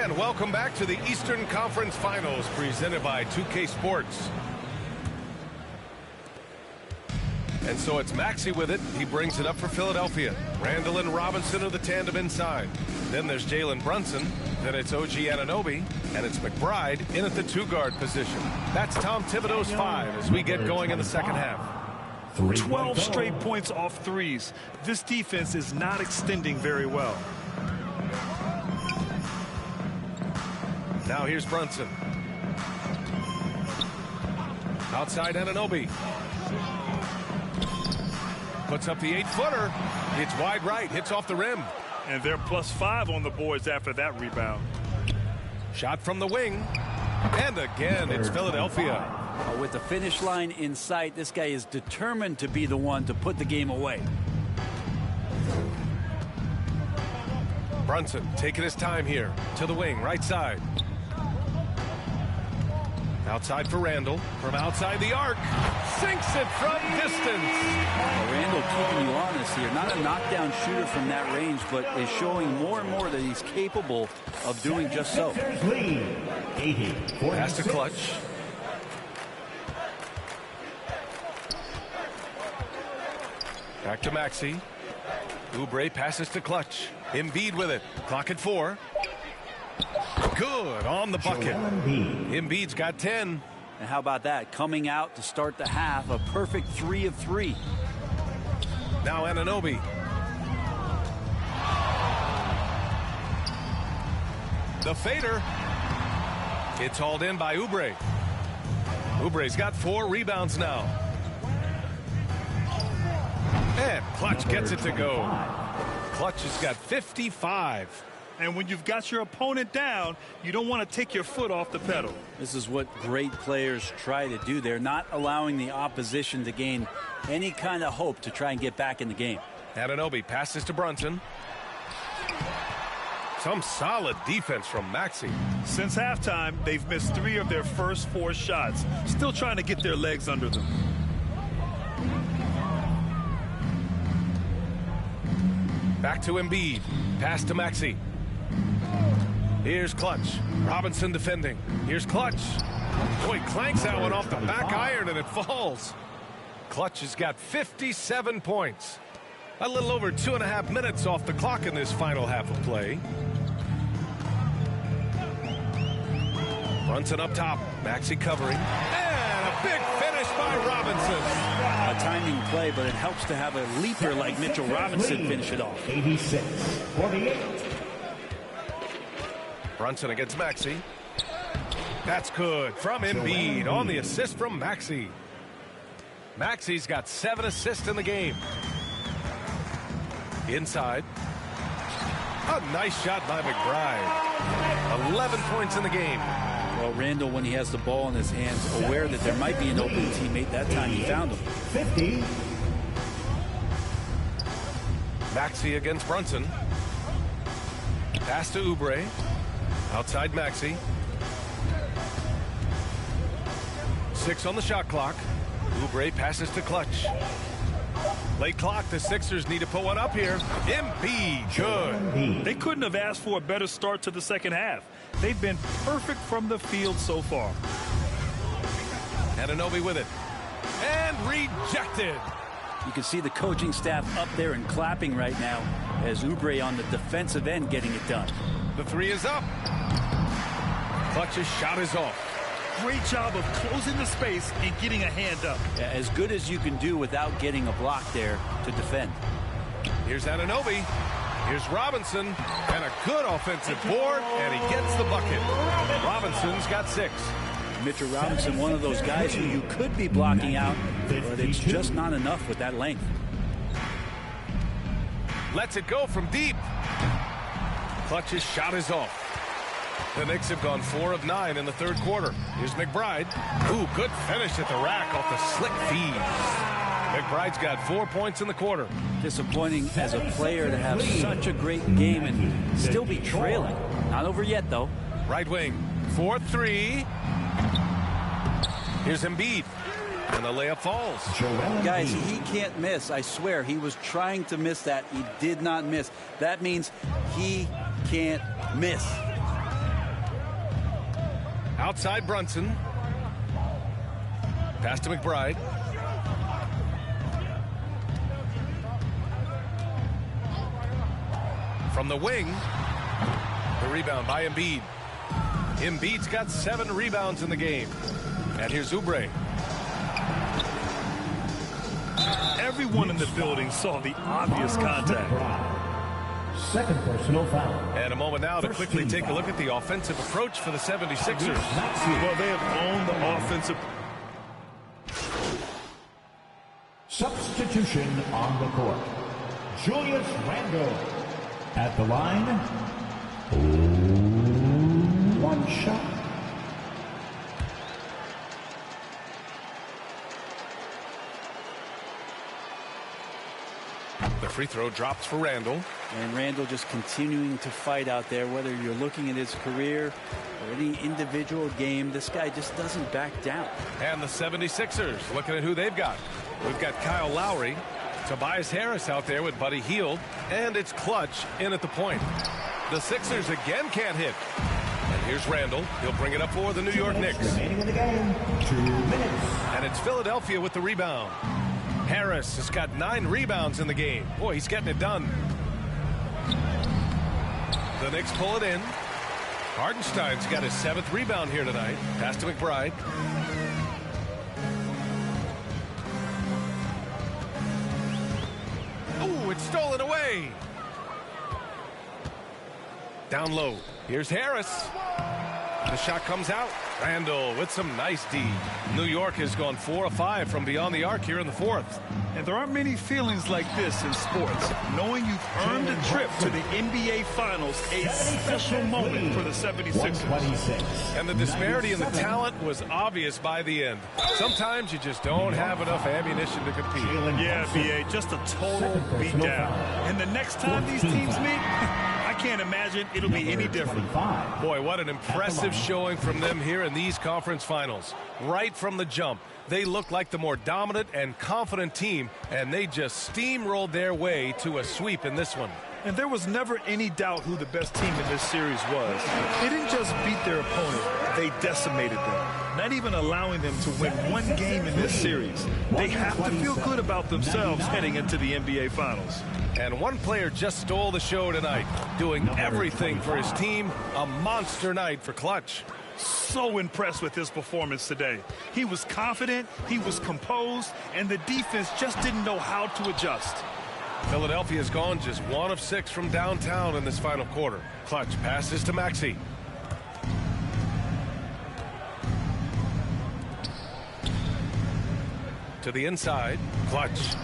And welcome back to the Eastern Conference Finals presented by 2K Sports. And so it's Maxey with it. He brings it up for Philadelphia. Randall and Robinson are the tandem inside. Then there's Jalen Brunson. Then it's OG Anunoby. And it's McBride in at the 2-guard position. That's Tom Thibodeau's 5 as we get going in the second half. 12 straight points off threes. This defense is not extending very well. Now here's Brunson. Outside Anunoby. Puts up the 8-footer. It's wide right. Hits off the rim. And they're +5 on the boards after that rebound. Shot from the wing. And again, it's Philadelphia. With the finish line in sight, this guy is determined to be the one to put the game away. Brunson taking his time here. To the wing, right side. Outside for Randall. From outside the arc. Sinks it from distance. Randall keeping you honest here. Not a knockdown shooter from that range, but is showing more and more that he's capable of doing just so. Pass to Clutch. Back to Maxey. Oubre passes to Clutch. Embiid with it. Clock at 4. Good on the bucket. Embiid's got 10. And how about that? Coming out to start the half, a perfect 3 of 3. Now Anunoby. The fader. It's hauled in by Oubre. Oubre's got 4 rebounds now. And Clutch gets it to go. Clutch has got 55. And when you've got your opponent down, you don't want to take your foot off the pedal. This is what great players try to do. They're not allowing the opposition to gain any kind of hope to try and get back in the game. Anunoby passes to Brunson. Some solid defense from Maxey. Since halftime, they've missed 3 of their first 4 shots. Still trying to get their legs under them. Back to Embiid. Pass to Maxey. Here's Clutch. Robinson defending. Here's Clutch. Boy, clanks that one off the back iron and it falls. Clutch has got 57 points. A little over 2.5 minutes off the clock in this final half of play. Brunson up top. Maxey covering. And a big finish by Robinson. A timing play, but it helps to have a leaper like Mitchell Robinson finish it off. 86-48. Brunson against Maxey. That's good from Embiid on the assist from Maxey. Maxey's got 7 assists in the game. Inside. A nice shot by McBride. 11 points in the game. Well, Randall, when he has the ball in his hands, aware that there might be an open teammate, that time he found him. 50. Maxey against Brunson. Pass to Oubre. Outside Maxey. 6 on the shot clock. Oubre passes to Clutch. Late clock, the Sixers need to put one up here. Embiid, good. They couldn't have asked for a better start to the second half. They've been perfect from the field so far. Anunoby with it. And rejected. You can see the coaching staff up there and clapping right now as Oubre on the defensive end getting it done. The 3 is up. Clutch's shot is off. Great job of closing the space and getting a hand up. Yeah, as good as you can do without getting a block there to defend. Here's Anunoby. Here's Robinson. And a good offensive board, and he gets the bucket. Robinson's got 6. Mitchell Robinson, one of those guys who you could be blocking out, but it's just not enough with that length. Lets it go from deep. Clutch's shot is off. The Knicks have gone 4 of 9 in the third quarter. Here's McBride. Ooh, good finish at the rack off the slick feed. McBride's got 4 points in the quarter. Disappointing as a player to have such a great game and still be trailing. Not over yet, though. Right wing. 4-3. Here's Embiid. And the layup falls. Guys, he can't miss. I swear, he was trying to miss that. He did not miss. That means he can't miss. Outside Brunson. Pass to McBride. From the wing, the rebound by Embiid. Embiid's got 7 rebounds in the game. And here's Oubre. Everyone in the building saw the obvious contact. Second personal foul. And a moment now to quickly take a look at the offensive approach for the 76ers. Well, they have owned the offensive. Substitution on the court. Julius Randle. At the line, 1 shot. The free throw drops for Randle. And Randle just continuing to fight out there, whether you're looking at his career or any individual game. This guy just doesn't back down. And the 76ers looking at who they've got. We've got Kyle Lowry. Tobias Harris out there with Buddy Hield, and it's Clutch in at the point. The Sixers again can't hit. And here's Randle. He'll bring it up for the New York Knicks. Remaining in the game, 2 minutes. And it's Philadelphia with the rebound. Harris has got 9 rebounds in the game. Boy, he's getting it done. The Knicks pull it in. Hartenstein's got his 7th rebound here tonight. Pass to McBride. Ooh, it's stolen away. Down low. Here's Harris. The shot comes out. Randle with some nice D. New York has gone 4 of 5 from beyond the arc here in the 4th. And there aren't many feelings like this in sports. Knowing you've earned a trip to the NBA Finals, a special moment for the 76ers. And the disparity in the talent was obvious by the end. Sometimes you just don't have enough ammunition to compete. Yeah, B.A., just a total beatdown. And the next time these teams meet, I can't imagine it'll be any different. Boy, what an impressive showing from them here in these conference finals. Right from the jump, they look like the more dominant and confident team, and they just steamrolled their way to a sweep in this one. And there was never any doubt who the best team in this series was. They didn't just beat their opponent, they decimated them, not even allowing them to win one game in this series. They have to feel good about themselves heading into the NBA Finals. And one player just stole the show tonight, doing everything for his team. A monster night for Clutch. So impressed with his performance today. He was confident, he was composed, and the defense just didn't know how to adjust. Philadelphia's gone just 1 of 6 from downtown in this final quarter. Clutch passes to Maxey. To the inside. Clutch.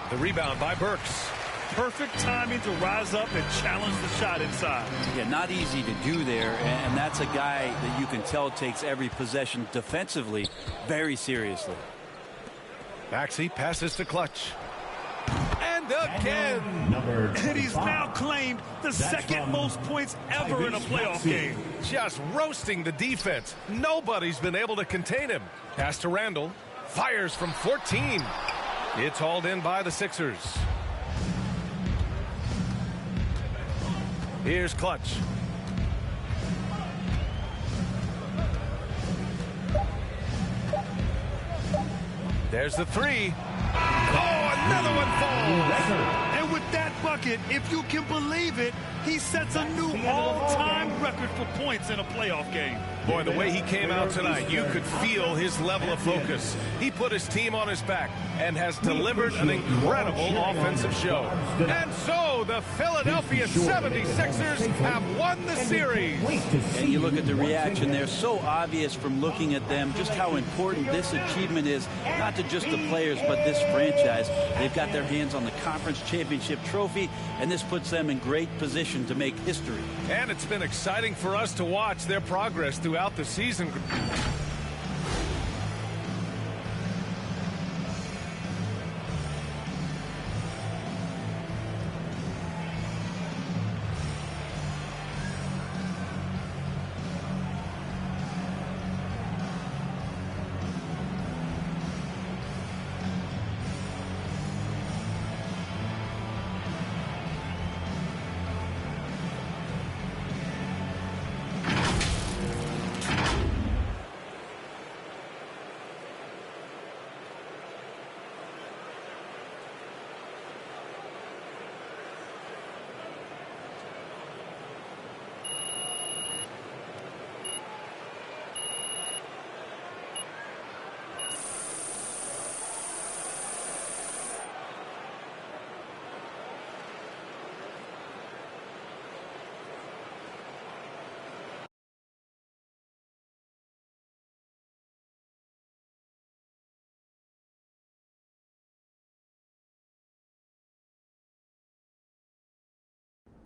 The rebound by Burks. Perfect timing to rise up and challenge the shot inside. Yeah, not easy to do there, and that's a guy that you can tell takes every possession defensively very seriously. Maxey passes to Clutch. And again. And he's now claimed the second most points ever in a playoff game. Just roasting the defense. Nobody's been able to contain him. Pass to Randle. Fires from 14. It's hauled in by the Sixers. Here's Clutch. There's the 3. Oh, another one falls. And with that bucket, if you can believe it, he sets a new all-time record for points in a playoff game. Boy, the way he came out tonight, you could feel his level of focus. He put his team on his back and has delivered an incredible offensive show. And so the Philadelphia 76ers have won the series. And you look at the reaction, they're so obvious from looking at them just how important this achievement is, not to just the players, but this franchise. They've got their hands on the conference championship trophy, and this puts them in great position to make history. And it's been exciting for us to watch their progress throughout the season.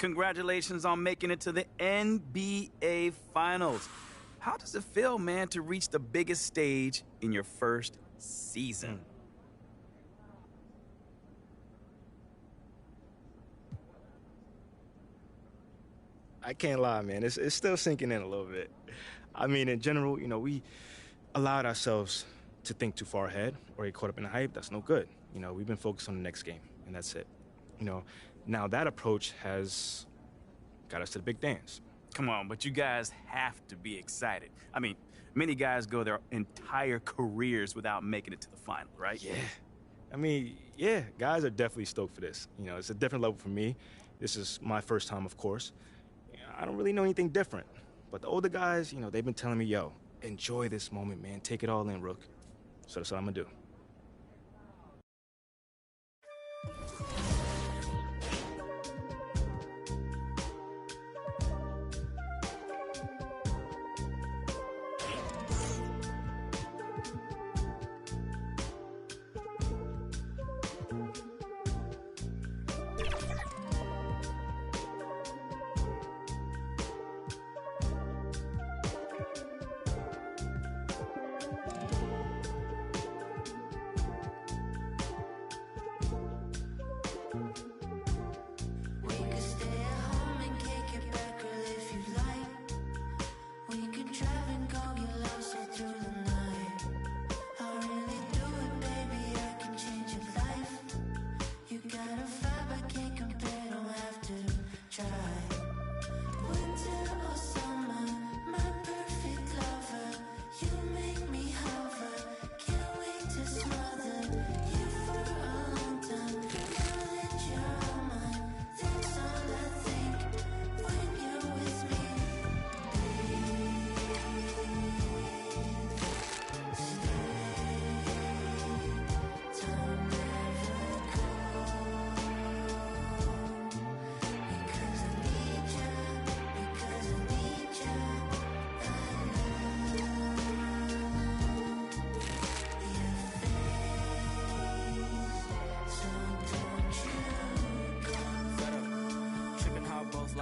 congratulations on making it to the NBA Finals. How does it feel, man, to reach the biggest stage in your first season? I can't lie, man. It's still sinking in a little bit. I mean, in general, you know, we allowed ourselves to think too far ahead or get caught up in the hype. That's no good. You know, we've been focused on the next game, and that's it. You know, now that approach has got us to the big dance. Come on, but you guys have to be excited. I mean, many guys go their entire careers without making it to the final, right? Yeah. I mean, yeah, guys are definitely stoked for this. You know, it's a different level for me. This is my first time, of course. I don't really know anything different. But the older guys, you know, they've been telling me, yo, enjoy this moment, man. Take it all in, Rook. So that's what I'm going to do.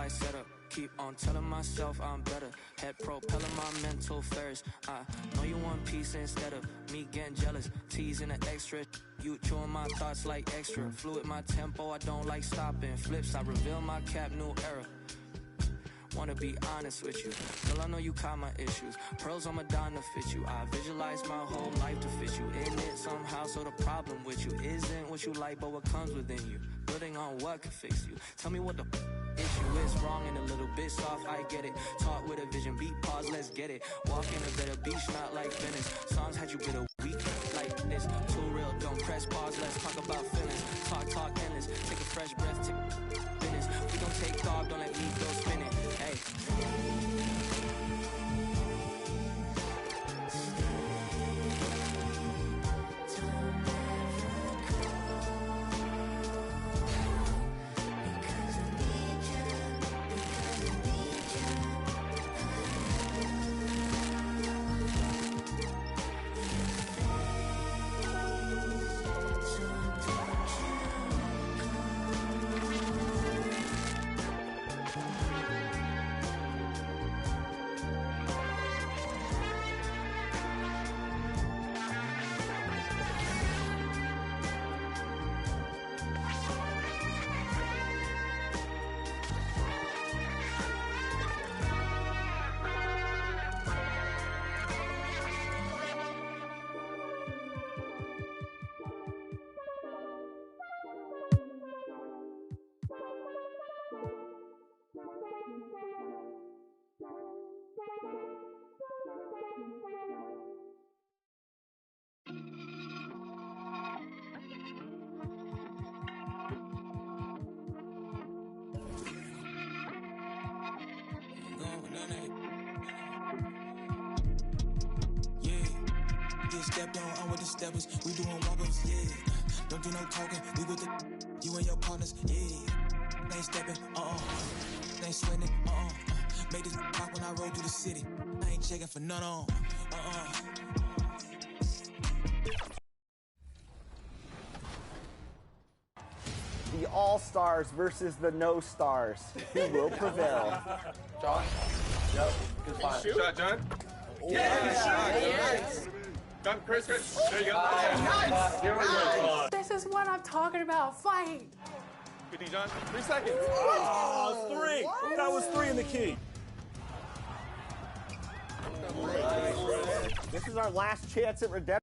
Setup. Keep on telling myself I'm better. Head propelling my mental affairs. I know you want peace instead of me getting jealous. Teasing the extra. You chewing my thoughts like extra. Fluid my tempo, I don't like stopping. Flips, I reveal my cap, new era. Wanna be honest with you. Girl, I know you caught my issues. Pearls on Madonna fit you. I visualize my whole life to fit you in it somehow. So the problem with you isn't what you like, but what comes within you. Building on what can fix you. Tell me what the issue is. Wrong and a little bit soft, I get it. Talk with a vision, beat pause, let's get it. Walk in a better beach, not like Venice. Songs had you bit a week like this. Too real, don't press pause, let's talk about feelings. Talk endless, take a fresh breath, take business. We don't take dog, don't let me go spinning. Hey. Stepped on with the steppers, we doing walk-ups, yeah. Don't do no talking, we with the you and your partners, yeah. Ain't stepping, ain't sweating, made this pop when I rode through the city. I ain't checking for none on, The all-stars versus the no-stars. Who will prevail? Josh? Yep. Good find. Shot, John. Yes. Done, Chris. There you go. Nice. This is what I'm talking about. Fight. Good D, John. 3 seconds. Oh, 3. What? That was 3 in the key. This is our last chance at redemption.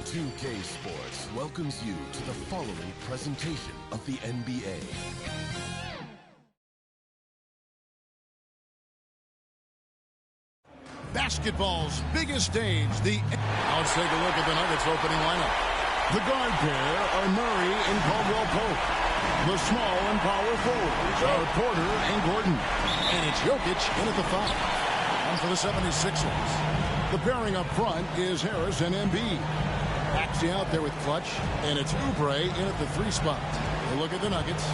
2K Sports welcomes you to the following presentation of the NBA. Basketball's biggest stage, Now let's take a look at the Nuggets opening lineup. The guard pair are Murray and Caldwell Pope. The small and power forwards are Porter and Gordon. And it's Jokic in at the 5. And for the 76ers, the pairing up front is Harris and Embiid. Maxey out there with Clutch, and it's Oubre in at the 3 spot. A look at the Nuggets.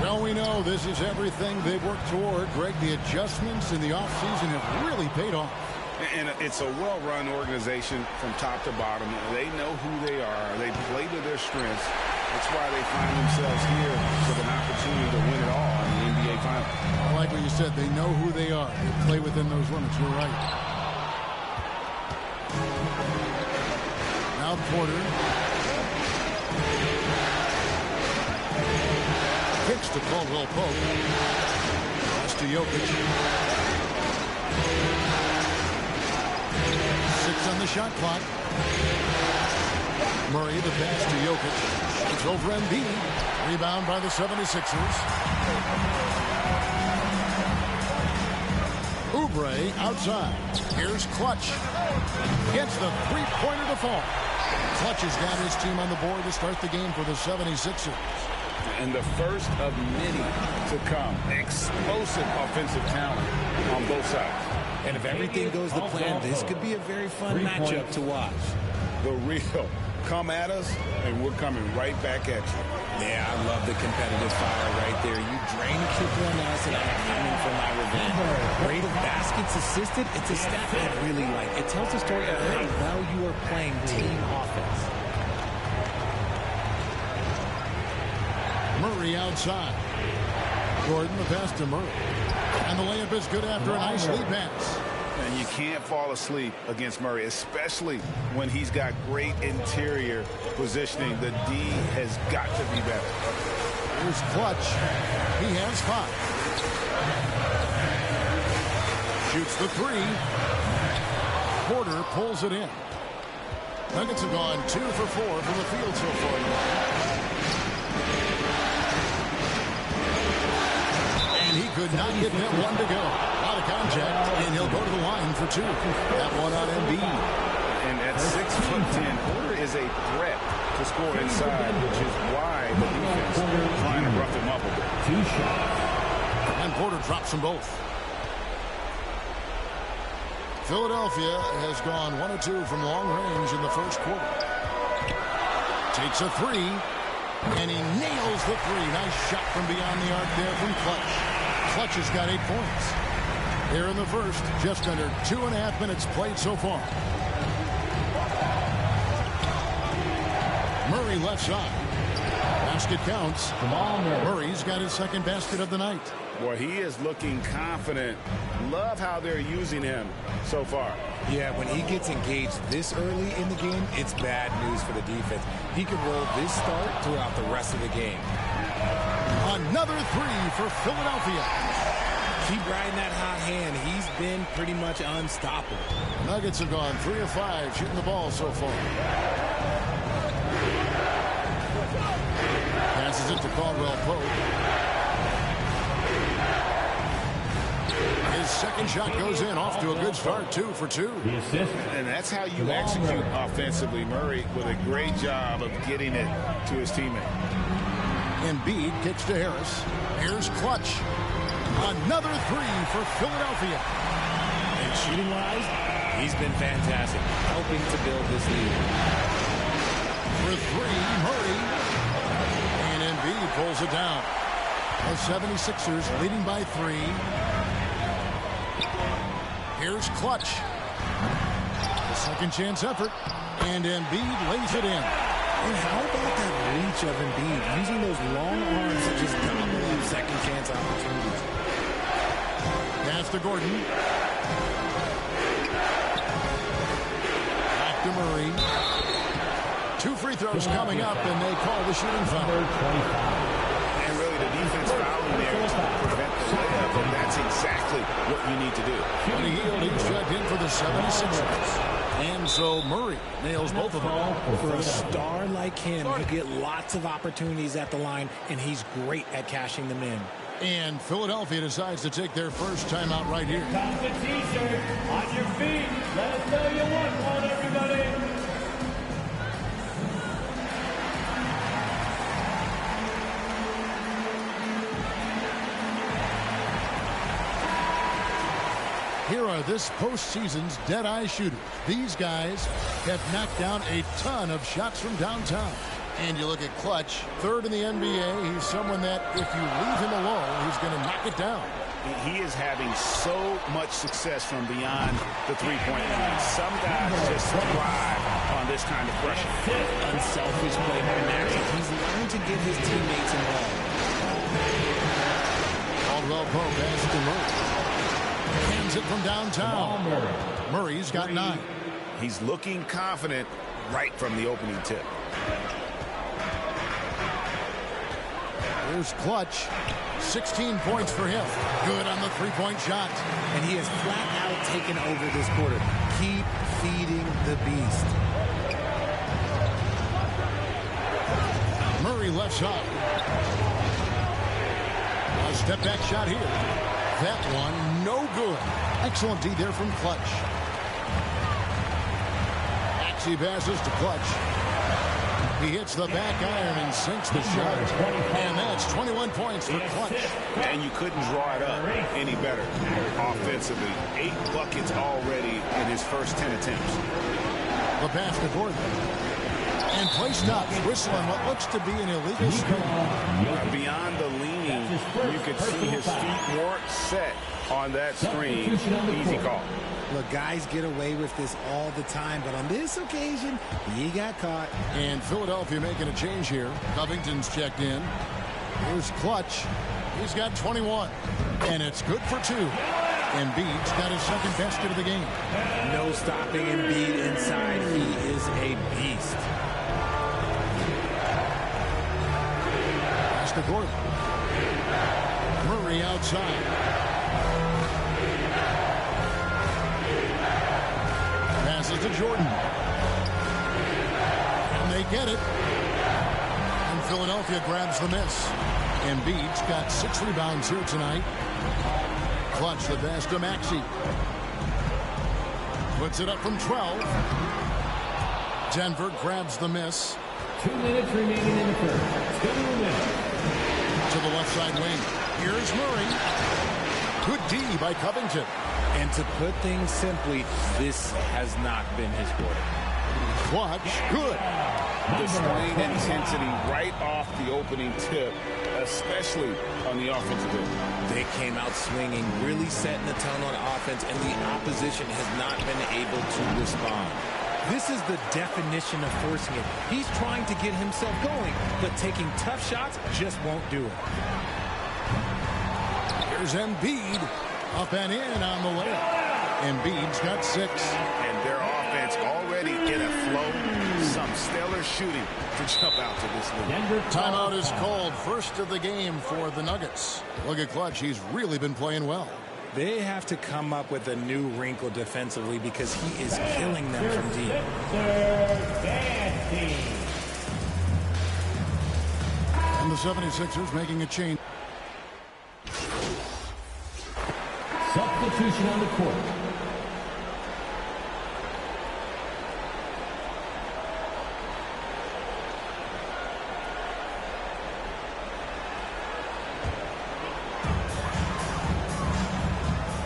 Well, we know this is everything they've worked toward. Greg, the adjustments in the offseason have really paid off. And it's a well-run organization from top to bottom. They know who they are. They play to their strengths. That's why they find themselves here with an opportunity to win it all in the NBA Finals. I like what you said. They know who they are. They play within those limits. You're right. Now Porter. Kicks to Caldwell Pope. Pass to Jokic. 6 on the shot clock. Murray, the pass to Jokic. It's over Embiid. Rebound by the 76ers. Oubre outside. Here's Clutch. Gets the three-pointer to fall. Clutch has got his team on the board to start the game for the 76ers. And the first of many to come. Explosive offensive talent on both sides. And if everything goes to plan, this could be a very fun matchup to watch. The real. Come at us, and we're coming right back at you. Yeah, I love the competitive fire right there. You drain a triple on us, and I'm coming for my revenge. Rate of baskets assisted, it's a stat I really like. It tells the story of how well you are playing team offense. Murray outside. Gordon, the pass to Murray. And the layup is good after a nice lead pass. And you can't fall asleep against Murray, especially when he's got great interior positioning. The D has got to be better. Here's Clutch. He has 5. Shoots the 3. Porter pulls it in. Nuggets have gone 2 for 4 from the field so far tonight. And he could not get that one to go. Out of contact, and he'll go to the line for 2. That one on Embiid. And at 6'10", Porter is a threat to score inside, which is why the defense is trying to rough him up a bit. And Porter drops them both. Philadelphia has gone 1 of 2 from long range in the first quarter. Takes a 3, and he nails the 3. Nice shot from beyond the arc there from Clutch. Clutch has got 8 points. Here in the first, just under 2.5 minutes played so far. Murray left side. Basket counts. Murray's got his second basket of the night. Boy, he is looking confident. Love how they're using him so far. Yeah, when he gets engaged this early in the game, it's bad news for the defense. He could roll this start throughout the rest of the game. Another 3 for Philadelphia. Keep riding that hot hand. He's been pretty much unstoppable. Nuggets have gone 3 of 5 shooting the ball so far. Passes it to Caldwell Pope. His second shot goes in, off to a good start, 2 for 2. And that's how you execute offensively. Murray with a great job of getting it to his teammate. Embiid kicks to Harris. Here's Clutch. Another 3 for Philadelphia. And shooting-wise, he's been fantastic, helping to build this lead. For 3, Murray. And Embiid pulls it down. The 76ers leading by 3. Here's Clutch. The second chance effort. And Embiid lays it in. And how about that reach of Embiid, using those long arms to just dominate second chance opportunities. Pass to Gordon. Back to Murray. 2 free throws coming up, and they call the shooting foul. And really, the defense fouling there to prevent the layup, and that's exactly what you need to do. Buddy Hield, he's checked in for the 76ers. And so Murray nails both of them. For a star like him, you get lots of opportunities at the line, and he's great at cashing them in. And Philadelphia decides to take their first timeout right here. Top the T-shirt on your feet. Let us know you want one, everybody. Here are this postseason's dead-eye shooters. These guys have knocked down a ton of shots from downtown. And you look at Clutch, third in the NBA. He's someone that if you leave him alone, he's going to knock it down. He is having so much success from beyond the three-point line. Some guys just thrive on this kind of pressure. Unselfish play by Maxey. He's learned to get his teammates involved. Caldwell Pope pass to Murray. Hands it from downtown. Murray's got 9. He's looking confident right from the opening tip. Here's Clutch. 16 points for him. Good on the three-point shot. And he has flat out taken over this quarter. Keep feeding the beast. Murray left side. A step-back shot here. That one, no good. Excellent D there from Clutch. Maxey passes to Clutch. He hits the back iron and sinks the shot. And that's 21 points for Clutch. And you couldn't draw it up any better offensively. 8 buckets already in his first 10 attempts. The pass to Gordon. And play stops, whistling what looks to be an illegal screen. Beyond the leaning, you could see his feet weren't set on that screen. Easy call. Look, guys get away with this all the time, but on this occasion, he got caught. And Philadelphia making a change here. Covington's checked in. Here's Clutch. He's got 21. And it's good for 2. Embiid's got his second basket of the game. No stopping Embiid inside. He is a beast. Pass to Gordon. Murray outside. Passes to Jordan. And they get it. And Philadelphia grabs the miss. Embiid's got 6 rebounds here tonight. Clutch the pass to Maxey. Puts it up from 12. Denver grabs the miss. 2 minutes remaining in the first. 2 minutes. To the left side wing. Here's Murray. Good D by Covington. And to put things simply, this has not been his quarter. Clutch, good. Displaying intensity right off the opening tip, especially on the offensive end. They came out swinging, really setting the tone on offense, and the opposition has not been able to respond. This is the definition of forcing it. He's trying to get himself going, but taking tough shots just won't do it. Here's Embiid. Up and in on the layup. Embiid's got 6. And their offense already in a flow. Some stellar shooting to jump out to this lead. Timeout is called. First of the game for the Nuggets. Look at Clutch. He's really been playing well. They have to come up with a new wrinkle defensively because he is killing them from deep. And the 76ers making a change. Substitution on the court.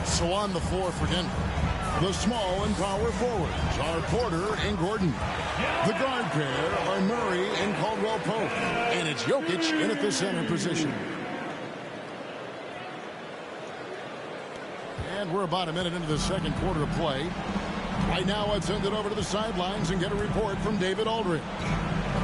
So on the floor for Denver, the small and power forwards are Porter and Gordon. The guard pair are Murray and Caldwell Pope. And it's Jokic in at the center position. And we're about a minute into the second quarter of play. Right now, I'd send it over to the sidelines and get a report from David Aldridge.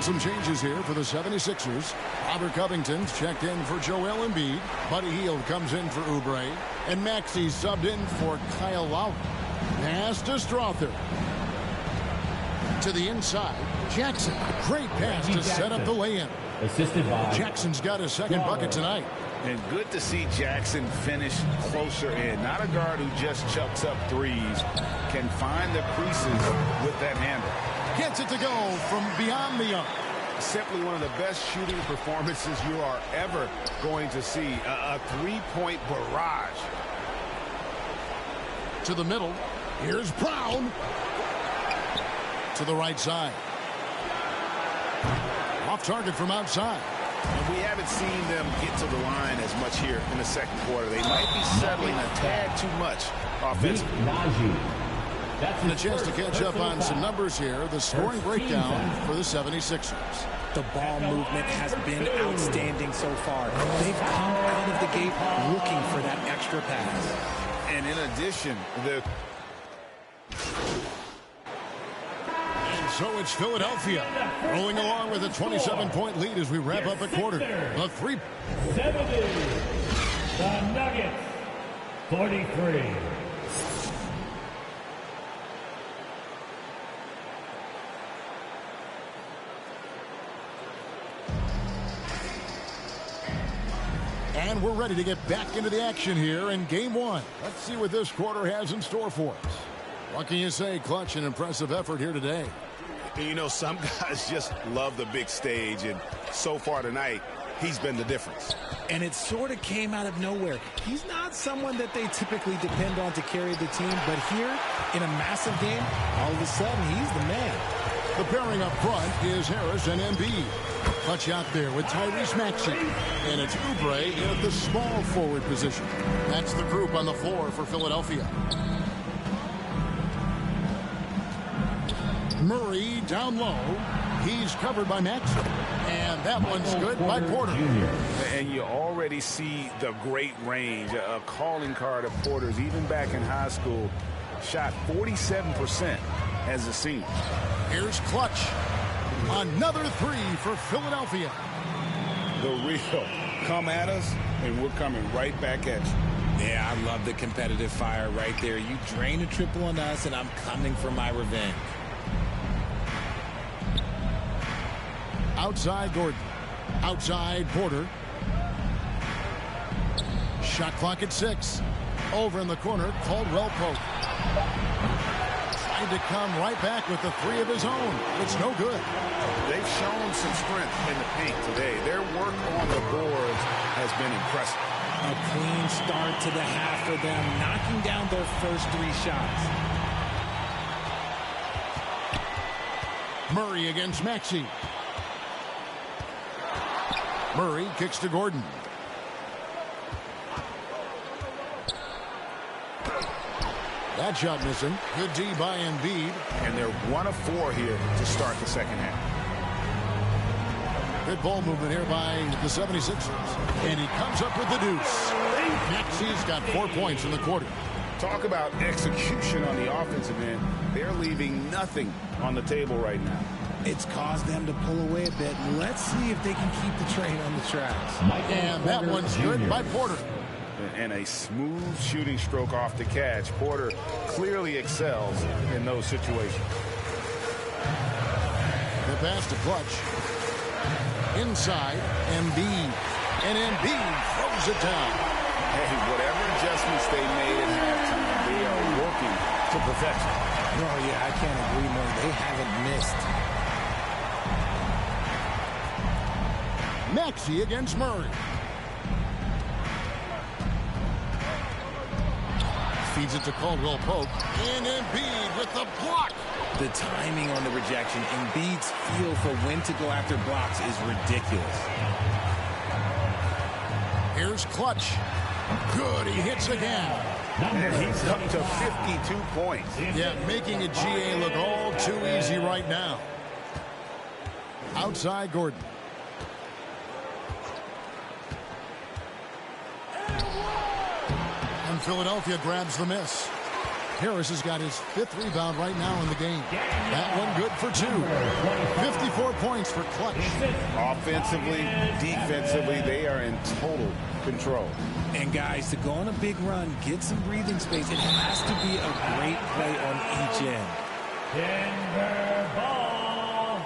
And some changes here for the 76ers. Robert Covington's checked in for Joel Embiid. Buddy Hield comes in for Oubre. And Maxey subbed in for Kyle Lowry. Pass to Strother. To the inside. Jackson. Great pass to set up the lay-in. Assisted by Jackson's got his second bucket tonight. And good to see Jackson finish closer in. Not a guard who just chucks up threes. Can find the creases with that handle. Gets it to go from beyond the arc. Simply one of the best shooting performances you are ever going to see. A three-point barrage. To the middle. Here's Brown. To the right side. Off target from outside. And we haven't seen them get to the line as much here in the second quarter. They might be settling a tad too much offensively. And a chance to catch up on some numbers here. The scoring breakdown for the 76ers. The ball movement has been outstanding so far. They've come out of the gate looking for that extra pass. And in addition, the... So it's Philadelphia rolling along with a 27-point lead as we wrap up a quarter. A 3. 70. The Nuggets, 43. And we're ready to get back into the action here in game one. Let's see what this quarter has in store for us. What can you say? Clutch and impressive effort here today. You know, some guys just love the big stage, and so far tonight, he's been the difference. And it sort of came out of nowhere. He's not someone that they typically depend on to carry the team, but here, in a massive game, all of a sudden, he's the man. The pairing up front is Harris and Embiid. Clutch out there with Tyrese Maxey. And it's Oubre at the small forward position. That's the group on the floor for Philadelphia. Murray down low. He's covered by Maxey. And that one's good by Porter. And you already see the great range, a calling card of Porter's. Even back in high school, shot 47% as a senior. Here's Clutch. Another three for Philadelphia. The real come at us, and we're coming right back at you. Yeah, I love the competitive fire right there. You drain a triple on us, and I'm coming for my revenge. Outside Gordon. Outside Porter. Shot clock at 6. Over in the corner, Caldwell Pope. Trying to come right back with the three of his own. It's no good. They've shown some strength in the paint today. Their work on the boards has been impressive. A clean start to the half for them, knocking down their first 3 shots. Murray against Maxey. Murray kicks to Gordon. That shot missing. Good D by Embiid. And they're 1 of 4 here to start the second half. Good ball movement here by the 76ers. And he comes up with the deuce. Maxey's got 4 points in the quarter. Talk about execution on the offensive end. They're leaving nothing on the table right now. It's caused them to pull away a bit. Let's see if they can keep the train on the tracks. And that one's good by Porter. And a smooth shooting stroke off the catch. Porter clearly excels in those situations. The pass to Clutch. Inside, Embiid. And Embiid throws it down. Hey, whatever adjustments they made at halftime, they are working to perfection. Oh, yeah, I can't agree more. They haven't missed. Maxey against Murray. Feeds it to Caldwell Pope. And Embiid with the block. The timing on the rejection, Embiid's feel for when to go after blocks is ridiculous. Here's Clutch. Good, he hits again. And he's up to 52 points. Yeah, making a GA look all too easy right now. Outside Gordon. And Philadelphia grabs the miss. Harris has got his 5th rebound right now in the game. That one good for 2. 54 points for Clutch. Offensively, defensively, they are in total control. And guys, to go on a big run, get some breathing space, it has to be a great play on each end. Denver ball.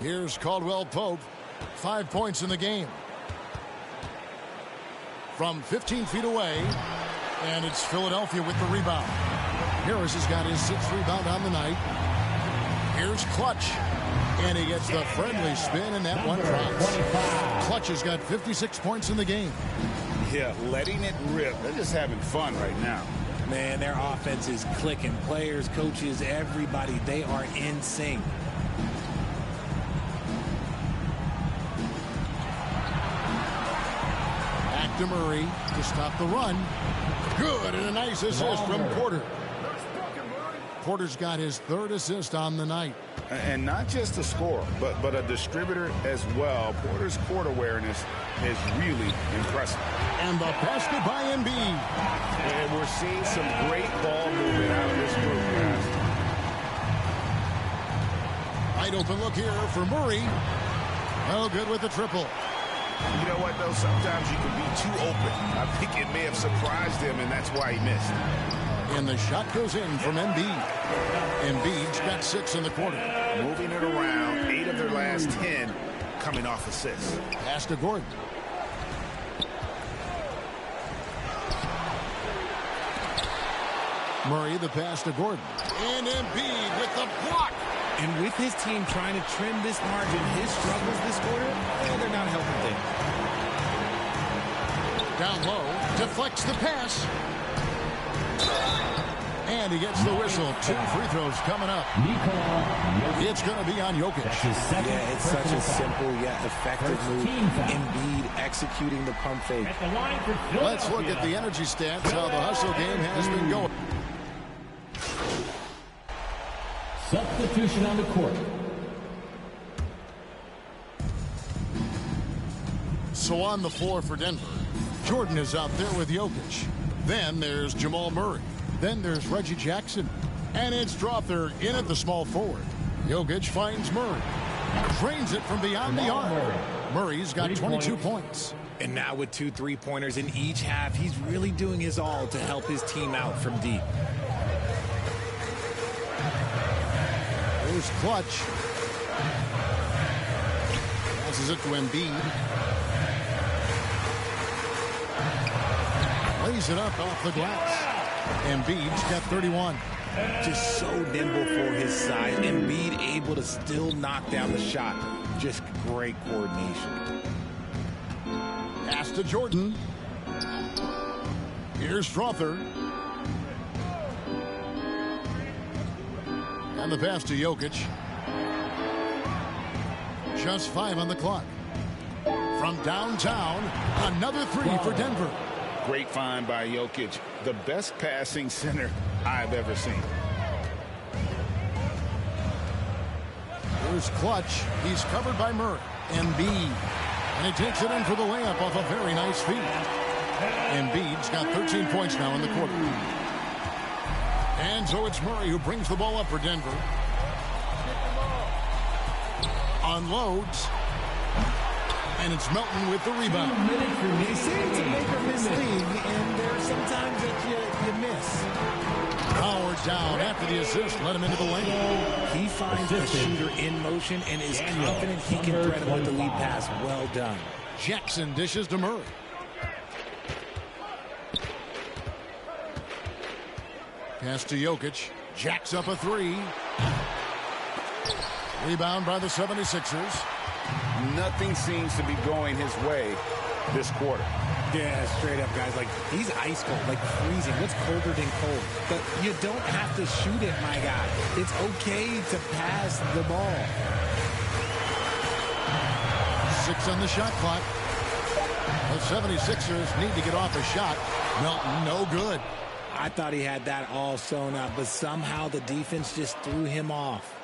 Here's Caldwell Pope. 5 points in the game. From 15 feet away, and it's Philadelphia with the rebound. Harris has got his 6th rebound on the night. Here's Clutch, and he gets the friendly spin, and that one drops. Clutch has got 56 points in the game. Yeah, letting it rip. They're just having fun right now. Man, their offense is clicking. Players, coaches, everybody, they are in sync. To Murray to stop the run. Good, and a nice assist from Porter. Porter's got his 3rd assist on the night. And not just a scorer, but a distributor as well. Porter's court awareness is really impressive. And the basket by Embiid. And we're seeing some great ball movement out of this group, guys. Wide open look here for Murray. No good with the triple. You know what, though? Sometimes you can be too open. I think it may have surprised him, and that's why he missed. And the shot goes in from Embiid. Embiid's got 6 in the quarter. Moving it around, 8 of their last 10 coming off assists. Pass to Gordon. Murray, the pass to Gordon. And Embiid with the block. And with his team trying to trim this margin, his struggles this quarter, they're not helping things. Down low, deflects the pass. And he gets the whistle. 2 free throws coming up. It's going to be on Jokic. Yeah, it's such a simple yet effective move. Embiid executing the pump fake. Let's look at the energy stats, how the hustle game has been going. Substitution on the court. So on the floor for Denver, Jordan is out there with Jokic. Then there's Jamal Murray. Then there's Reggie Jackson. And it's Strawther in at the small forward. Jokic finds Murray. Drains it from beyond the arc. Murray's got 22 points. And now with 2 3-pointers in each half, he's really doing his all to help his team out from deep. There's Clutch. Passes it to Embiid. Lays it up off the glass. Embiid's got 31. Just so nimble for his size. Embiid able to still knock down the shot. Just great coordination. Pass to Jordan. Here's Strawther. And the pass to Jokic. Just 5 on the clock. From downtown, another 3 for Denver. Great find by Jokic. The best passing center I've ever seen. Here's Clutch. He's covered by Murray. Embiid. And he takes it in for the layup off a very nice feed. Embiid's got 13 points now in the quarter. And so it's Murray who brings the ball up for Denver. Unloads. And it's Melton with the rebound. They say it's a make or miss league, and there are some times that you miss. Howard down after the assist. Let him into the lane. He finds the shooter in motion and is confident he can thread him with the lead pass. Well done. Jackson dishes to Murray. Pass to Jokic. Jacks up a 3. Rebound by the 76ers. Nothing seems to be going his way this quarter. Yeah, straight up, guys. Like, he's ice cold, like freezing. What's colder than cold? But you don't have to shoot it, my guy. It's okay to pass the ball. 6 on the shot clock. The 76ers need to get off a shot. Melton, no good. I thought he had that all sewn up, but somehow the defense just threw him off.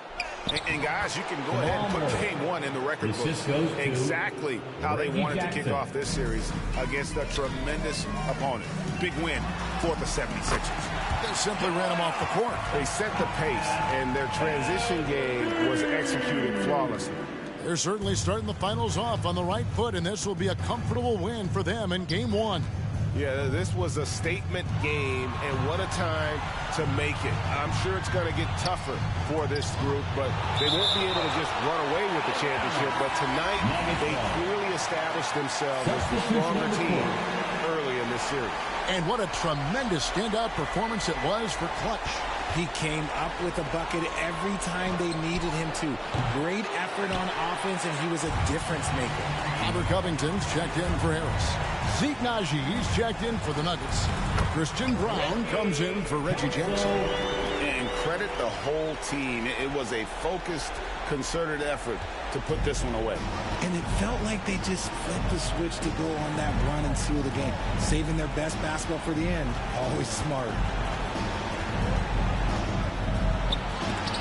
And guys, you can go ahead and put game one in the record books. Exactly how they wanted to kick off this series against a tremendous opponent. Big win for the 76ers. They simply ran him off the court. They set the pace, and their transition game was executed flawlessly. They're certainly starting the finals off on the right foot, and this will be a comfortable win for them in game one. Yeah, this was a statement game, and what a time to make it. I'm sure it's going to get tougher for this group, but they won't be able to just run away with the championship. But tonight, they clearly established themselves as the stronger team early in this series. And what a tremendous standout performance it was for Clutch. He came up with a bucket every time they needed him to. Great effort on offense, and he was a difference maker. Robert Covington's checked in for Harris. Zeke Najee's checked in for the Nuggets. Christian Brown comes in for Reggie Jackson. And credit the whole team. It was a focused, concerted effort to put this one away. And it felt like they just flipped the switch to go on that run and seal the game. Saving their best basketball for the end. Always smart.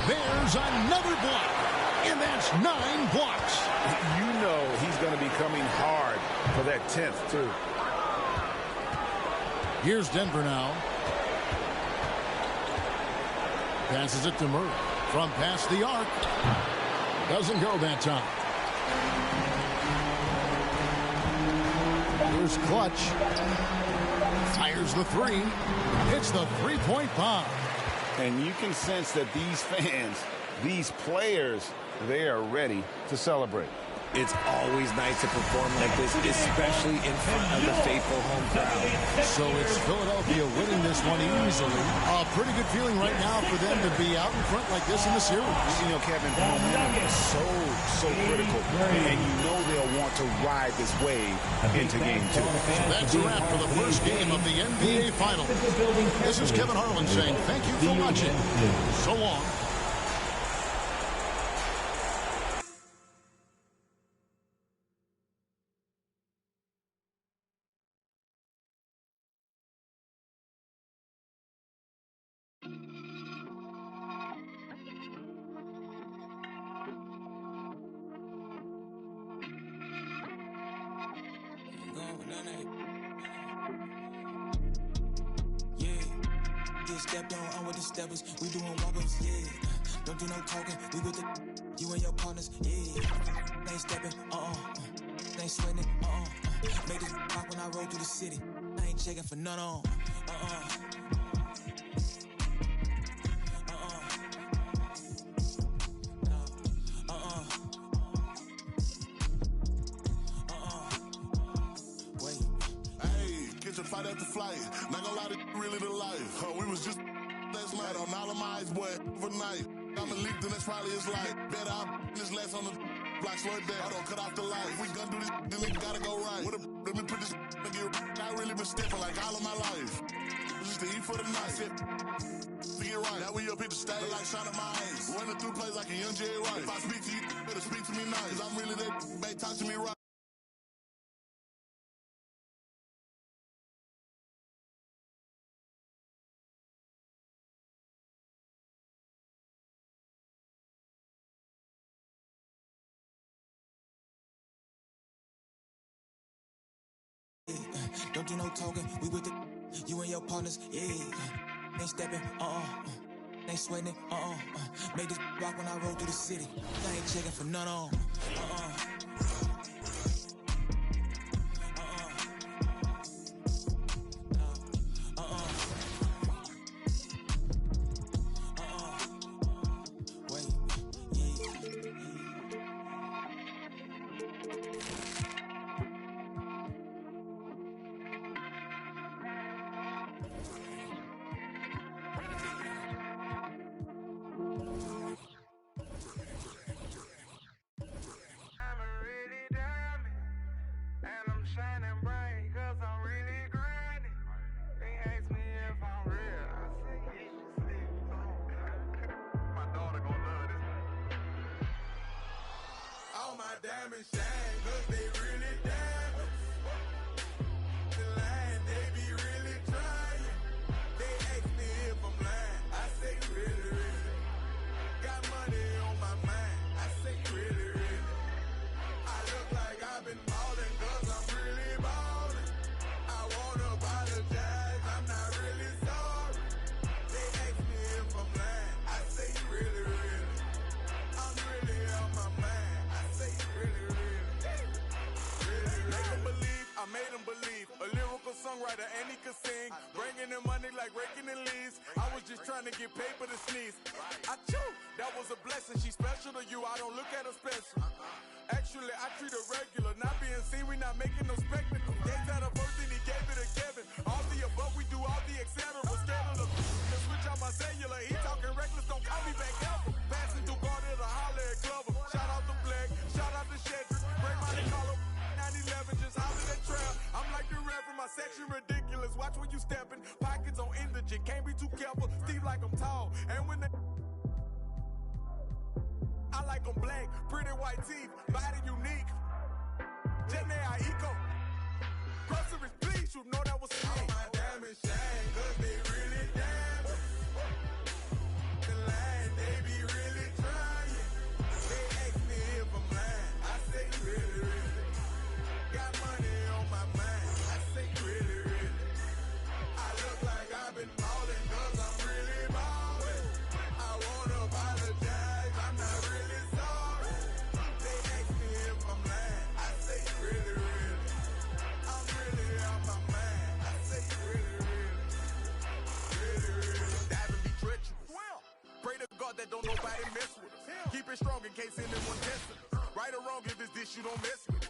There's another block, and that's 9 blocks. You know he's going to be coming hard for that 10th, too. Here's Denver now. Passes it to Murray from past the arc. Doesn't go that time. Here's Clutch. Fires the three. Hits the three-point bomb. And you can sense that these fans, these players, they are ready to celebrate. It's always nice to perform like this, especially in front of the faithful home crowd. So it's Philadelphia winning this one easily. A pretty good feeling right now for them to be out in front like this in the series. You know, Kevin, momentum is so critical. And you know they'll want to ride this wave into game two. So that's a wrap for the first game of the NBA Finals. This is Kevin Harlan saying thank you for watching. So long. Stepped on, I'm with the steppers, we doing walk-ups, yeah. Don't do no talking, we with the you and your partners, yeah. They ain't stepping, they ain't sweating, Made this rock when I roll through the city. I ain't checking for none on, Wait. Hey, catch a fight at the flight. Not gonna lie, to really the life. We was just last night on all of my eyes, boy, overnight. I'm a leak, then that's probably his life. Better I'm this last on the block, slow it down. I don't cut off the light. If we gonna do this, then it gotta go right. Let me put this nigga, I really been stepping like all of my life. Just to eat for the night. To get right. Now we up here to stay like shot at my eyes. Running through plays like a young Jerry Rice. If I speak to you, better speak to me nice. Cause I'm really that, babe, talk to me right. Don't do no talking, we with the you and your partners, yeah. Ain't stepping, ain't sweating, Made this rock when I roll through the city. I ain't checking for none on, Diamond shine, look, they really diamonds. The line, they be really trying. They ask me if I'm lying. I say really. Got money on my trying to get paper to sneeze. I chew, that was a blessing. She special to you, I don't look at her special. Actually, I treat her regular. Not being seen, we not making no spectacle. Gates out of first and he gave it to Kevin. All the above, we do all the etc. Scared of the switch on my cellular. He talking reckless, don't call me back ever. Passing through Garden to holler at Glover. Shout out to Black, shout out to Shedrick. Break my collar, 911, just holler at Trail. I'm like the rap from my section, ridiculous. Watch when you stepping, pockets on indigent. Can't be too careful, Steve like I'm tall. And when they I like them black, pretty white teeth, body unique. Jenny Aiko. Groceries, please, you know that was me. All my diamond shine, cause they really diamond. The line, they be really trying. They ask me if I'm lying. I say really, really. Got money on my mind. I say really, really. I look like I've been ballin' cause I'm really ballin'. I wanna apologize, I'm not really sorry. They ask me if I'm lying. I say really, really. I'm really on my mind. I say really, really. Really, really. Dive and be treacherous. Pray to God that don't nobody mess with us. Keep it strong in case anyone tests us. Right or wrong, if it's this, you don't mess with it.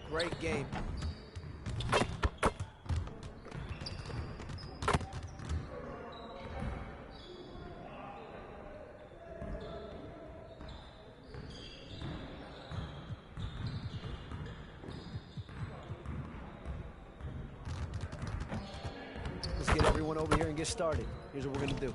Great game. Let's get everyone over here and get started. Here's what we're gonna do.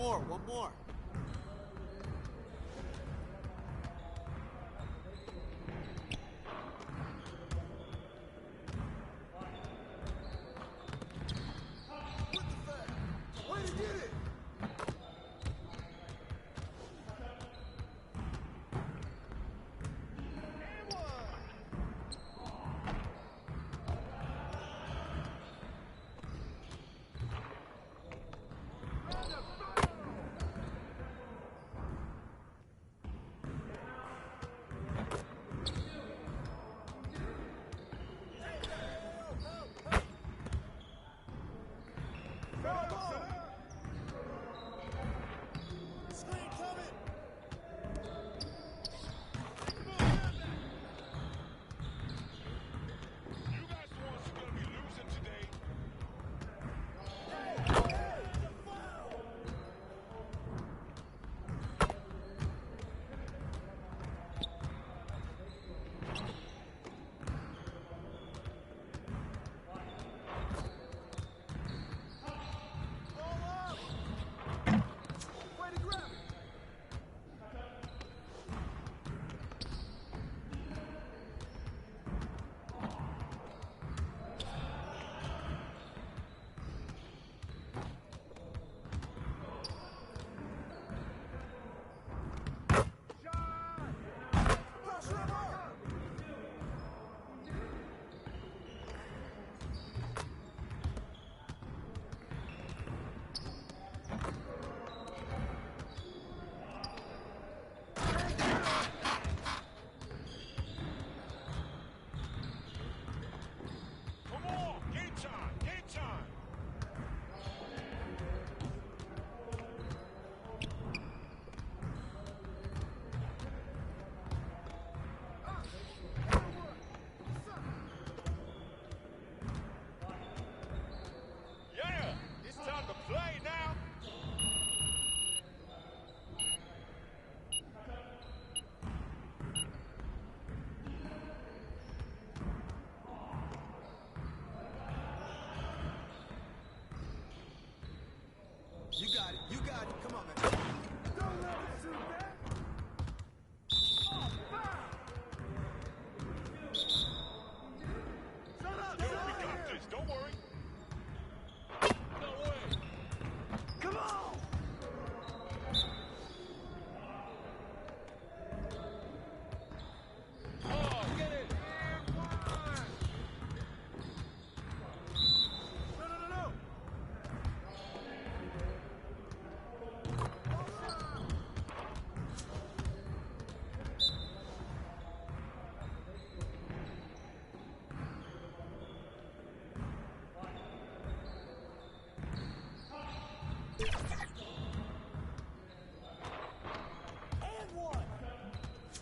more, one more. Way to get it!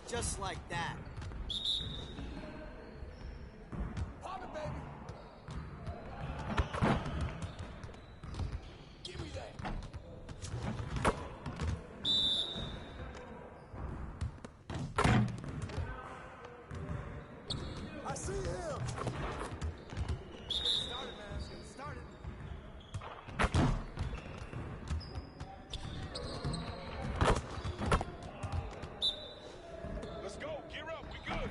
Just like that. Pop it, baby. Give me that. I see him. Started, man. Started. Let's go. Gear up. We good.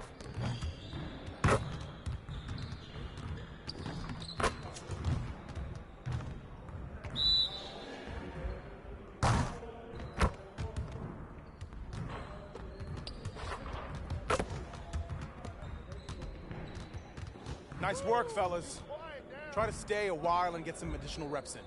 Nice work, fellas. Try to stay a while and get some additional reps in.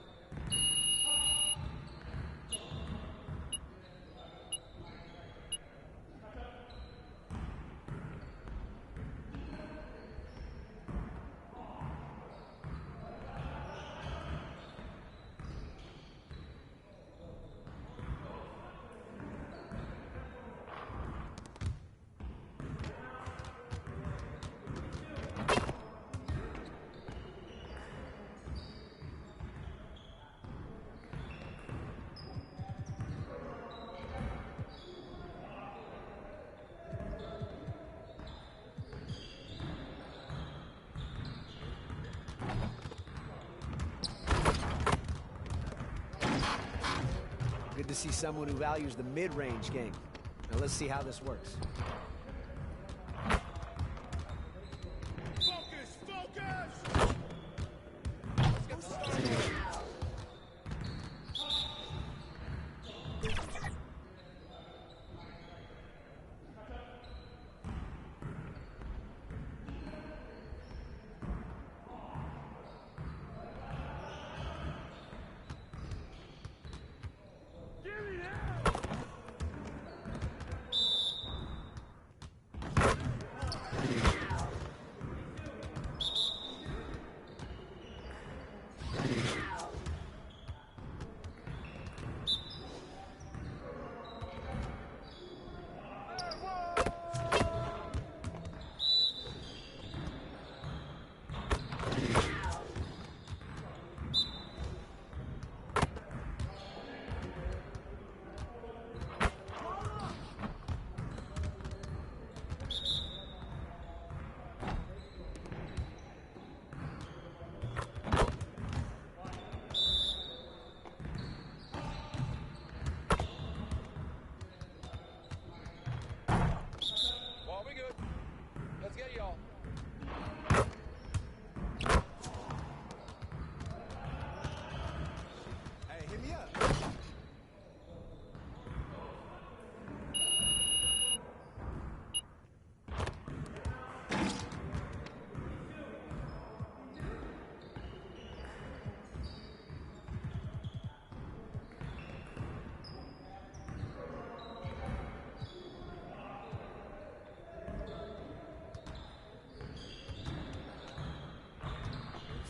Good to see someone who values the mid-range game. Now let's see how this works.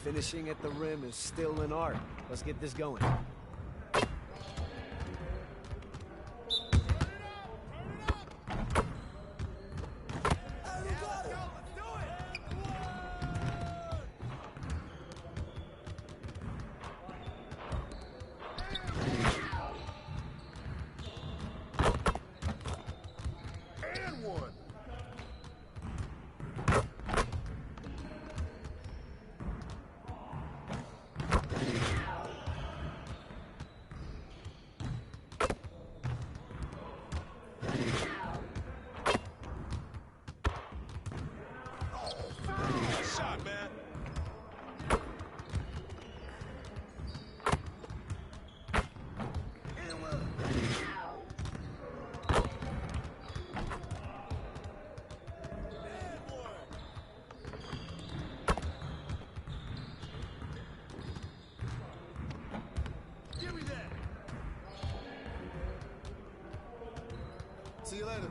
Finishing at the rim is still an art. Let's get this going. See you later.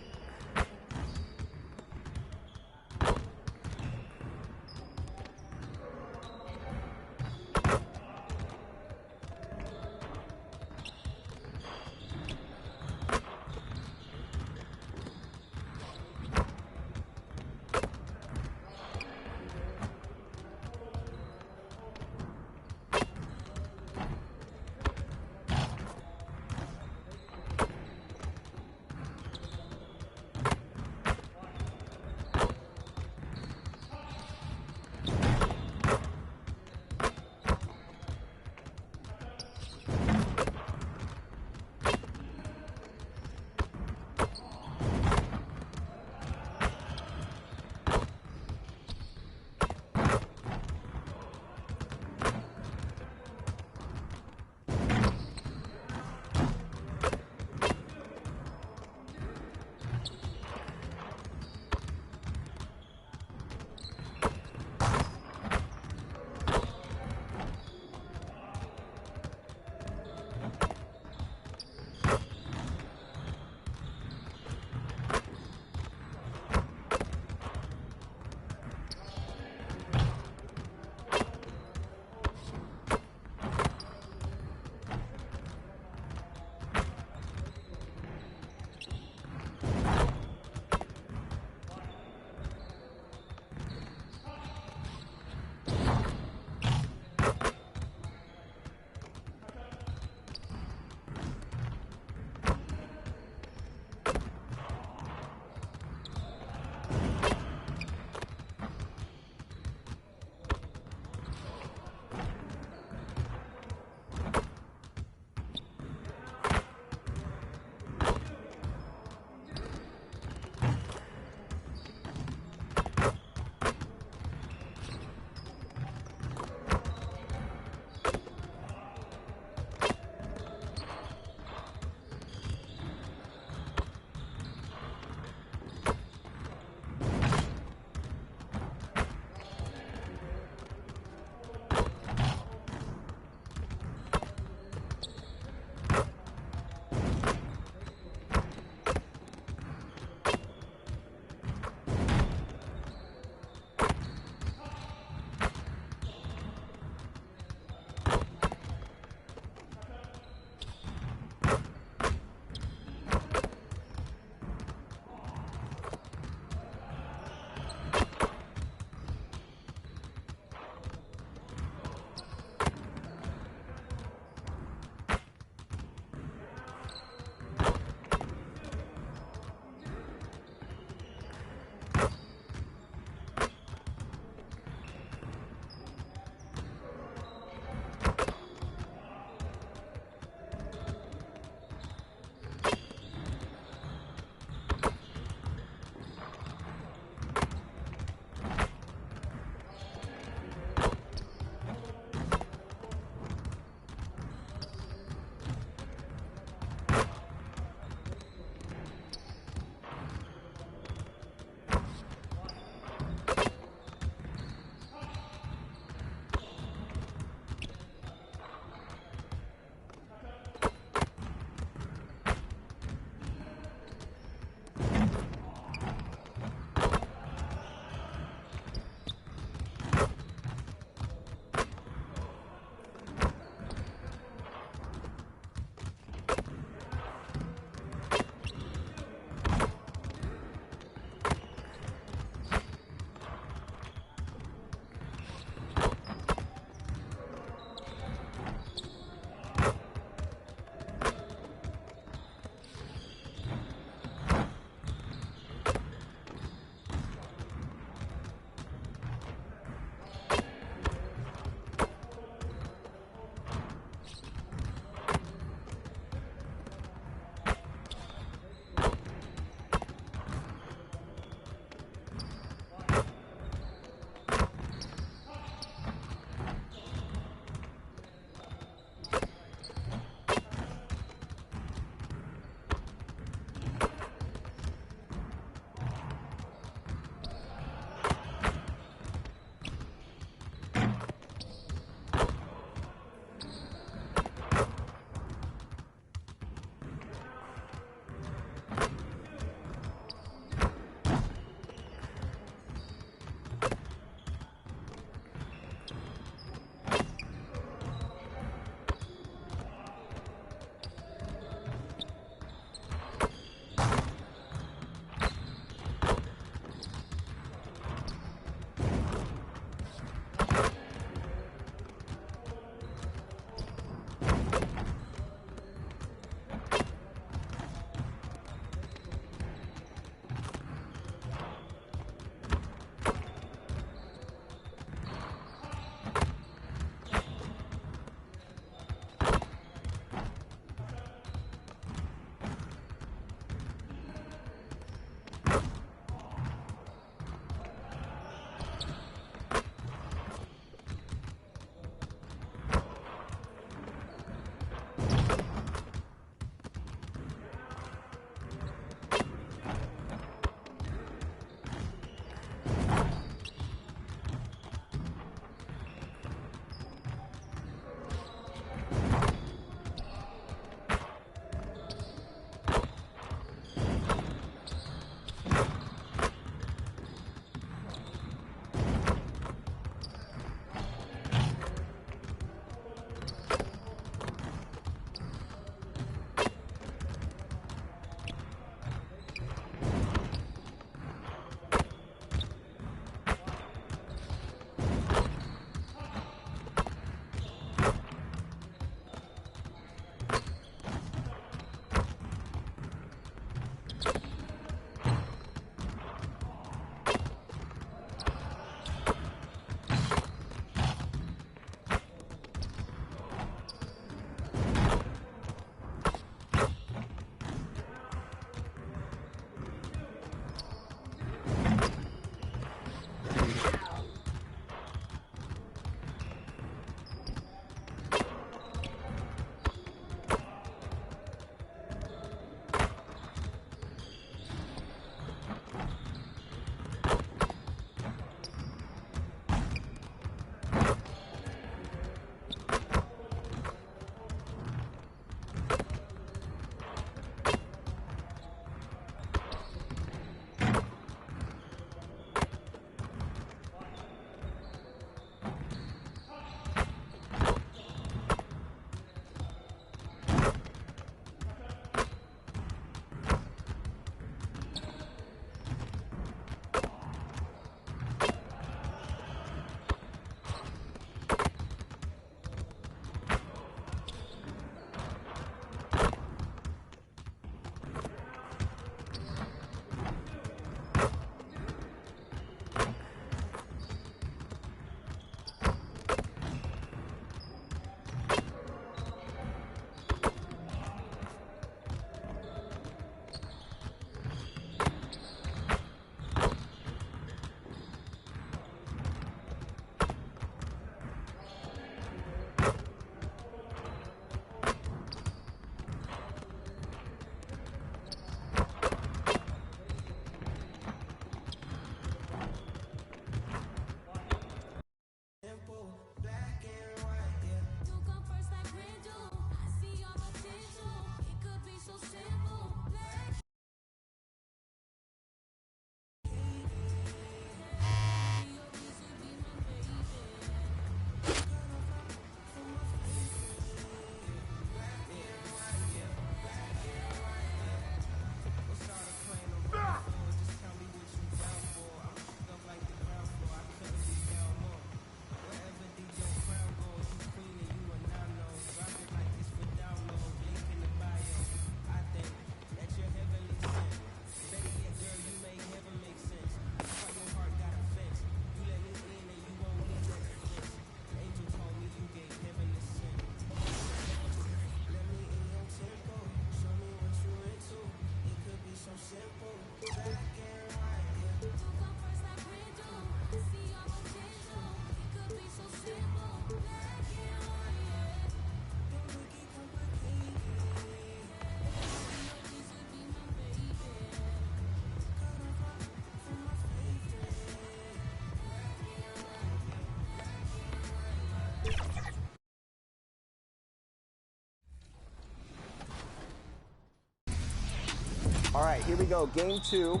All right, here we go. Game 2.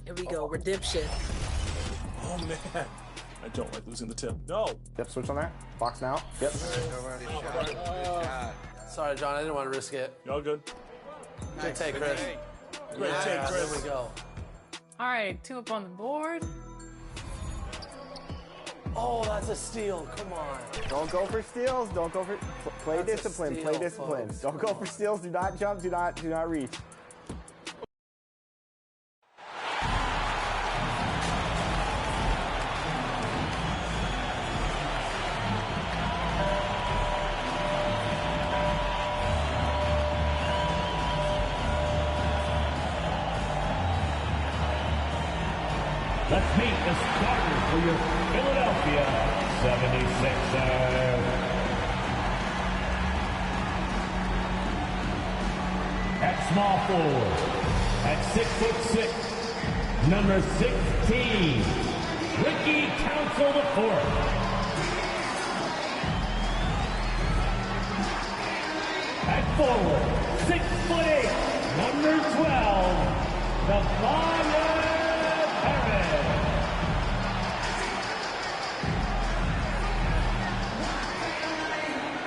Here we go. Redemption. Oh, man. I don't like losing the tip. No. Yep, switch on there. Box now. Yep. Sorry, John. I didn't want to risk it. Y'all good? Good take, Chris. Great take, Chris. There we go. All right, 2 up on the board. Oh, that's a steal. Come on. Don't go for steals. Don't go for play That's a discipline. steal, Play discipline. folks. Don't go for steals. Do not jump. Do not reach. Let's meet the starters for your Philadelphia 76ers. At small forward, at 6'6", number 16, Ricky Council IV. At forward, 6'8", number 12, Tobias Harris.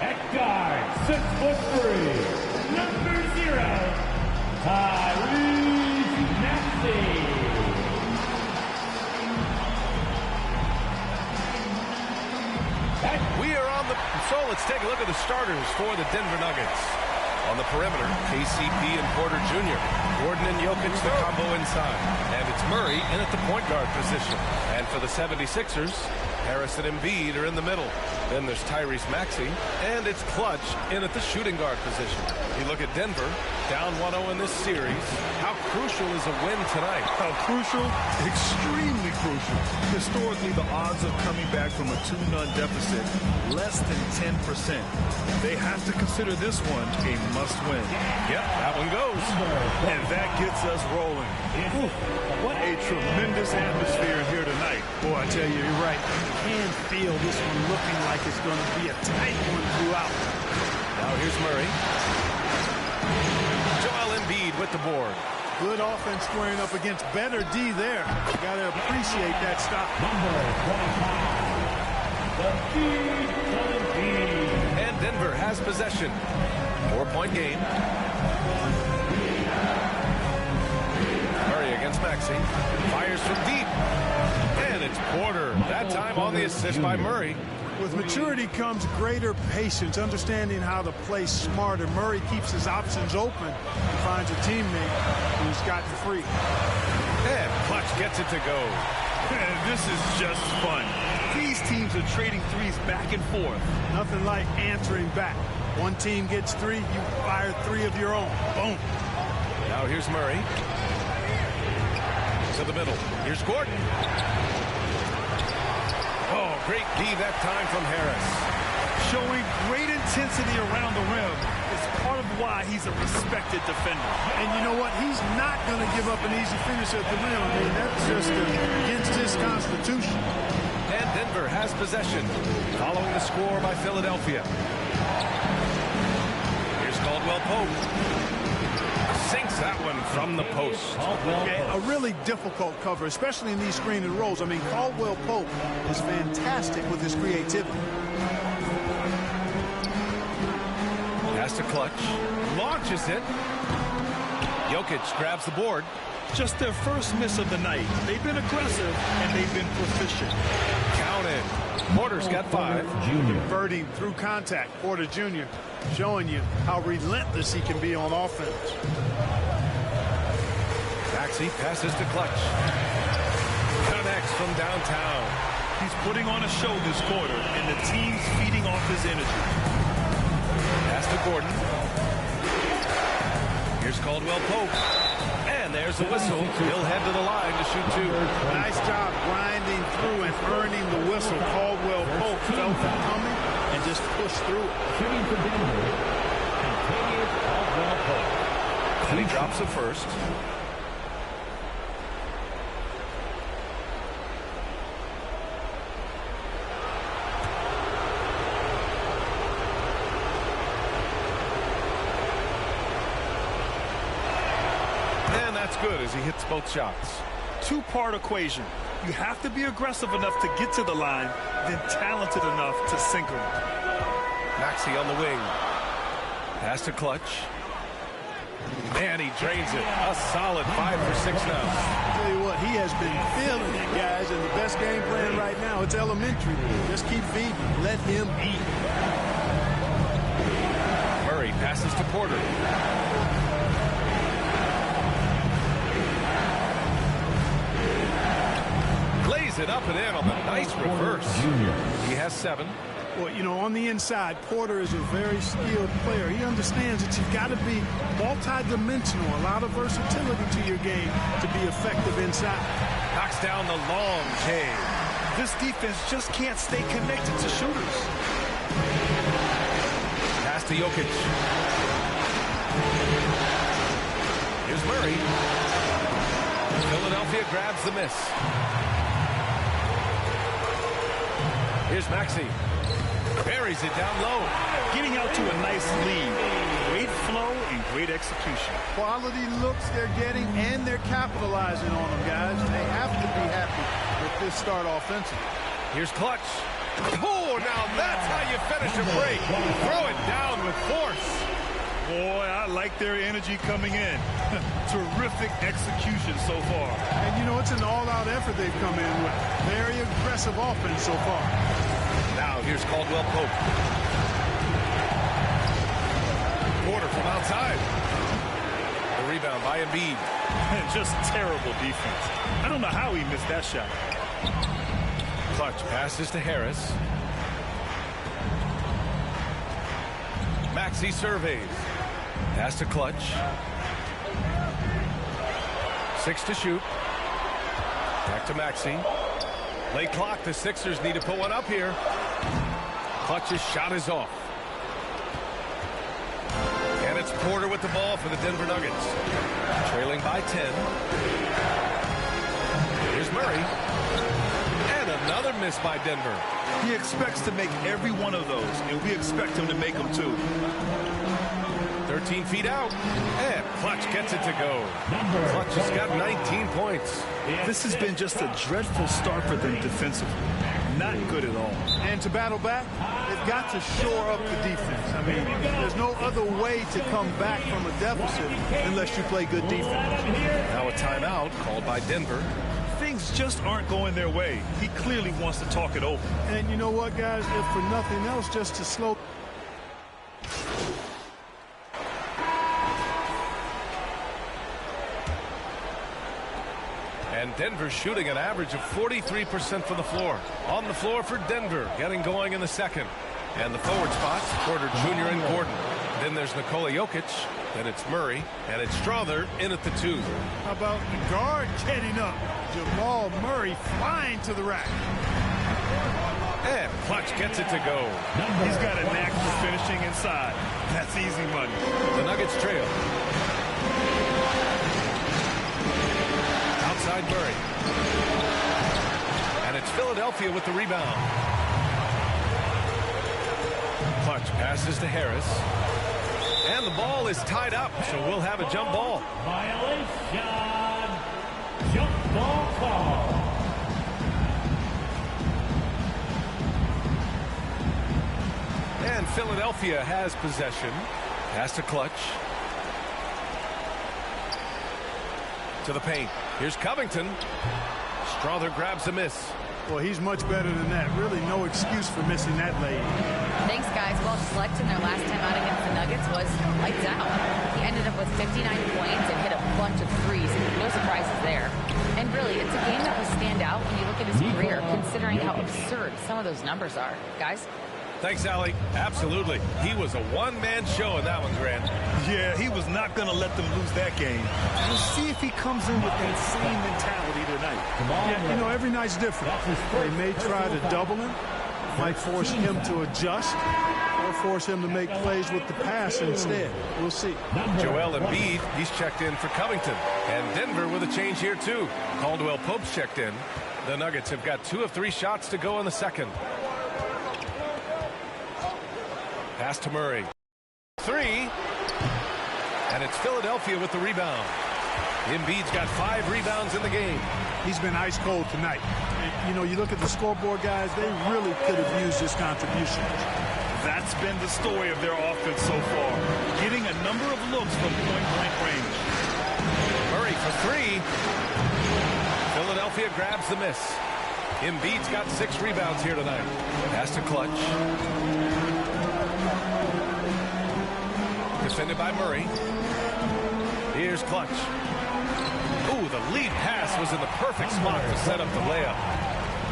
At guard, 6'3", number 0, Tyrese Maxey. We are on the... So let's take a look at the starters for the Denver Nuggets. On the perimeter, KCP and Porter Jr. Gordon and Jokic, the combo inside. And it's Murray in at the point guard position. And for the 76ers, Harris and Embiid are in the middle. Then there's Tyrese Maxey, and it's Clutch in at the shooting guard position. You look at Denver, down 1-0 in this series. How crucial is a win tonight? How crucial? Extremely crucial. Historically, the odds of coming back from a 2-0 deficit, less than 10%. They have to consider this one a must-win. Yep, that one goes. And that gets us rolling. Ooh, what a tremendous atmosphere in here tonight. Boy, I tell you, you're right. You can feel this one looking like it's going to be a tight one throughout. Now here's Murray. Joel Embiid with the board. Good offense squaring up against better D there. You got to appreciate that stop. And Denver has possession. 4-point game. Murray against Maxey. Fires from deep. And it's Porter. That time on the assist by Murray. With maturity comes greater patience, understanding how to play smarter. Murray keeps his options open and finds a teammate who's gotten free. And Clutch gets it to go. Man, this is just fun. These teams are trading threes back and forth. Nothing like answering back. One team gets 3, you fire 3 of your own. Boom. Now here's Murray. To the middle. Here's Gordon. Oh, great D that time from Harris. Showing great intensity around the rim is part of why he's a respected defender. And you know what? He's not going to give up an easy finish at the rim. I mean, that's just against his constitution. And Denver has possession, following the score by Philadelphia. Here's Caldwell Pope. Sinks that one from the post. A really difficult cover, especially in these screened roles. I mean, Caldwell Pope is fantastic with his creativity. Pass to Clutch. Launches it. Jokic grabs the board. Just their first miss of the night. They've been aggressive, and they've been proficient. Counted. Porter's got 5. Converting through contact. Porter Jr. showing you how relentless he can be on offense. Maxey passes to Clutch. Connects from downtown. He's putting on a show this quarter, and the team's feeding off his energy. Pass to Gordon. Here's Caldwell Pope. And there's the whistle. He'll head to the line to shoot 2. Nice job grinding through and earning the whistle. Caldwell Pope felt it coming and just pushed through it. Shooting for Denver, Contavious Caldwell Pope. And he drops it first. looks good as he hits both shots. Two-part equation. You have to be aggressive enough to get to the line, then talented enough to sink them. Maxey on the wing. Pass to Clutch. And he drains it. A solid 5 for 6 now. I'll tell you what, he has been feeling it, guys, and the best game plan right now, it's elementary. Just keep feeding. Let him eat. Murray passes to Porter. Lays it up and in on the nice reverse. He has 7. Well, you know, on the inside, Porter is a very skilled player. He understands that you've got to be multi-dimensional, a lot of versatility to your game to be effective inside. Knocks down the long K. This defense just can't stay connected to shooters. Pass to Jokic. Here's Murray. Philadelphia grabs the miss. Here's Maxey. Buries it down low. Getting out to a nice lead. Great flow and great execution. Quality looks they're getting, and they're capitalizing on them, guys. They have to be happy with this start offensively. Here's Clutch. Oh, now that's how you finish a break. Throw it down with force. Boy, I like their energy coming in. Terrific execution so far. And, you know, it's an all-out effort they've come in with. Very aggressive offense so far. Now here's Caldwell Pope. Porter from outside. The rebound by Embiid. And just terrible defense. I don't know how he missed that shot. Clutch passes to Harris. Maxey surveys. Pass to Clutch. 6 to shoot. Back to Maxey. Late clock. The Sixers need to put one up here. Clutch's shot is off. And it's Porter with the ball for the Denver Nuggets. Trailing by 10. Here's Murray. And another miss by Denver. He expects to make every one of those, and we expect him to make them too. 13 feet out. And Clutch gets it to go. Clutch has got 19 points. This has been just a dreadful start for them defensively. Not good at all. And to battle back, they've got to shore up the defense. I mean, there's no other way to come back from a deficit unless you play good defense. Now a timeout called by Denver. Things just aren't going their way. He clearly wants to talk it over. And you know what, guys? If for nothing else, just to slow... And Denver shooting an average of 43% from the floor. On the floor for Denver, getting going in the second. And the forward spots, Porter Jr. and Gordon. Then there's Nikola Jokic. Then it's Murray. And it's Strother in at the 2. How about the guard getting up? Jamal Murray flying to the rack. And Clutch gets it to go. He's got a knack for finishing inside. That's easy money. The Nuggets trail. Outside Murray. And it's Philadelphia with the rebound. Clutch passes to Harris. And the ball is tied up, so we'll have a jump ball. Violation. Jump ball call. And Philadelphia has possession. Pass to Clutch. To the paint. Here's Covington. Strother grabs a miss. Well, he's much better than that. Really no excuse for missing that late. Thanks, guys. Well, Schlecht in their last time out against the Nuggets was lights out. He ended up with 59 points and hit a bunch of threes. No surprises there. And really, it's a game that will stand out when you look at his career, considering how absurd some of those numbers are. Guys? Thanks, Allie. Absolutely. He was a one-man show in that one, Grant. Yeah, he was not going to let them lose that game. We'll see if he comes in with that same mentality tonight. Yeah, you know, every night's different. They may try to double him, might force him to adjust, or force him to make plays with the pass instead. We'll see. Joel Embiid, he's checked in for Covington. And Denver with a change here, too. Caldwell Pope's checked in. The Nuggets have got 2 of 3 shots to go in the second. Pass to Murray. 3. And it's Philadelphia with the rebound. Embiid's got 5 rebounds in the game. He's been ice cold tonight. And, you know, you look at the scoreboard, guys, they really could have used his contribution. That's been the story of their offense so far, getting a number of looks from point-blank range. Murray for 3. Philadelphia grabs the miss. Embiid's got 6 rebounds here tonight. Pass to Clutch. Defended by Murray. Here's Clutch. Ooh, the lead pass was in the perfect spot to set up the layup.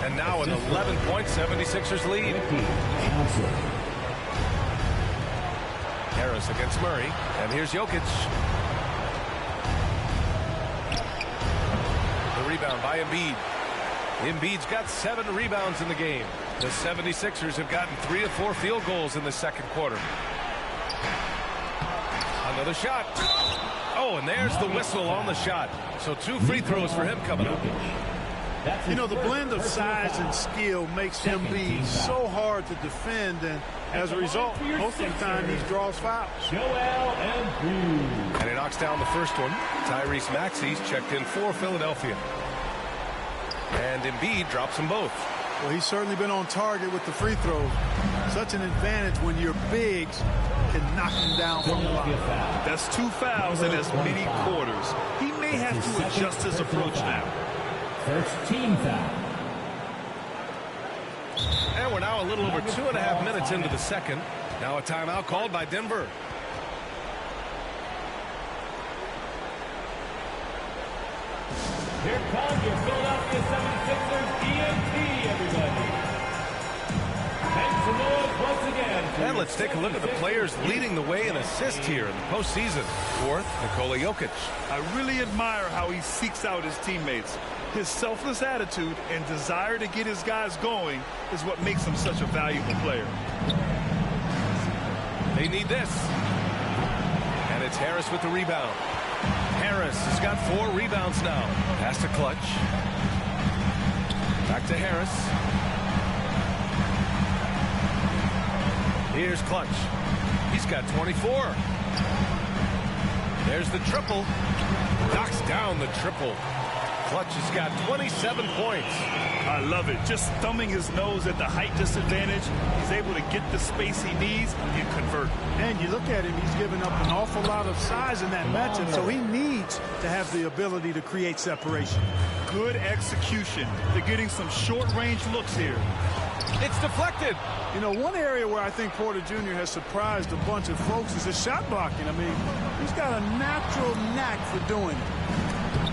And now an 11-point 76ers lead. Harris against Murray. And here's Jokic. The rebound by Embiid. Embiid's got 7 rebounds in the game. The 76ers have gotten 3 of 4 field goals in the second quarter. Another shot. Oh, and there's the whistle on the shot. So 2 free throws for him coming up. You know, the blend of size and skill makes him be so hard to defend, and as a result, most of the time he draws fouls. And he knocks down the first one. Tyrese Maxey's checked in for Philadelphia. And Embiid drops them both. Well, he's certainly been on target with the free throws. Such an advantage when your bigs can knock him down from the line. That's 2 fouls in as many quarters. He may have to adjust his approach now. First team foul. And we're now a little over 2.5 minutes into the second. Now a timeout called by Denver. Here comes your Philadelphia 76ers EMT, everybody. Make some noise once again. And let's take a look at the players leading the way in assists here in the postseason. 4th, Nikola Jokic. I really admire how he seeks out his teammates. His selfless attitude and desire to get his guys going is what makes him such a valuable player. They need this. And it's Harris with the rebound. Harris has got 4 rebounds now. Pass to Clutch. Back to Harris. Here's Clutch. He's got 24. There's the triple. Knocks down the triple. Clutch has got 27 points. I love it. Just thumbing his nose at the height disadvantage. He's able to get the space he needs and convert. And you look at him, he's given up an awful lot of size in that matchup, so he needs to have the ability to create separation. Good execution. They're getting some short-range looks here. It's deflected. You know, one area where I think Porter Jr. has surprised a bunch of folks is his shot blocking. I mean, he's got a natural knack for doing it.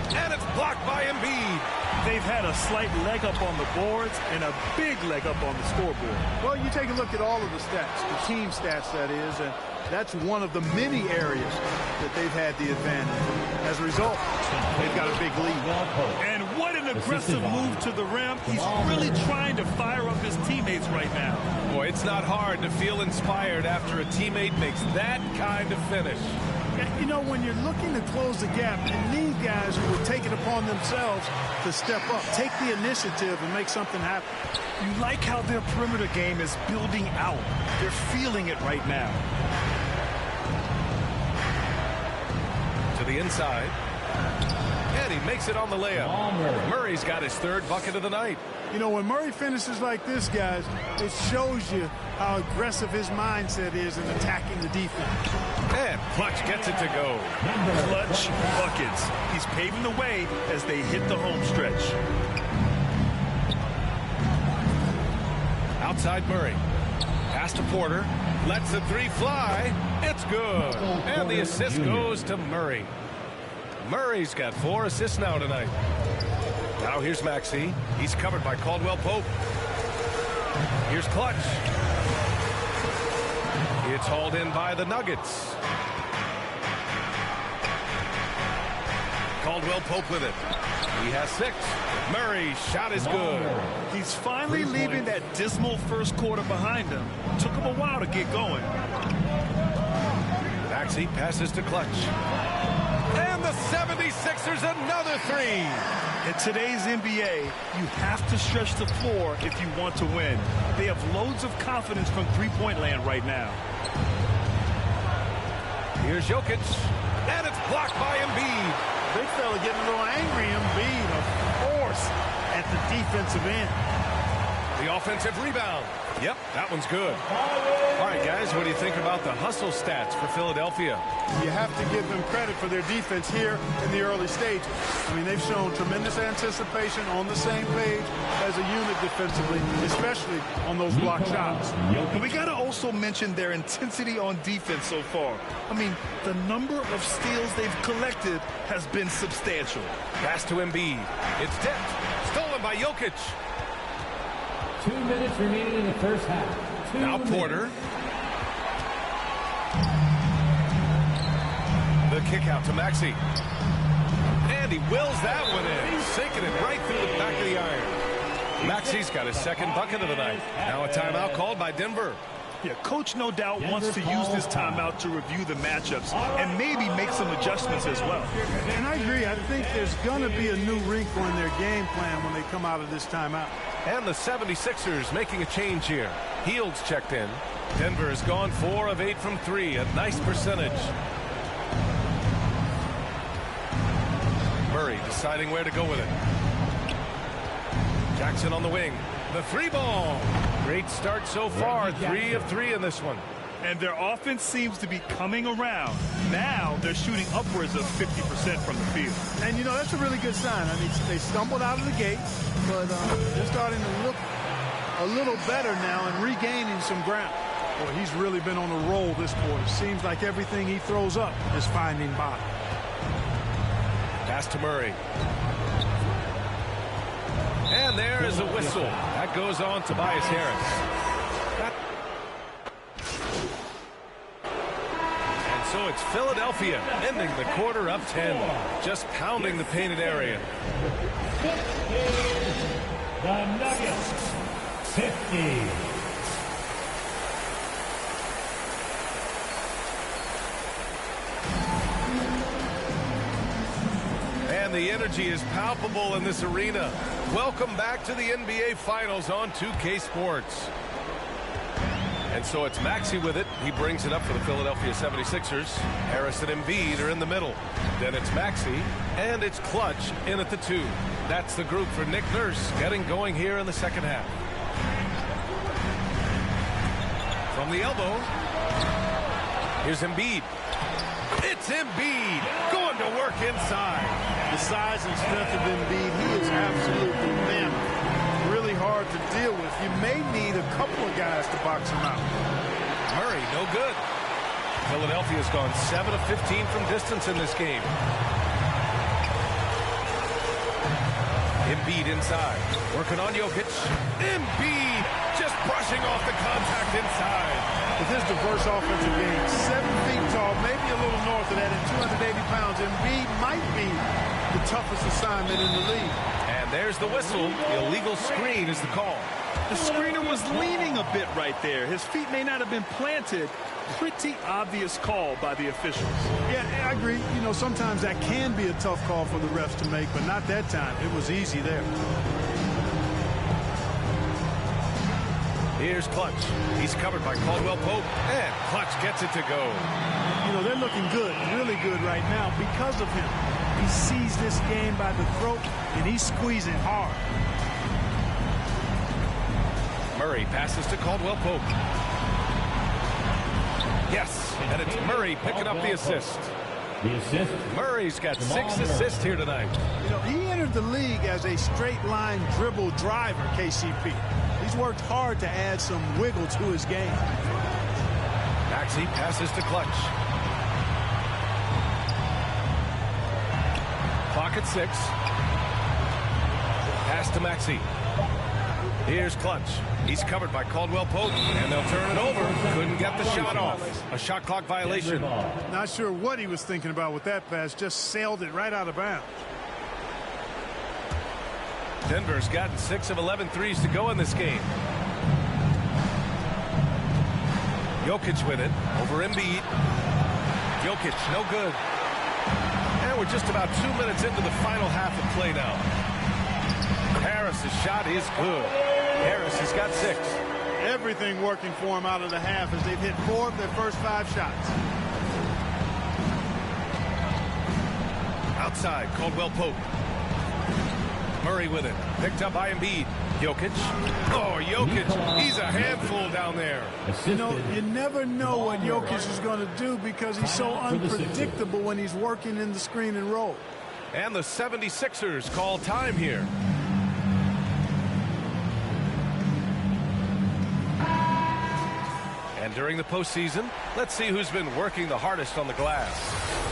And it's blocked by Embiid. They've had a slight leg up on the boards and a big leg up on the scoreboard. Well, you take a look at all of the stats, the team stats, that is, and that's one of the many areas that they've had the advantage. As a result, they've got a big lead. And what an aggressive move to the rim. He's really trying to fire up his teammates right now. Boy, it's not hard to feel inspired after a teammate makes that kind of finish. You know, when you're looking to close the gap, you need guys who will take it upon themselves to step up, take the initiative, and make something happen. You like how their perimeter game is building out. They're feeling it right now. To the inside. And he makes it on the layup. Murray's got his 3rd bucket of the night. You know, when Murray finishes like this, guys, it shows you how aggressive his mindset is in attacking the defense. And Clutch gets it to go. Clutch buckets. He's paving the way as they hit the home stretch. Outside Murray. Pass to Porter. Lets the 3 fly. It's good. And the assist goes to Murray. Murray's got 4 assists now tonight. Now here's Maxey. He's covered by Caldwell Pope. Here's Clutch. It's hauled in by the Nuggets. Caldwell Pope with it. He has 6. Murray's shot is good. He's finally leaving that dismal first quarter behind him. Took him a while to get going. Maxey passes to Clutch. And the 76ers another 3. In today's NBA, you have to stretch the floor if you want to win. They have loads of confidence from three-point land right now. Here's Jokic. And it's blocked by Embiid. Big fella getting a little angry. Embiid, a force at the defensive end. The offensive rebound. Yep, that one's good. All right, guys, what do you think about the hustle stats for Philadelphia? You have to give them credit for their defense here in the early stages. I mean, they've shown tremendous anticipation, on the same page as a unit defensively, especially on those block shots. And we got to also mention their intensity on defense so far. I mean, the number of steals they've collected has been substantial. Pass to Embiid. It's tipped. Stolen by Jokic. 2 minutes remaining in the first half. Now Porter. The kick out to Maxey. And he wills that one in, sinking it right through the back of the iron. Maxey's got his second bucket of the night. Now a timeout called by Denver. Yeah, Coach no doubt wants to use this timeout to review the matchups and maybe make some adjustments as well. And I agree. I think there's going to be a new wrinkle in their game plan when they come out of this timeout. And the 76ers making a change here. Hields checked in. Denver has gone 4 of 8 from 3, a nice percentage. Murray deciding where to go with it. Jackson on the wing. The 3-ball. Great start so far. 3 of 3 in this one. And their offense seems to be coming around. Now they're shooting upwards of 50% from the field. And, you know, that's a really good sign. I mean, they stumbled out of the gate, but they're starting to look a little better now and regaining some ground. Boy, he's really been on a roll this quarter. Seems like everything he throws up is finding bottom. Pass to Murray. And there is a whistle. That goes on Tobias Harris. And so it's Philadelphia ending the quarter up 10. Just pounding the painted area. The Nuggets, 50. And the energy is palpable in this arena. Welcome back to the NBA Finals on 2K Sports. And so it's Maxey with it. He brings it up for the Philadelphia 76ers. Harris and Embiid are in the middle. Then it's Maxey, and it's Clutch in at the 2. That's the group for Nick Nurse getting going here in the second half. From the elbow, here's Embiid. It's Embiid going to work inside. The size and strength of Embiid, he is absolutely mammoth. Really hard to deal with. You may need a couple of guys to box him out. Murray, no good. Philadelphia's gone 7 of 15 from distance in this game. Embiid inside. Working on Jokic. Embiid just brushing off the contact inside. With his diverse offensive game, 7 feet tall, maybe a little north of that, at 280 pounds, Embiid might be the toughest assignment in the league. And there's the whistle. The illegal screen is the call. The screener was leaning a bit right there. His feet may not have been planted. Pretty obvious call by the officials. Yeah, I agree. You know, sometimes that can be a tough call for the refs to make, but not that time. It was easy there. Here's Clutch. He's covered by Caldwell Pope, and Clutch gets it to go. You know, they're looking good, really good right now because of him. He sees this game by the throat, and he's squeezing hard. Murray passes to Caldwell Pope. Yes, and it's Murray picking up the assist. The assist. Murray's got 6 assists here tonight. You know, he entered the league as a straight-line dribble driver, KCP. He's worked hard to add some wiggle to his game. Maxey passes to Clutch. Clock at 6. Pass to Maxey. Here's Clutch. He's covered by Caldwell Pope, and they'll turn it over. Couldn't get the shot off. A shot clock violation. Not sure what he was thinking about with that pass. Just sailed it right out of bounds. Denver's gotten 6 of 11 threes to go in this game. Jokic with it. Over Embiid. Jokic, no good. And we're just about 2 minutes into the final half of play now. Harris's shot is good. Harris has got 6. Everything working for him out of the half as they've hit 4 of their first 5 shots. Outside, Caldwell Pope. Murray with it. Picked up by Embiid. Jokic. Oh, Jokic. He's a handful down there. You know, you never know what Jokic is going to do because he's so unpredictable when he's working in the screen and roll. And the 76ers call time here. And during the postseason, let's see who's been working the hardest on the glass.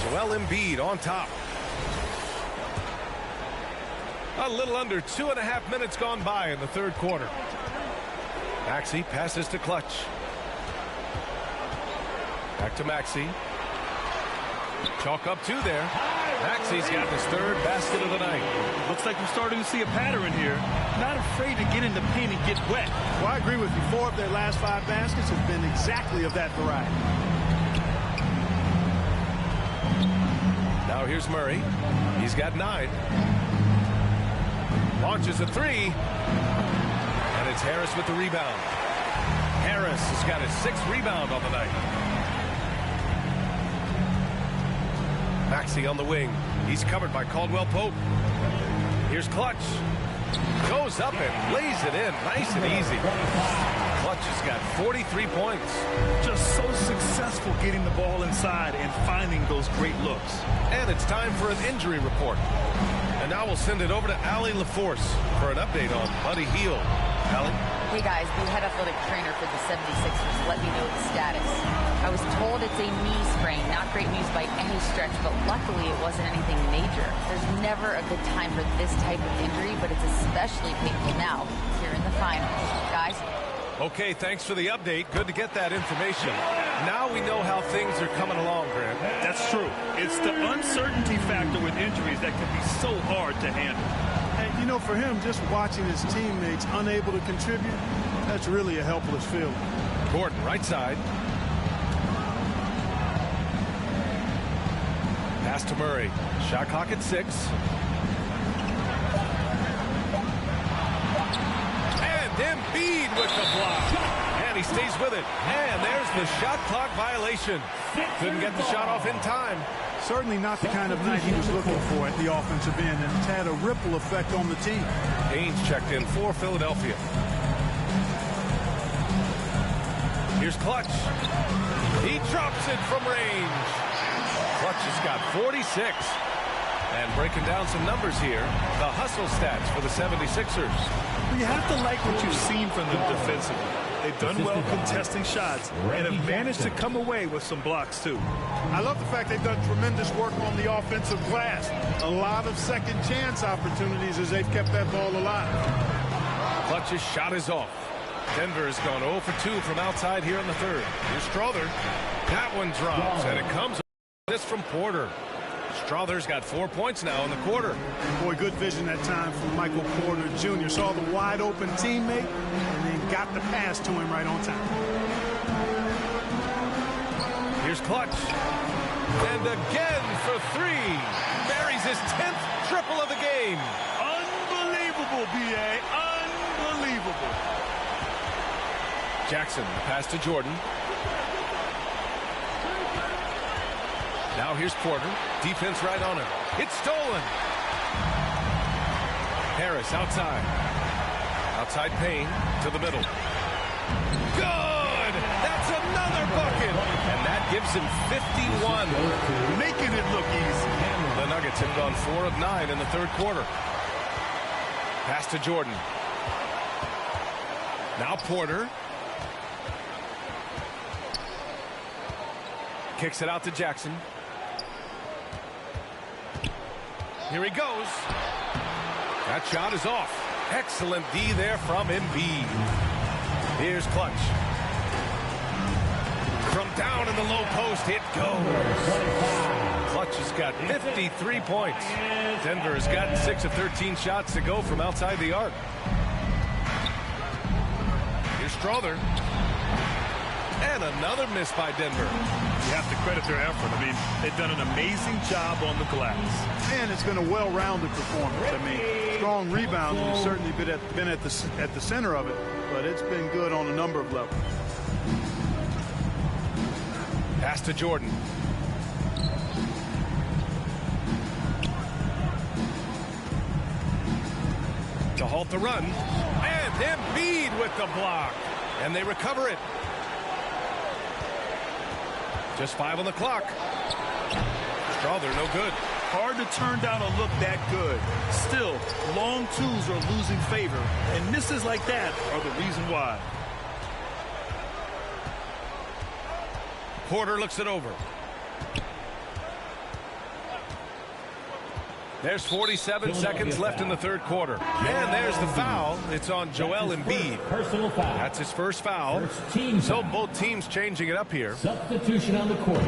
Joel Embiid on top. A little under 2.5 minutes gone by in the third quarter. Maxey passes to Clutch. Back to Maxey. Chalk up 2 there. Maxey's got his third basket of the night. Looks like we're starting to see a pattern here. Not afraid to get in the paint and get wet. Well, I agree with you. 4 of their last 5 baskets have been exactly of that variety. Now here's Murray. He's got 9. Launches a 3. And it's Harris with the rebound. Harris has got his 6th rebound on the night. Maxey on the wing. He's covered by Caldwell Pope. Here's Clutch. Goes up and lays it in. Nice and easy. Clutch has got 43 points. Just so successful getting the ball inside and finding those great looks. And it's time for an injury report. And now we'll send it over to Allie LaForce for an update on Buddy Hield. Allie? Hey guys, the head athletic trainer for the 76ers let me know the status. I was told it's a knee sprain, not great news by any stretch, but luckily it wasn't anything major. There's never a good time for this type of injury, but it's especially painful now, here in the finals. Guys? Okay, thanks for the update. Good to get that information. Now we know how things are coming along, Grant. That's true. It's the uncertainty factor with injuries that can be so hard to handle. And, you know, for him, just watching his teammates unable to contribute, that's really a helpless feeling. Gordon, right side. Pass to Murray. Shot clock at 6. And Embiid with the block. And he stays with it. And there's the shot clock violation. Couldn't get the shot off in time. Certainly not the kind of night he was looking for at the offensive end, and it's had a ripple effect on the team. Haynes checked in for Philadelphia. Here's Clutch. He drops it from range. Clutch has got 46. And breaking down some numbers here, the hustle stats for the 76ers. You have to like what you've seen from them defensively. They've done well contesting shots and have managed to come away with some blocks, too. I love the fact they've done tremendous work on the offensive glass. A lot of second chance opportunities as they've kept that ball alive. Clutch's shot is off. Denver has gone 0 for 2 from outside here in the third. Here's Strother. That one drops, and it comes this from Porter. Strother's got 4 points now in the quarter. Boy, good vision that time from Michael Porter Jr. Saw the wide open teammate and then got the pass to him right on time. Here's Clutch. And again for 3. Buries his 10th triple of the game. Unbelievable, B.A. Unbelievable. Jackson, the pass to Jordan. Now here's Porter. Defense right on him. It's stolen. Harris outside. Outside Payne to the middle. Good! That's another bucket! And that gives him 51. Making it look easy. The Nuggets have gone 4 of 9 in the third quarter. Pass to Jordan. Now Porter. Kicks it out to Jackson. Here he goes. That shot is off. Excellent D there from Embiid. Here's Clutch. From down in the low post, it goes. Clutch has got 53 points. Denver has gotten 6 of 13 shots to go from outside the arc. Here's Strother. And another miss by Denver. You have to credit their effort. I mean, they've done an amazing job on the glass. And it's been a well-rounded performance. I mean, strong rebounding has certainly been at the center of it, but it's been good on a number of levels. Pass to Jordan. to halt the run. And Embiid with the block. And they recover it. Just 5 on the clock. Strawther, no good. Hard to turn down a look that good. Still, long twos are losing favor, and misses like that are the reason why. Porter looks it over. There's 47 seconds left in the third quarter. And there's the foul. It's on Joel Embiid. Personal foul. That's his first foul. So both teams changing it up here. Substitution on the court.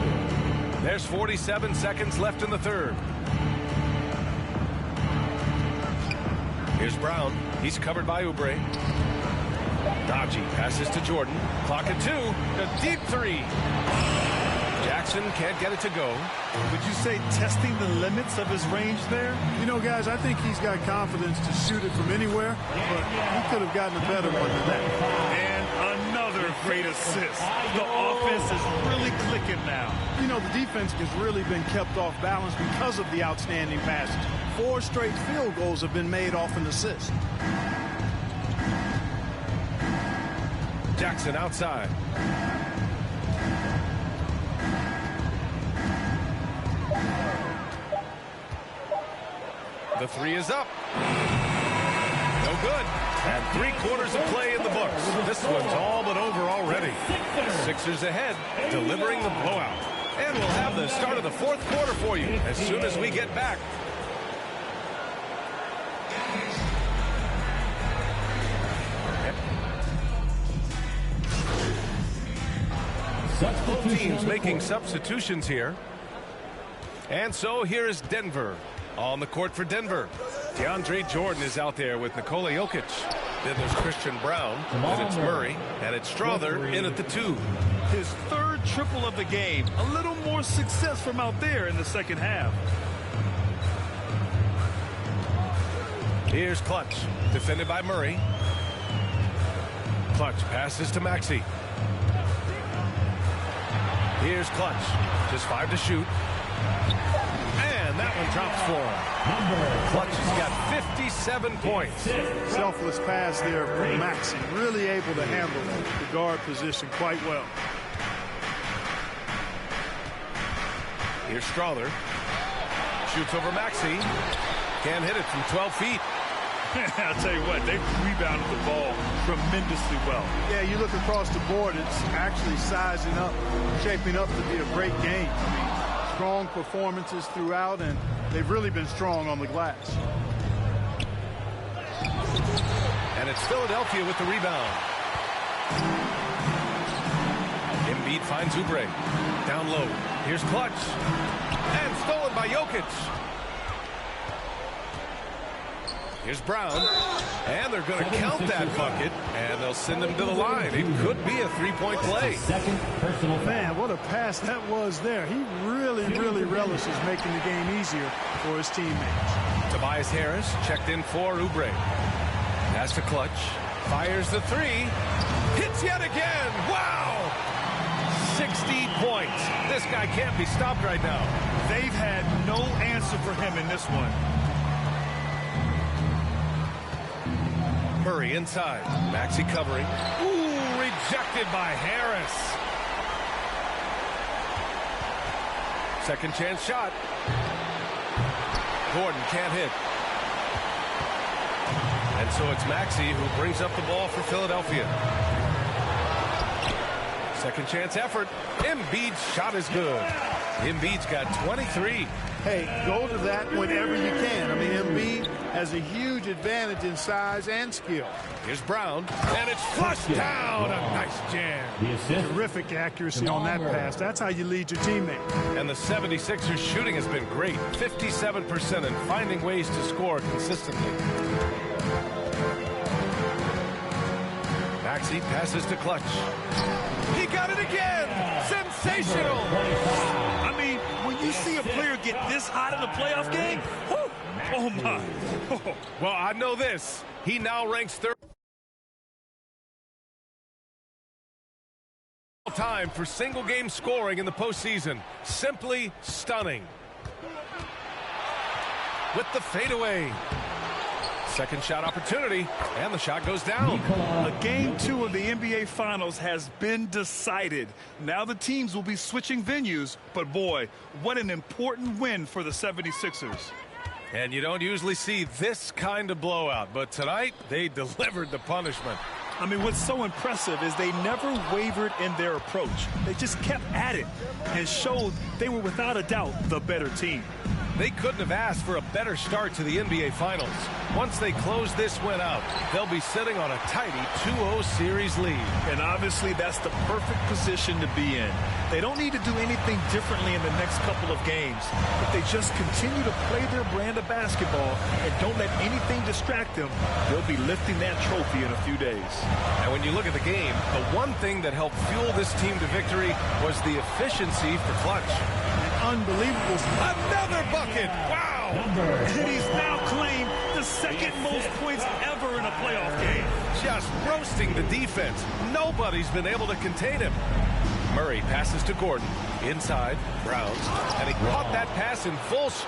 There's 47 seconds left in the third. Here's Brown. He's covered by Oubre. Dodgy passes to Jordan. Clock at 2. A deep 3. Jackson can't get it to go. Would you say testing the limits of his range there? You know, guys, I think he's got confidence to shoot it from anywhere, but he could have gotten a better one than that. And another great assist. The offense is really clicking now. You know, the defense has really been kept off balance because of the outstanding passes. 4 straight field goals have been made off an assist. Jackson outside. The 3 is up. No good. And 3/4 of play in the books. This one's all but over already. Sixers ahead, delivering the blowout. And we'll have the start of the fourth quarter for you as soon as we get back. Both teams making substitutions here. And so here is Denver. On the court for Denver, DeAndre Jordan is out there with Nikola Jokic. Then there's Christian Brown, then it's Murray, and it's Strawther in at the 2. His third triple of the game. A little more success from out there in the second half. Here's Clutch, defended by Murray. Clutch passes to Maxey. Here's Clutch, just 5 to shoot. And that one drops for him. Clutch has got 57 points. Selfless pass there from Maxey. Really able to handle the guard position quite well. Here's Strawther. Shoots over Maxey. Can't hit it from 12 feet. I'll tell you what, they've rebounded the ball tremendously well. Yeah, you look across the board, it's actually sizing up, shaping up to be a great game. I mean, strong performances throughout, and they've really been strong on the glass. And it's Philadelphia with the rebound. Embiid finds Oubre. Down low. Here's Clutch. And stolen by Jokic. Here's Brown, and they're going to count that bucket, and they'll send him to the line. It could be a 3-point play. Man, what a pass that was there. He really relishes making the game easier for his teammates. Tobias Harris checked in for Oubre. Pass to Clutch. Fires the 3. Hits yet again. Wow! 60 points. This guy can't be stopped right now. They've had no answer for him in this one. Murray inside. Maxey covering. Ooh, rejected by Harris. Second chance shot. Gordon can't hit. And so it's Maxey who brings up the ball for Philadelphia. Second chance effort. Embiid's shot is good. Embiid's got 23. Hey, go to that whenever you can. I mean, Embiid has a huge advantage in size and skill. Here's Brown, and it's flushed down. A nice jam. Terrific accuracy on that pass. That's how you lead your teammate. And the 76ers shooting has been great. 57% and finding ways to score consistently. Maxey passes to Clutch. He got it again. Sensational. I mean, when you see a player get this hot in a playoff game, whew, oh my. Well, I know this. He now ranks third time for single game scoring in the postseason. Simply stunning. With the fadeaway. Second shot opportunity, and the shot goes down. A game 2 of the NBA Finals has been decided. Now the teams will be switching venues, but boy, what an important win for the 76ers. And you don't usually see this kind of blowout, but tonight they delivered the punishment. I mean, what's so impressive is they never wavered in their approach. They just kept at it and showed they were without a doubt the better team. They couldn't have asked for a better start to the NBA Finals. Once they close this win out, they'll be sitting on a tidy 2-0 series lead. And obviously that's the perfect position to be in. They don't need to do anything differently in the next couple of games. If they just continue to play their brand of basketball and don't let anything distract them, they'll be lifting that trophy in a few days. And when you look at the game, the one thing that helped fuel this team to victory was the efficiency for clutch. Unbelievable. Another bucket. Wow. And he's now claimed the second most points ever in a playoff game. Just roasting the defense. Nobody's been able to contain him. Murray passes to Gordon. Inside, Browns. And he caught that pass in full stride.